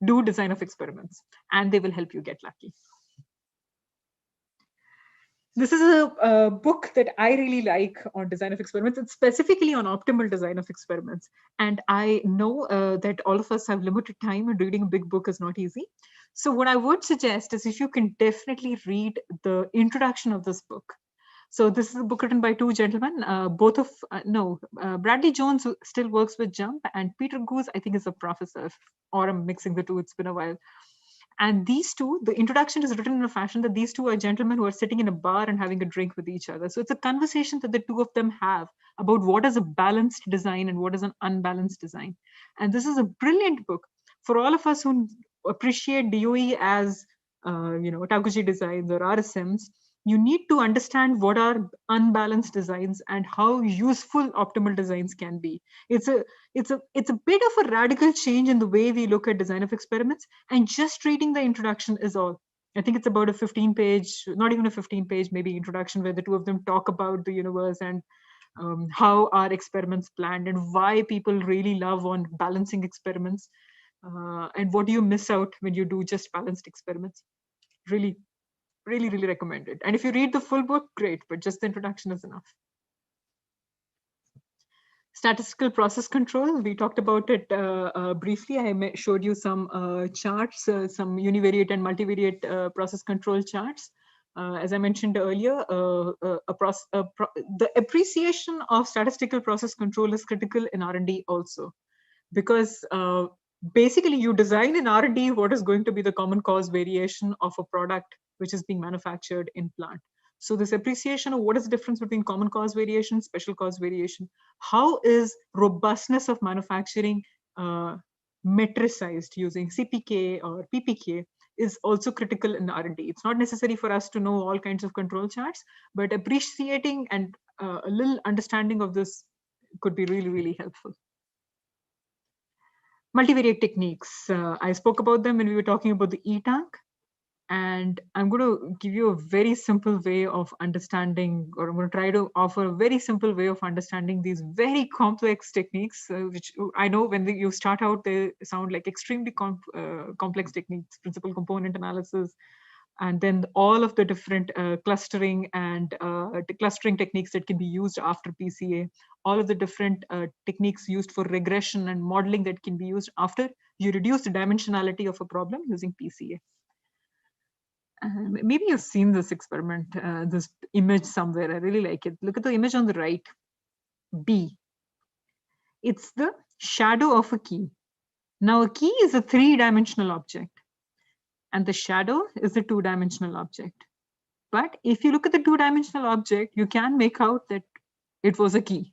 Do design of experiments, and they will help you get lucky. This is a book that I really like on design of experiments. It's specifically on optimal design of experiments. And I know that all of us have limited time, and reading a big book is not easy. So what I would suggest is if you can definitely read the introduction of this book. So this is a book written by two gentlemen, Bradley Jones still works with JUMP, and Peter Goose, I think, is a professor, or I'm mixing the two, it's been a while. And these two, the introduction is written in a fashion that these two are gentlemen who are sitting in a bar and having a drink with each other. So it's a conversation that the two of them have about what is a balanced design and what is an unbalanced design. And this is a brilliant book for all of us who appreciate DOE as, Taguchi designs or RSMs. You need to understand what are unbalanced designs and how useful optimal designs can be. It's a bit of a radical change in the way we look at design of experiments, and just reading the introduction is all. I think it's about a 15-page, not even a 15-page, maybe introduction, where the two of them talk about the universe and how are experiments planned and why people really love on balancing experiments, and what do you miss out when you do just balanced experiments. Really recommend it. And if you read the full book, great, but just the introduction is enough. Statistical process control, we talked about it briefly. I showed you some charts, some univariate and multivariate process control charts. As I mentioned earlier, the appreciation of statistical process control is critical in R&D also, because basically you design in R&D what is going to be the common cause variation of a product which is being manufactured in plant. So this appreciation of what is the difference between common cause variation, special cause variation, how is robustness of manufacturing metricized using CPK or PPK is also critical in R&D. It's not necessary for us to know all kinds of control charts, but appreciating and a little understanding of this could be really helpful. Multivariate techniques. I spoke about them when we were talking about the E-tank. And I'm going to give you a very simple way of understanding, or I'm going to try to offer a very simple way of understanding these very complex techniques, which I know when you start out, they sound like extremely complex techniques, principal component analysis, and then all of the different clustering and clustering techniques that can be used after PCA, all of the different techniques used for regression and modeling that can be used after you reduce the dimensionality of a problem using PCA. Maybe you've seen this experiment, this image somewhere. I really like it. Look at the image on the right, B. It's the shadow of a key. Now a key is a 3-dimensional object, and the shadow is a 2-dimensional object. But if you look at the 2-dimensional object, you can make out that it was a key.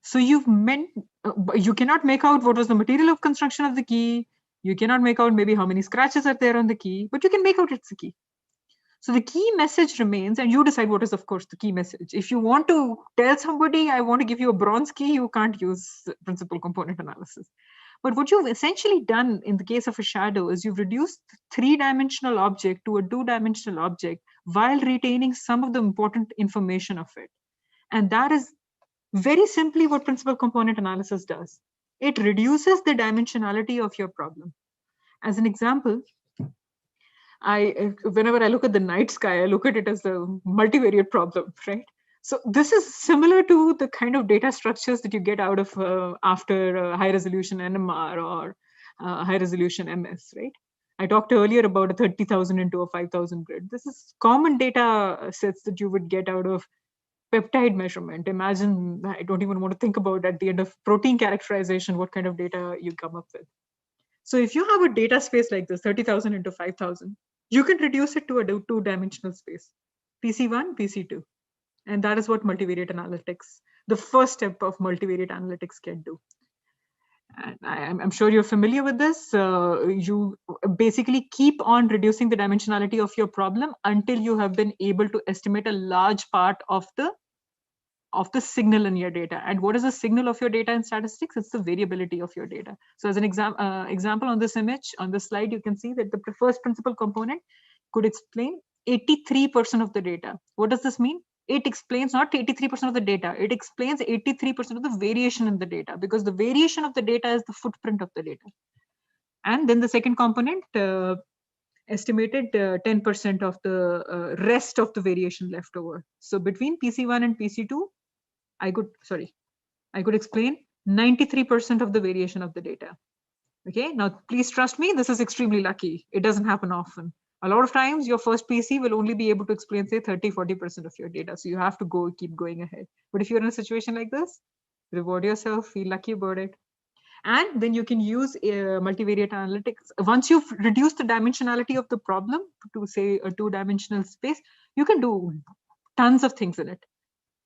So you cannot make out what was the material of construction of the key. You cannot make out maybe how many scratches are there on the key, but you can make out it's a key. So the key message remains, and you decide what is, of course, the key message. If you want to tell somebody, I want to give you a bronze key, you can't use principal component analysis. But what you've essentially done in the case of a shadow is you've reduced the 3-dimensional object to a 2-dimensional object while retaining some of the important information of it. And that is very simply what principal component analysis does. It reduces the dimensionality of your problem. As an example, whenever I look at the night sky, I look at it as a multivariate problem, right? So this is similar to the kind of data structures that you get out of after high resolution NMR or high resolution MS, right? I talked earlier about a 30,000 into a 5,000 grid. This is common data sets that you would get out of peptide measurement. Imagine, I don't even want to think about at the end of protein characterization, what kind of data you come up with. So if you have a data space like this, 30,000 into 5,000, you can reduce it to a two-dimensional space, PC1, PC2. And that is what multivariate analytics, the first step of multivariate analytics can do. And I'm sure you're familiar with this. You basically keep on reducing the dimensionality of your problem until you have been able to estimate a large part of the signal in your data. And what is the signal of your data in statistics? It's the variability of your data. So as an example on this image, on this slide, you can see that the first principal component could explain 83% of the data. What does this mean? It explains not 83% of the data, it explains 83% of the variation in the data, because the variation of the data is the footprint of the data. And then the second component estimated 10% of the rest of the variation left over. So between PC1 and PC2, I could explain 93% of the variation of the data. Okay, now please trust me, this is extremely lucky. It doesn't happen often. A lot of times your first PC will only be able to explain say 30-40% of your data. So you have to keep going ahead. But if you're in a situation like this, reward yourself, feel lucky about it. And then you can use multivariate analytics. Once you've reduced the dimensionality of the problem to say a two-dimensional space, you can do tons of things in it.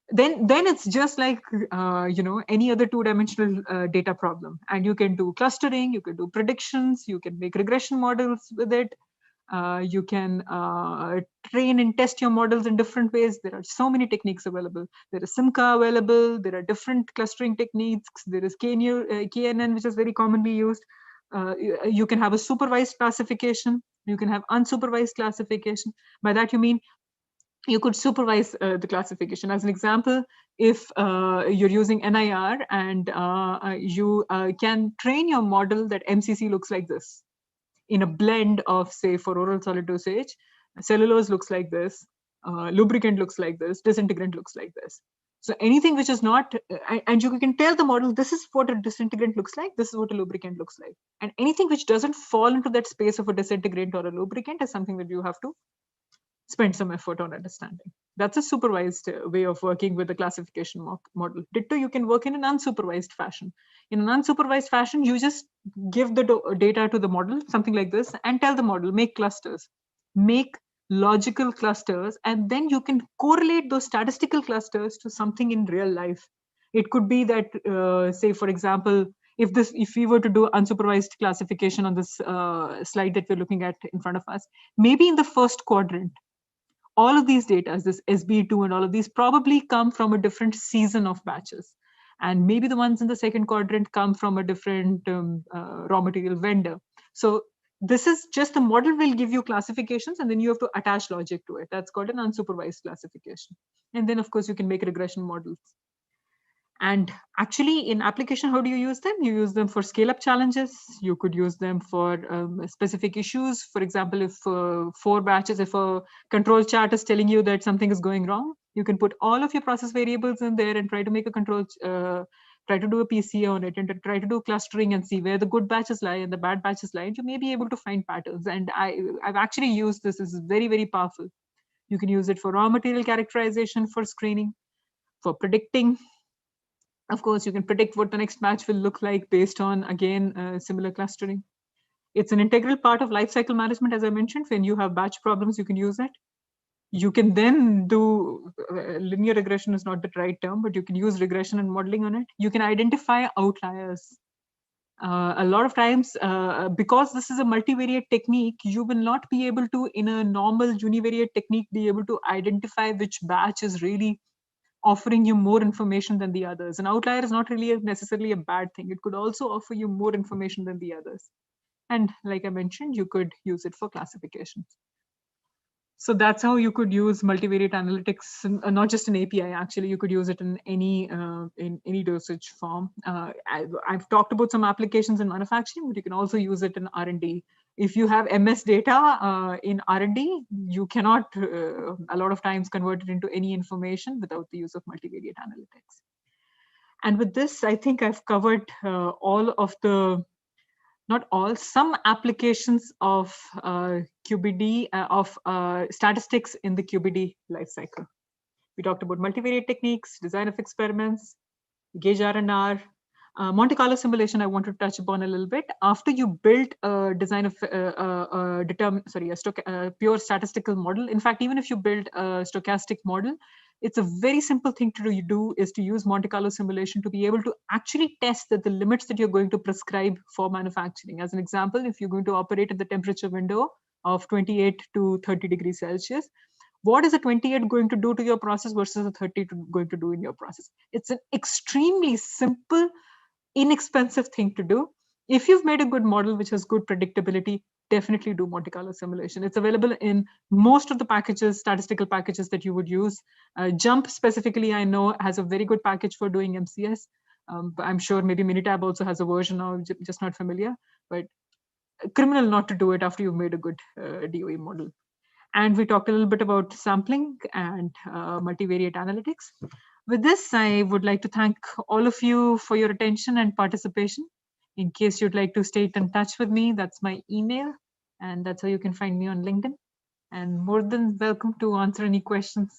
Then it's just like any other two-dimensional data problem, and you can do clustering, you can do predictions, you can make regression models with it, you can train and test your models in different ways. There are so many techniques available. There is SIMCA available, there are different clustering techniques, there is KNN, which is very commonly used. You can have a supervised classification, you can have unsupervised classification. By that you mean you could supervise the classification. As an example, if you're using NIR and you can train your model that MCC looks like this in a blend of, say, for oral solid dosage, cellulose looks like this, lubricant looks like this, disintegrant looks like this. So anything which is not, and you can tell the model, this is what a disintegrant looks like, this is what a lubricant looks like. And anything which doesn't fall into that space of a disintegrant or a lubricant is something that you have to spend some effort on understanding. That's a supervised way of working with the classification model. Ditto, you can work in an unsupervised fashion. In an unsupervised fashion, you just give the data to the model, something like this, and tell the model, make clusters, make logical clusters, and then you can correlate those statistical clusters to something in real life. It could be that, say, for example, if we were to do unsupervised classification on this slide that we're looking at in front of us, maybe in the first quadrant, all of these data, this SB2 and all of these probably come from a different season of batches. And maybe the ones in the second quadrant come from a different raw material vendor. So this is just the model will give you classifications and then you have to attach logic to it. That's called an unsupervised classification. And then of course you can make regression models. And actually in application, how do you use them? You use them for scale-up challenges. You could use them for specific issues. For example, if 4 batches, if a control chart is telling you that something is going wrong, you can put all of your process variables in there and try to make a control, try to do a PC on it and try to do clustering and see where the good batches lie and the bad batches lie. And you may be able to find patterns. And I've actually used this. This is very, very powerful. You can use it for raw material characterization, for screening, for predicting. Of course, you can predict what the next batch will look like based on, again, similar clustering. It's an integral part of lifecycle management, as I mentioned. When you have batch problems, you can use it. You can then do linear regression is not the right term, but you can use regression and modeling on it. You can identify outliers. A lot of times, because this is a multivariate technique, you will not be able to, in a normal univariate technique, be able to identify which batch is really offering you more information than the others. An outlier is not really necessarily a bad thing. It could also offer you more information than the others. And like I mentioned, you could use it for classifications. So that's how you could use multivariate analytics, not just an API, actually, you could use it in any dosage form. I've talked about some applications in manufacturing, but you can also use it in R&D. If you have MS data in R&D, you cannot a lot of times convert it into any information without the use of multivariate analytics. And with this, I think I've covered all of the, not all, some applications of QBD, of statistics in the QBD lifecycle. We talked about multivariate techniques, design of experiments, gauge R&R. Monte Carlo simulation, I want to touch upon a little bit. After you build a design of a pure statistical model, in fact, even if you build a stochastic model, it's a very simple thing to do is to use Monte Carlo simulation to be able to actually test that the limits that you're going to prescribe for manufacturing. As an example, if you're going to operate at the temperature window of 28 to 30 degrees Celsius, what is a 28 going to do to your process versus a 30 going to do in your process? It's an extremely simple, inexpensive thing to do. If you've made a good model which has good predictability, definitely do Monte Carlo simulation. It's available in most of the packages, statistical packages that you would use. JUMP specifically, I know, has a very good package for doing MCS. But I'm sure maybe Minitab also has a version, or just not familiar. But criminal not to do it after you've made a good DOE model. And we talked a little bit about sampling and multivariate analytics. With this, I would like to thank all of you for your attention and participation. In case you'd like to stay in touch with me, that's my email, and that's how you can find me on LinkedIn. And more than welcome to answer any questions.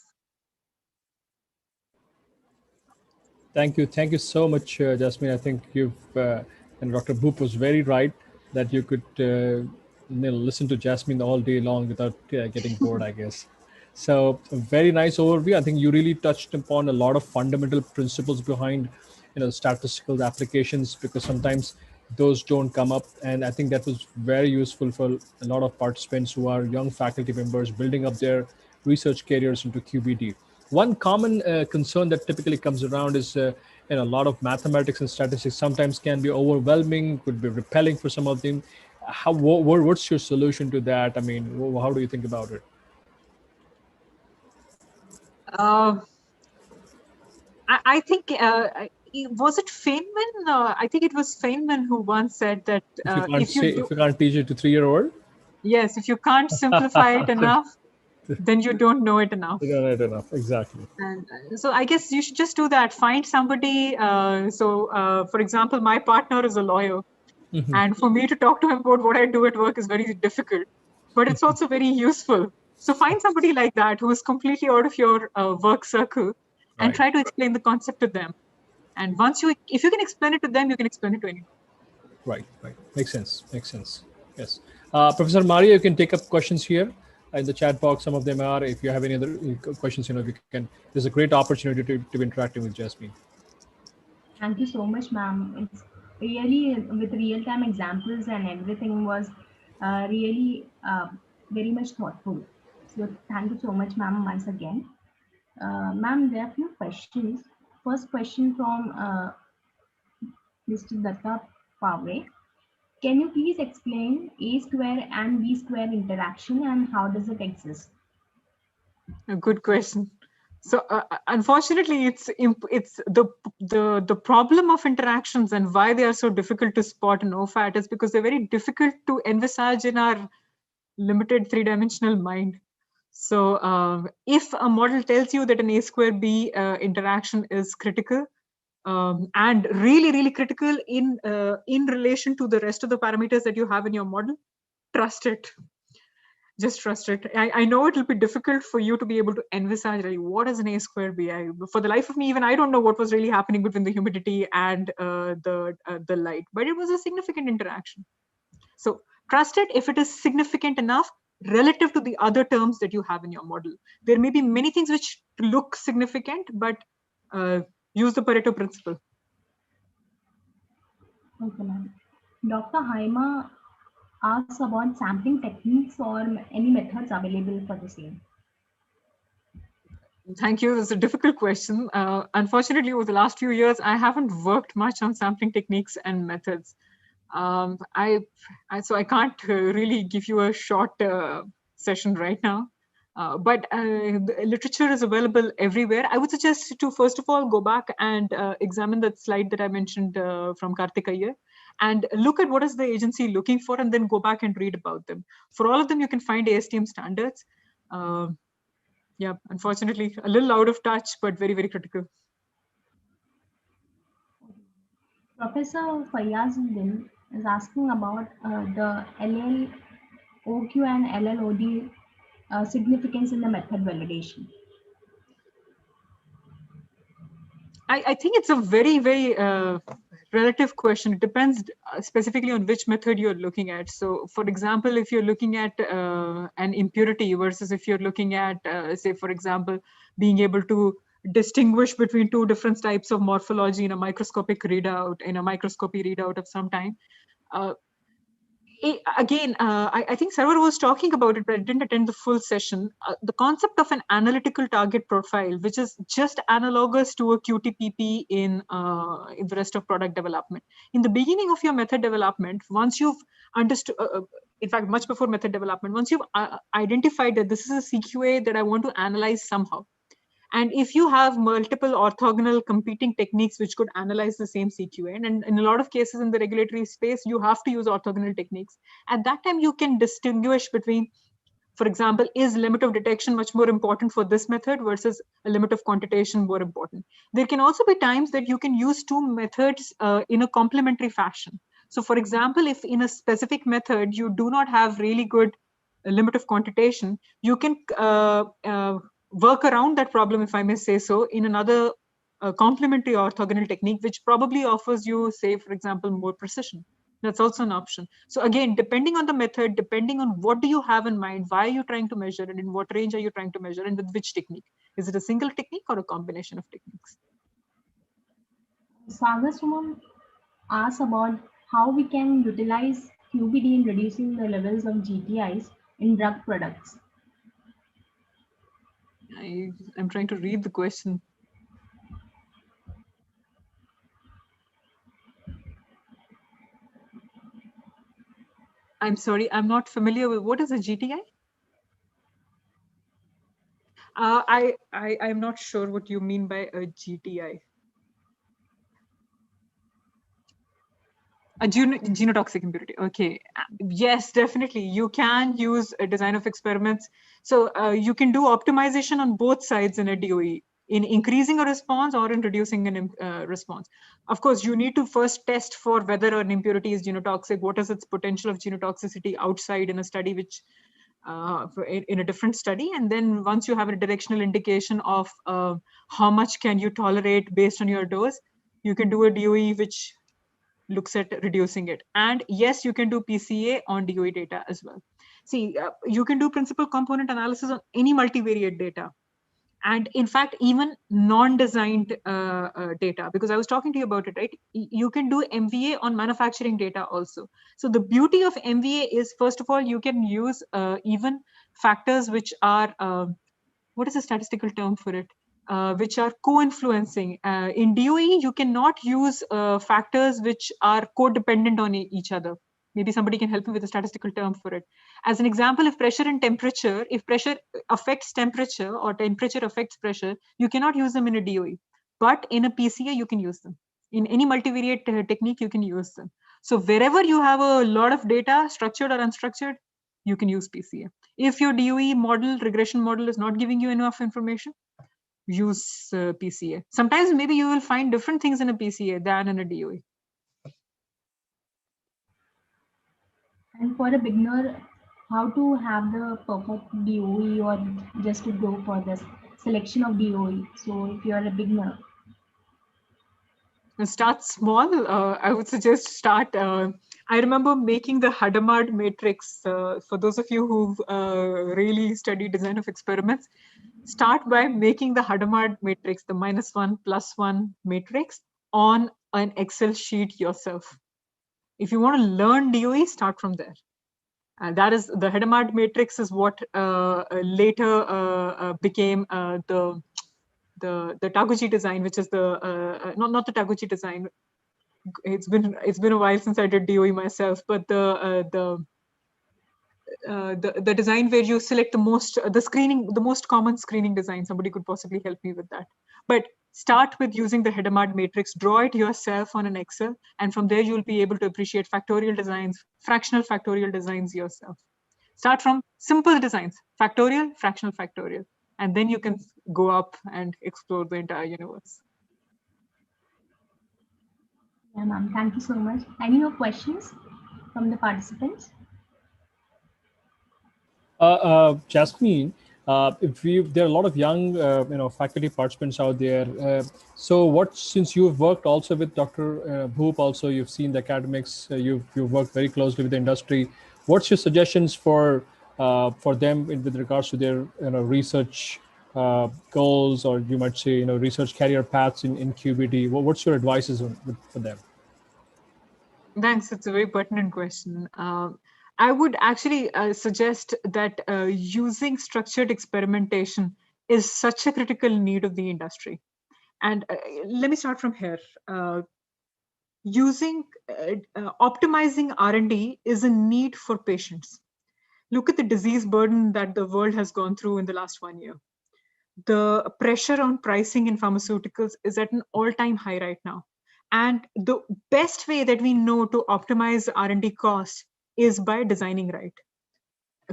Thank you so much, Jasmine. I think you've and Dr. Boop was very right that you could listen to Jasmine all day long without getting bored, I guess. So a very nice overview. I think you really touched upon a lot of fundamental principles behind, statistical applications, because sometimes those don't come up. And I think that was very useful for a lot of participants who are young faculty members building up their research careers into QBD. One common concern that typically comes around is a lot of mathematics and statistics sometimes can be overwhelming, could be repelling for some of them. What's your solution to that? I mean, how do you think about it? I think, was it Feynman? I think it was Feynman who once said that if you can't teach it to 3-year-old, yes, if you can't simplify it enough, then you don't know it enough. You don't know it enough, exactly. And so I guess you should just do that. Find somebody. For example, my partner is a lawyer, and for me to talk to him about what I do at work is very difficult, but it's also very useful. So find somebody like that who is completely out of your work circle, and try to explain the concept to them. And if you can explain it to them, you can explain it to anyone. Right. Makes sense. Yes. Professor Maria, you can take up questions here in the chat box. Some of them are. If you have any other questions, you can. There's a great opportunity to be interacting with Jasmine. Thank you so much, ma'am. It's really, with real-time examples and everything, was really very much thoughtful. So thank you so much, ma'am, once again. Ma'am, there are a few questions. First question from Mr. Datta Pavre. Can you please explain A square and B square interaction and how does it exist? A good question. So unfortunately, it's the problem of interactions and why they are so difficult to spot in OFAT is because they're very difficult to envisage in our limited three-dimensional mind. So if a model tells you that an A square B interaction is critical, and really critical in relation to the rest of the parameters that you have in your model, trust it. Just trust it. I know it'll be difficult for you to be able to envisage really what is an A square B. For the life of me, even I don't know what was really happening between the humidity and the light, but it was a significant interaction. So trust it if it is significant enough relative to the other terms that you have in your model. There may be many things which look significant, but use the Pareto principle. Okay, ma'am. Dr. Haima asks about sampling techniques or any methods available for the same. Thank you. It's a difficult question. Unfortunately, over the last few years, I haven't worked much on sampling techniques and methods. So I can't really give you a short session right now. But the literature is available everywhere. I would suggest to first of all go back and examine that slide that I mentioned from Karthik Iyer, and look at what is the agency looking for, and then go back and read about them. For all of them, you can find ASTM standards. Yeah, unfortunately, a little out of touch, but very critical. Professor Fayyazuddin is asking about the LLOQ and LLOD significance in the method validation. I think it's a very, very relative question. It depends specifically on which method you're looking at. So, for example, if you're looking at an impurity versus if you're looking at, say, for example, being able to distinguish between two different types of morphology in a microscopic readout, in a microscopy readout of some time. I think Sarwar was talking about it, but I didn't attend the full session. The concept of an analytical target profile, which is just analogous to a QTPP in the rest of product development. In the beginning of your method development, once you've understood, in fact, much before method development, once you've identified that this is a CQA that I want to analyze somehow, and if you have multiple orthogonal competing techniques which could analyze the same CQA, and in a lot of cases in the regulatory space, you have to use orthogonal techniques. At that time, you can distinguish between, for example, is limit of detection much more important for this method versus a limit of quantitation more important? There can also be times that you can use two methods in a complementary fashion. So for example, if in a specific method, you do not have really good limit of quantitation, you can work around that problem, if I may say so, in another complementary orthogonal technique, which probably offers you, say, for example, more precision. That's also an option. So again, depending on the method, depending on what do you have in mind, why are you trying to measure, and in what range are you trying to measure, and with which technique? Is it a single technique or a combination of techniques? Sagar Sumam asks about how we can utilize QBD in reducing the levels of GTIs in drug products. I'm trying to read the question. I'm sorry, I'm not familiar with what is a GTI? I'm not sure what you mean by a GTI. A genotoxic impurity. Okay. Yes, definitely. You can use a design of experiments. So you can do optimization on both sides in a DOE, in increasing a response or in reducing a response. Of course, you need to first test for whether an impurity is genotoxic. What is its potential of genotoxicity outside in a study, which in a different study. And then once you have a directional indication of how much can you tolerate based on your dose, you can do a DOE which looks at reducing it. And yes, you can do PCA on DOE data as well. See, you can do principal component analysis on any multivariate data. And in fact, even non-designed data, because I was talking to you about it, right? You can do MVA on manufacturing data also. So the beauty of MVA is, first of all, you can use even factors which are, what is the statistical term for it? Which are co-influencing. In DOE, you cannot use factors which are codependent on each other. Maybe somebody can help me with a statistical term for it. As an example, if pressure and temperature, if pressure affects temperature or temperature affects pressure, you cannot use them in a DOE. But in a PCA, you can use them. In any multivariate technique, you can use them. So wherever you have a lot of data, structured or unstructured, you can use PCA. If your DOE model, regression model is not giving you enough information, use PCA. Sometimes maybe you will find different things in a PCA than in a DOE. And for a beginner, how to have the perfect DOE or just to go for this selection of DOE. So if you are a beginner. Start small. I would suggest start. I remember making the Hadamard matrix. For those of you who've really studied design of experiments, start by making the Hadamard matrix, the -1 +1 matrix, on an Excel sheet yourself. If you want to learn DOE, start from there. And that is the Hadamard matrix is what later became the Taguchi design, which is the not the Taguchi design. It's been a while since I did DOE myself, but the design where you select the most common screening design. Somebody could possibly help me with that. But start with using the Hadamard matrix, draw it yourself on an Excel, and from there you'll be able to appreciate factorial designs, fractional factorial designs yourself. Start from simple designs, factorial, fractional factorial, and then you can go up and explore the entire universe. Yeah, ma'am. Thank you so much. Any more questions from the participants? Jasmine, There are a lot of young, faculty participants out there. So since you've worked also with Dr. Bhoop, also you've seen the academics, you've worked very closely with the industry. What's your suggestions for them with regards to their research goals, or you might say research career paths in QBD? What's your advices for them? Thanks. It's a very pertinent question. I would actually suggest that using structured experimentation is such a critical need of the industry. And let me start from here. Optimizing R&D is a need for patients. Look at the disease burden that the world has gone through in the last 1 year. The pressure on pricing in pharmaceuticals is at an all-time high right now. And the best way that we know to optimize R&D costs is by designing right.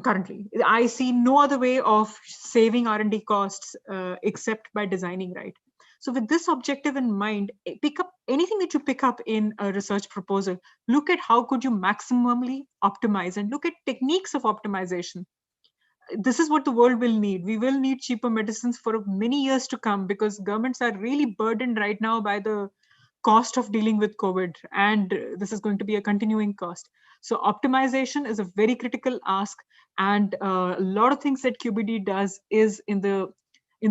Currently, I see no other way of saving R&D costs except by designing right. So with this objective in mind, pick up anything that you pick up in a research proposal. Look at how could you maximally optimize and look at techniques of optimization. This is what the world will need. We will need cheaper medicines for many years to come because governments are really burdened right now by the cost of dealing with COVID, and this is going to be a continuing cost. So optimization is a very critical ask, and a lot of things that QBD does is in the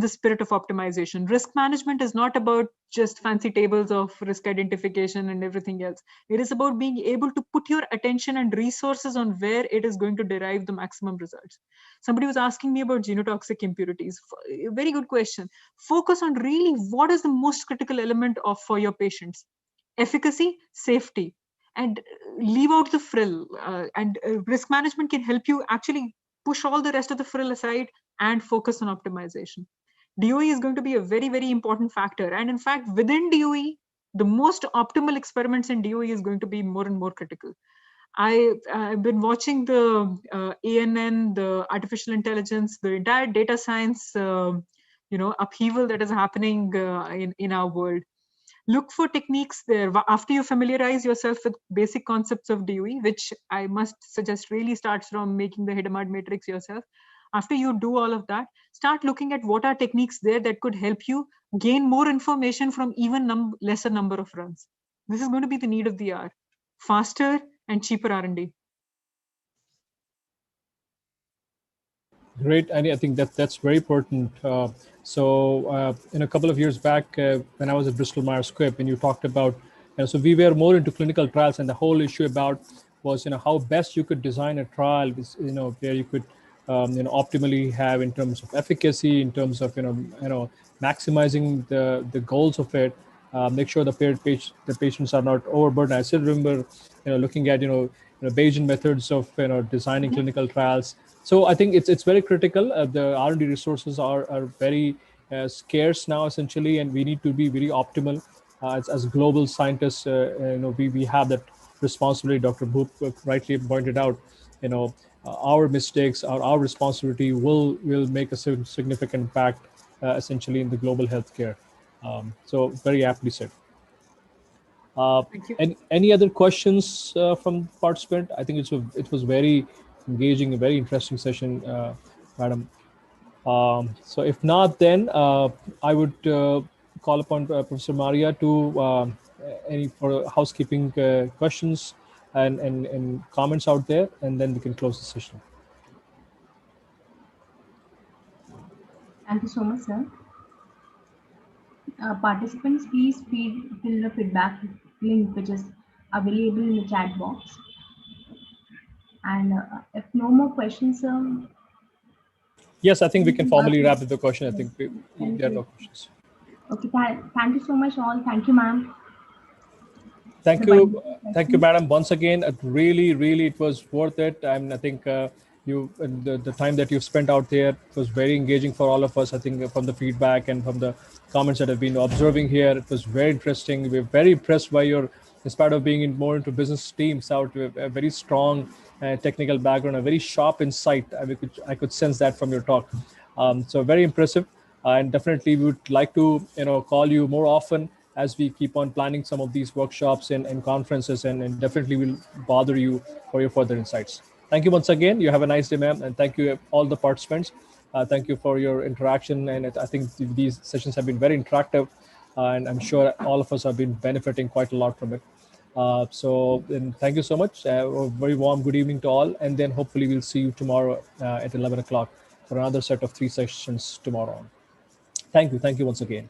spirit of optimization. Risk management is not about just fancy tables of risk identification and everything else. It is about being able to put your attention and resources on where it is going to derive the maximum results. Somebody was asking me about genotoxic impurities. Very good question. Focus on really what is the most critical element for your patients. Efficacy, safety, and leave out the frill. Risk management can help you actually push all the rest of the frill aside and focus on optimization. DOE is going to be a very, very important factor. And in fact, within DOE, the most optimal experiments in DOE is going to be more and more critical. I've been watching the ANN, the artificial intelligence, the entire data science, upheaval that is happening in our world. Look for techniques there. After you familiarize yourself with basic concepts of DOE, which I must suggest really starts from making the Hadamard matrix yourself. After you do all of that, start looking at what are techniques there that could help you gain more information from even lesser number of runs. This is going to be the need of the hour. Faster and cheaper R&D. Great, and I think that's very important. In a couple of years back, when I was at Bristol Myers Squibb, and you talked about, so we were more into clinical trials, and the whole issue about was how best you could design a trial, where you could optimally have in terms of efficacy, in terms of maximizing the goals of it. Make sure the patients are not overburdened. I still remember looking at Bayesian methods of designing clinical trials. So I think it's very critical. The R&D resources are very scarce now, essentially, and we need to be very optimal as global scientists. We have that responsibility. Dr. Bhoop rightly pointed out. Our mistakes, our responsibility will make a significant impact, essentially, in the global healthcare. So very aptly said. Thank you. Any other questions from participant? I think it was very engaging, a very interesting session, madam. So if not, then I would call upon Professor Maria to any for housekeeping questions and comments out there, and then we can close the session. Thank you so much, sir. Participants, please fill the feedback link which is available in the chat box. And if no more questions, yes, I think we can formally wrap up the question. I think there are no questions. Okay, thank you so much all. Thank you, ma'am. Thank you, madam. Once again, really, it was worth it. I think the time that you've spent out there was very engaging for all of us. I think from the feedback and from the comments that have been observing here, it was very interesting. We're very impressed by your, in spite of being more into business teams, out with a very strong technical background, a very sharp insight. I could sense that from your talk. So very impressive, and definitely we would like to call you more often as we keep on planning some of these workshops and conferences, and definitely will bother you for your further insights. Thank you once again. You have a nice day, ma'am, and thank you all the participants. Thank you for your interaction. And I think these sessions have been very interactive, and I'm sure all of us have been benefiting quite a lot from it. So then thank you so much. A very warm good evening to all. And then hopefully we'll see you tomorrow at 11 o'clock for another set of 3 sessions tomorrow on. Thank you. Thank you once again.